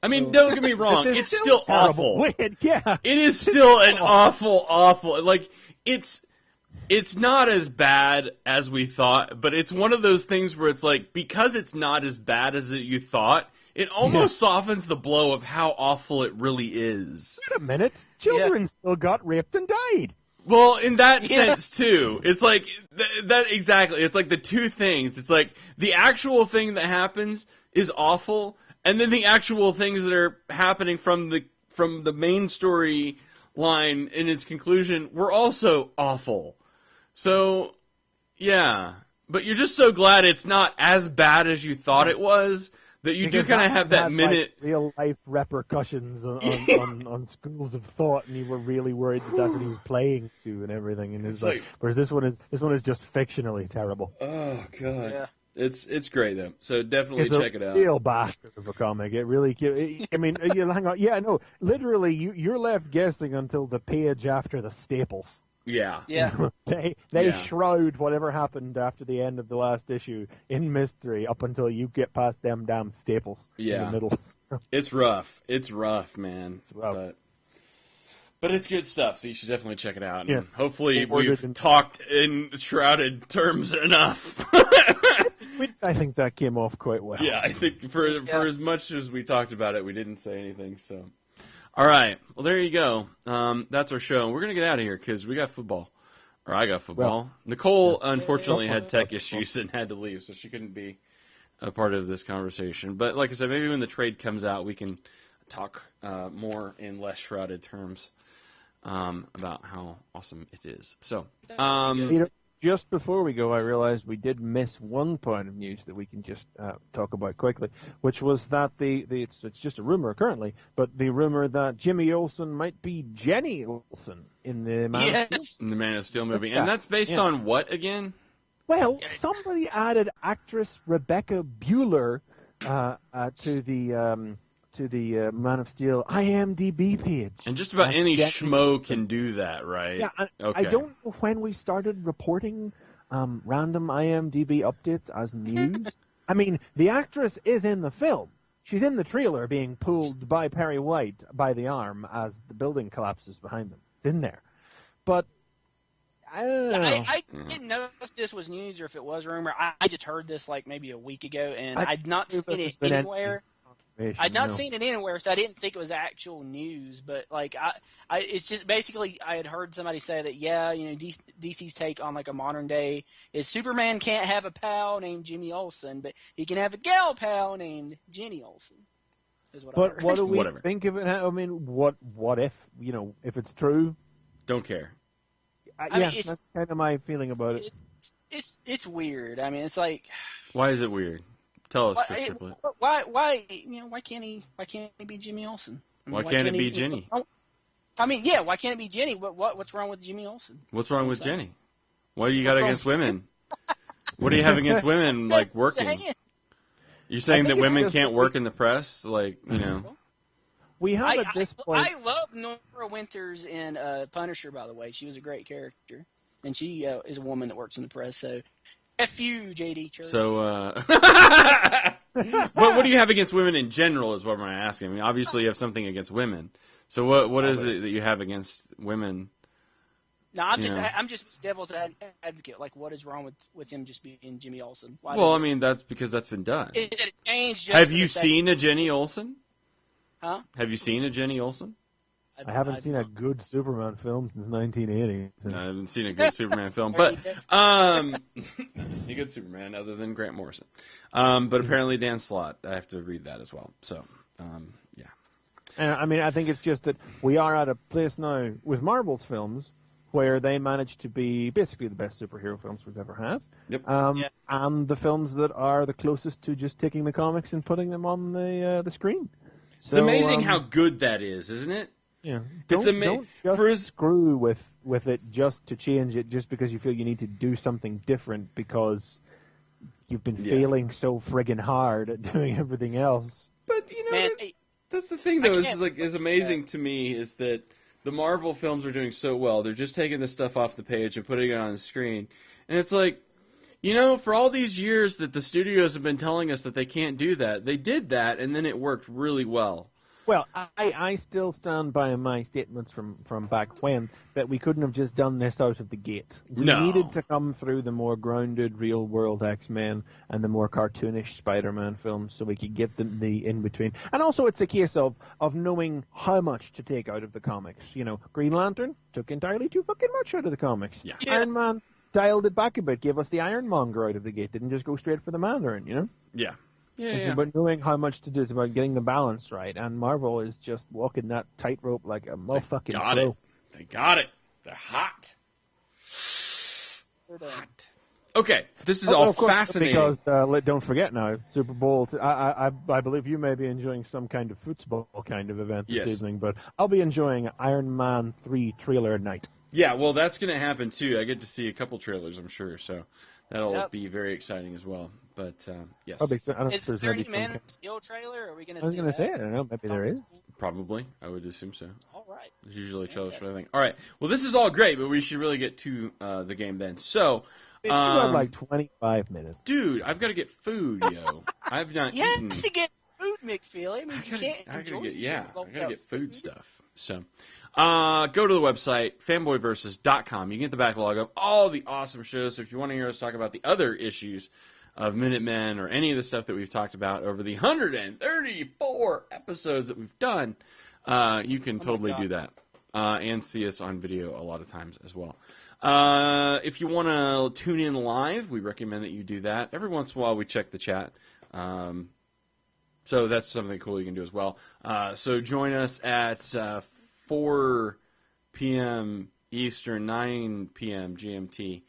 Speaker 2: I mean, don't get me wrong, it's still awful.
Speaker 3: Yeah.
Speaker 2: It is still an awful, like, it's not as bad as we thought, but it's one of those things where it's like, because it's not as bad as you thought, it almost softens the blow of how awful it really is.
Speaker 3: Wait a minute. Children still got raped and died.
Speaker 2: Well, in that sense too, it's like that exactly. It's like the two things. It's like the actual thing that happens is awful, and then the actual things that are happening from the main story line in its conclusion were also awful. So, yeah, but you're just so glad it's not as bad as you thought it was. That you do kind of have that minute,
Speaker 3: like, real life repercussions on schools of thought, and you were really worried that that's what he was playing to and everything. And it's like, whereas this one is just fictionally terrible.
Speaker 2: Oh god, yeah. It's great though. So definitely
Speaker 3: it's
Speaker 2: check it out.
Speaker 3: Real bastard of a comic. It really. I mean, you hang on. Yeah, no. Literally, you're left guessing until the page after the staples.
Speaker 2: Yeah.
Speaker 4: Yeah.
Speaker 3: They shroud whatever happened after the end of the last issue in mystery up until you get past them damn staples in the middle.
Speaker 2: It's rough. It's rough, man.
Speaker 3: It's rough.
Speaker 2: But it's good stuff, so you should definitely check it out.
Speaker 3: Yeah.
Speaker 2: And hopefully we've talked in shrouded terms enough.
Speaker 3: I think that came off quite well.
Speaker 2: Yeah, I think for as much as we talked about it, we didn't say anything, so... All right. Well, there you go. That's our show. We're going to get out of here because we got football. Or I got football.
Speaker 3: Well,
Speaker 2: Nicole, unfortunately, had tech issues and had to leave, so she couldn't be a part of this conversation. But like I said, maybe when the trade comes out, we can talk more in less shrouded terms about how awesome it is. So,
Speaker 3: just before we go, I realized we did miss one point of news that we can just talk about quickly, which was that it's just a rumor currently, but the rumor that Jimmy Olsen might be Jenny Olsen in the Man of Steel.
Speaker 2: In the Man of Steel movie. And that's based on what again?
Speaker 3: Well, somebody added actress Rebecca Bueller to the Man of Steel IMDb page.
Speaker 2: And just about any schmo can do that, right?
Speaker 3: Yeah,
Speaker 2: okay.
Speaker 3: I don't know when we started reporting random IMDb updates as news. I mean, the actress is in the film. She's in the trailer being pulled by Perry White by the arm as the building collapses behind them. It's in there. But I don't know.
Speaker 4: I didn't know if this was news or if it was rumor. I just heard this like maybe a week ago, and I'd not seen it anywhere. I'd not seen it anywhere, so I didn't think it was actual news. But like, it's just basically I had heard somebody say that DC's take on like a modern day is Superman can't have a pal named Jimmy Olsen, but he can have a gal pal named Jenny Olsen. Is what I heard.
Speaker 3: What do we think of it? I mean, what if if it's true?
Speaker 2: Don't care.
Speaker 3: That's kind of my feeling about it.
Speaker 4: It's weird. I mean, it's like,
Speaker 2: why is it weird? Tell us, Chris Triplett.
Speaker 4: Why can't he be Jimmy Olsen? I mean,
Speaker 2: why can't it be Jenny?
Speaker 4: I mean, yeah, why can't it be Jenny? What's wrong with Jimmy Olsen?
Speaker 2: What's wrong with Jenny? What do you got against women? What do you have against women like working? You're saying that women can't work in the press, like
Speaker 3: We have at this point.
Speaker 4: I love Nora Winters in Punisher. By the way, she was a great character, and she is a woman that works in the press. So. F you, JD Church.
Speaker 2: So, what do you have against women in general is what I'm asking. I mean, obviously you have something against women. So what is it that you have against women?
Speaker 4: No, I'm just devil's advocate. Like, what is wrong with him just being Jimmy Olsen?
Speaker 2: I mean, that's because that's been done.
Speaker 4: Is it a change?
Speaker 2: Have you seen a Jenny Olsen?
Speaker 4: Huh?
Speaker 2: Have you seen a Jenny Olsen?
Speaker 3: I haven't seen a good Superman film since 1980. So.
Speaker 2: I haven't seen a good Superman film, but I've seen a good Superman other than Grant Morrison. But apparently Dan Slott, I have to read that as well. So, yeah.
Speaker 3: And I mean, I think it's just that we are at a place now with Marvel's films where they manage to be basically the best superhero films we've ever had.
Speaker 2: Yep.
Speaker 3: And the films that are the closest to just taking the comics and putting them on the screen.
Speaker 2: It's amazing how good that is, isn't it?
Speaker 3: Yeah,
Speaker 2: don't just
Speaker 3: screw with it just to change it just because you feel you need to do something different because you've been failing so friggin' hard at doing everything else.
Speaker 2: But that's the thing though. Is amazing to me is that the Marvel films are doing so well. They're just taking the stuff off the page and putting it on the screen, and it's like, for all these years that the studios have been telling us that they can't do that, they did that, and then it worked really well.
Speaker 3: Well, I still stand by my statements from back when that we couldn't have just done this out of the gate. We needed to come through the more grounded, real-world X-Men and the more cartoonish Spider-Man films so we could get the in-between. And also it's a case of knowing how much to take out of the comics. You know, Green Lantern took entirely too fucking much out of the comics.
Speaker 2: Yeah.
Speaker 4: Yes.
Speaker 3: Iron Man dialed it back a bit, gave us the Ironmonger out of the gate, didn't just go straight for the Mandarin, you know?
Speaker 2: Yeah.
Speaker 3: It's about knowing how much to do. It's about getting the balance right. And Marvel is just walking that tightrope like a motherfucking pro.
Speaker 2: They got it. They're hot.
Speaker 4: They're done.
Speaker 2: Okay, this is all
Speaker 3: of course,
Speaker 2: fascinating.
Speaker 3: Because don't forget now, Super Bowl. I believe you may be enjoying some kind of football kind of event this evening, but I'll be enjoying Iron Man 3 trailer night.
Speaker 2: Yeah, well, that's going to happen too. I get to see a couple trailers, I'm sure, so that'll be very exciting as well. But yes,
Speaker 4: is 30 Man of Steel trailer? Are we going to see?
Speaker 3: I was going to say, I don't know. Maybe there is.
Speaker 2: Probably, I would assume so.
Speaker 4: All right.
Speaker 2: There's usually trailers for everything. All right, well, this is all great, but we should really get to the game then. So.
Speaker 3: You have like 25 minutes.
Speaker 2: Dude, I've got to get food, yo. I've not
Speaker 4: You
Speaker 2: eaten.
Speaker 4: have to get food, McFeely. I mean, you can't
Speaker 2: I
Speaker 4: enjoy
Speaker 2: gotta get, I gotta get food
Speaker 4: food
Speaker 2: stuff. So, go to the website, fanboyversus.com. You can get the backlog of all the awesome shows. So if you want to hear us talk about the other issues of Minutemen or any of the stuff that we've talked about over the 134 episodes that we've done, you can totally do that. And see us on video a lot of times as well. If you want to tune in live, we recommend that you do that. Every once in a while, we check the chat. So that's something cool you can do as well. So join us at 4 p.m. Eastern, 9 p.m. GMT.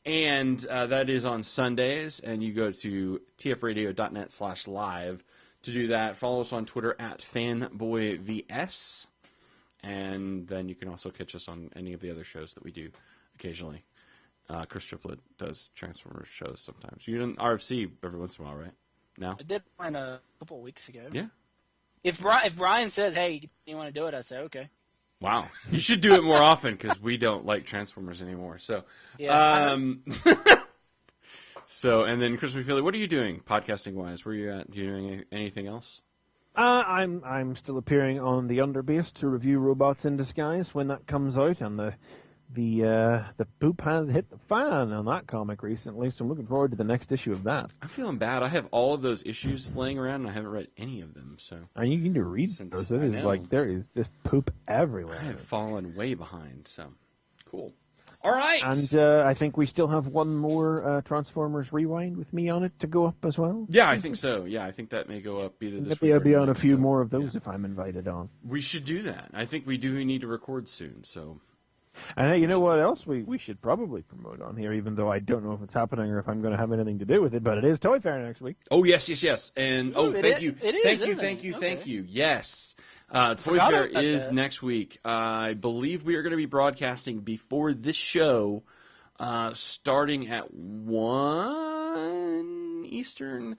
Speaker 2: And that is on Sundays. And you go to tfradio.net/live to do that. Follow us on Twitter at FanboyVS. And then you can also catch us on any of the other shows that we do occasionally. Chris Triplett does Transformers shows sometimes. You did RFC every once in a while, right? No?
Speaker 4: I did one a couple of weeks ago.
Speaker 2: Yeah.
Speaker 4: If Brian says, hey, you want to do it, I say, okay.
Speaker 2: Wow. You should do it more often because we don't like Transformers anymore. So, so, and then Chris McFeely, what are you doing podcasting-wise? Where are you at? Are you doing anything else?
Speaker 3: I'm still appearing on the Underbase to review Robots in Disguise when that comes out, and the poop has hit the fan on that comic recently, so I'm looking forward to the next issue of that.
Speaker 2: I'm feeling bad. I have all of those issues laying around, and I haven't read any of them. So,
Speaker 3: and you need to read those. It is like there is just poop everywhere.
Speaker 2: I have fallen way behind. So, cool. All right.
Speaker 3: And I think we still have one more Transformers Rewind with me on it to go up as well.
Speaker 2: Yeah, I think so. Yeah, I think that may go up either this week.
Speaker 3: Maybe I'll be on a few more of those if I'm invited on.
Speaker 2: We should do that. I think we do need to record soon. So.
Speaker 3: And hey, you know what else we should probably promote on here, even though I don't know if it's happening or if I'm going to have anything to do with it, but it is Toy Fair next week.
Speaker 2: Oh, yes. And, thank you. Thank you. Yes. Toy Fair is next week. I believe we are going to be broadcasting before this show, starting at 1 Eastern.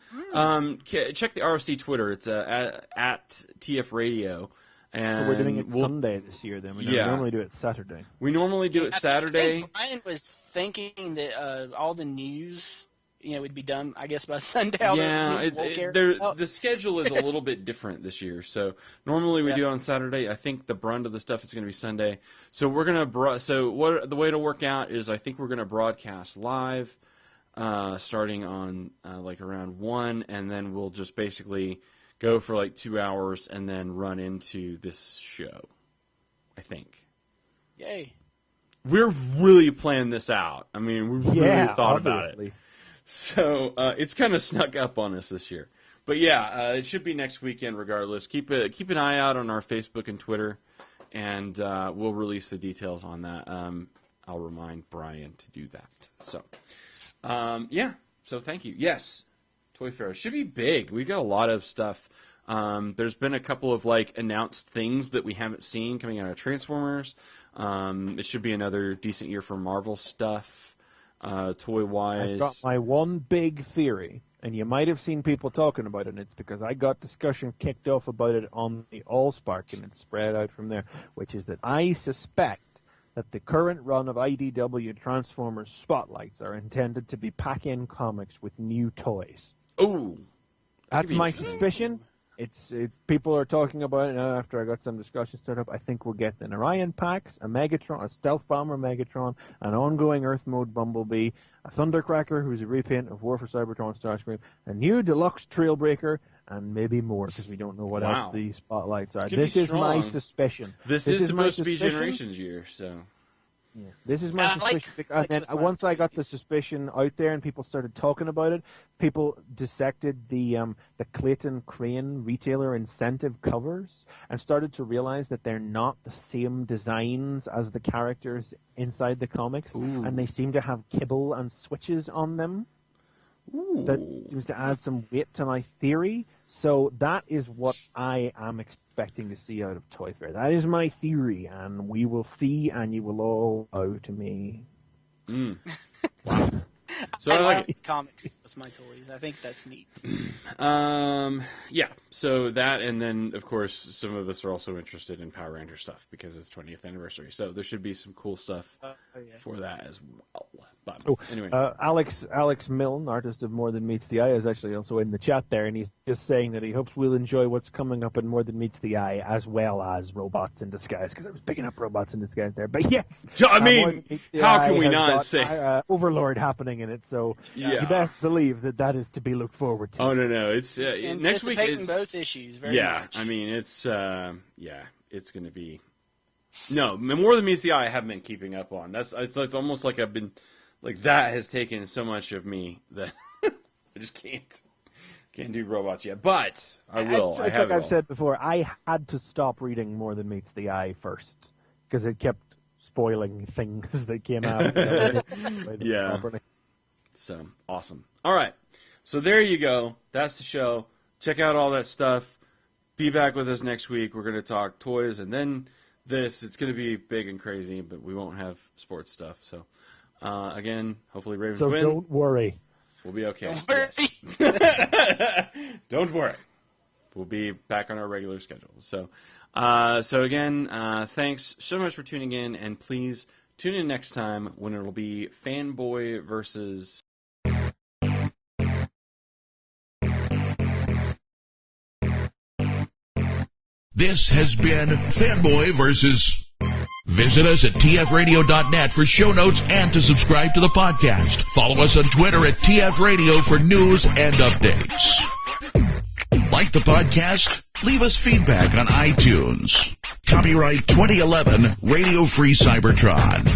Speaker 2: Check the RFC Twitter. It's at TF Radio. And
Speaker 3: so we're doing it Sunday this year, then. We normally do it Saturday.
Speaker 2: We normally do it Saturday.
Speaker 4: I think Brian was thinking that all the news, would be done, I guess, by Sunday.
Speaker 2: The schedule is a little bit different this year. So normally we do it on Saturday. I think the brunt of the stuff is going to be Sunday. So we're going to the way to work out is I think we're going to broadcast live, starting on like around 1, and then we'll just basically go for like 2 hours and then run into this show, I think.
Speaker 4: Yay.
Speaker 2: We're really planning this out. I mean, we really thought about it. So it's kind of snuck up on us this year. But yeah, it should be next weekend regardless. Keep an eye out on our Facebook and Twitter, and we'll release the details on that. I'll remind Brian to do that. So, so thank you. Yes. Toy Fair should be big. We've got a lot of stuff. There's been a couple of announced things that we haven't seen coming out of Transformers. It should be another decent year for Marvel stuff, toy-wise.
Speaker 3: I've got my one big theory, and you might have seen people talking about it, and it's because I got discussion kicked off about it on the AllSpark, and it spread out from there, which is that I suspect that the current run of IDW Transformers Spotlights are intended to be pack-in comics with new toys.
Speaker 2: Oh,
Speaker 3: that's my suspicion. People are talking about it now after I got some discussion started up. I think we'll get an Orion Pax, a Megatron, a Stealth Bomber Megatron, an ongoing Earth Mode Bumblebee, a Thundercracker, who's a repaint of War for Cybertron Starscream, a new deluxe Trailbreaker, and maybe more, because we don't know what else the spotlights are. This is my suspicion.
Speaker 2: This is supposed to be Generations year, so...
Speaker 3: Yeah. This is my suspicion. And then once I got the suspicion out there and people started talking about it, people dissected the Clayton Crane retailer incentive covers and started to realize that they're not the same designs as the characters inside the comics, and they seem to have kibble and switches on them. That seems to add some weight to my theory. So that is what I am expecting to see out of Toy Fair. That is my theory, and we will see, and you will all owe to me.
Speaker 4: So I like comics with my toys. I think that's neat.
Speaker 2: Yeah. So that, and then of course some of us are also interested in Power Ranger stuff because it's 20th anniversary. So there should be some cool stuff for that as well. But anyway,
Speaker 3: Alex Milne, artist of More Than Meets the Eye, is actually also in the chat there, and he's just saying that he hopes we'll enjoy what's coming up in More Than Meets the Eye, as well as Robots in Disguise, because I was picking up Robots in Disguise there. But yes,
Speaker 2: I mean, how can we not say
Speaker 3: Overlord happening in it? So you best believe that is to be looked forward to.
Speaker 2: Oh no, it's next week.
Speaker 4: Anticipating both issues very much.
Speaker 2: I mean, it's going to be. No, More Than Meets the Eye I haven't been keeping up on. It's almost like I've been. Like, that has taken so much of me that I just can't do robots yet. But I will.
Speaker 3: Like I've said before, I had to stop reading More Than Meets the Eye first because it kept spoiling things that came out.
Speaker 2: Properly. So, awesome. All right. So there you go. That's the show. Check out all that stuff. Be back with us next week. We're going to talk toys and then this. It's going to be big and crazy, but we won't have sports stuff. So. Again, hopefully Ravens win.
Speaker 3: So don't worry.
Speaker 2: We'll be okay. Yes. Don't worry. We'll be back on our regular schedule. So again, thanks so much for tuning in, and please tune in next time when it'll be Fanboy Versus.
Speaker 1: This has been Fanboy Versus. Visit us at tfradio.net for show notes and to subscribe to the podcast. Follow us on Twitter at tfradio for news and updates. Like the podcast? Leave us feedback on iTunes. Copyright 2011 Radio Free Cybertron.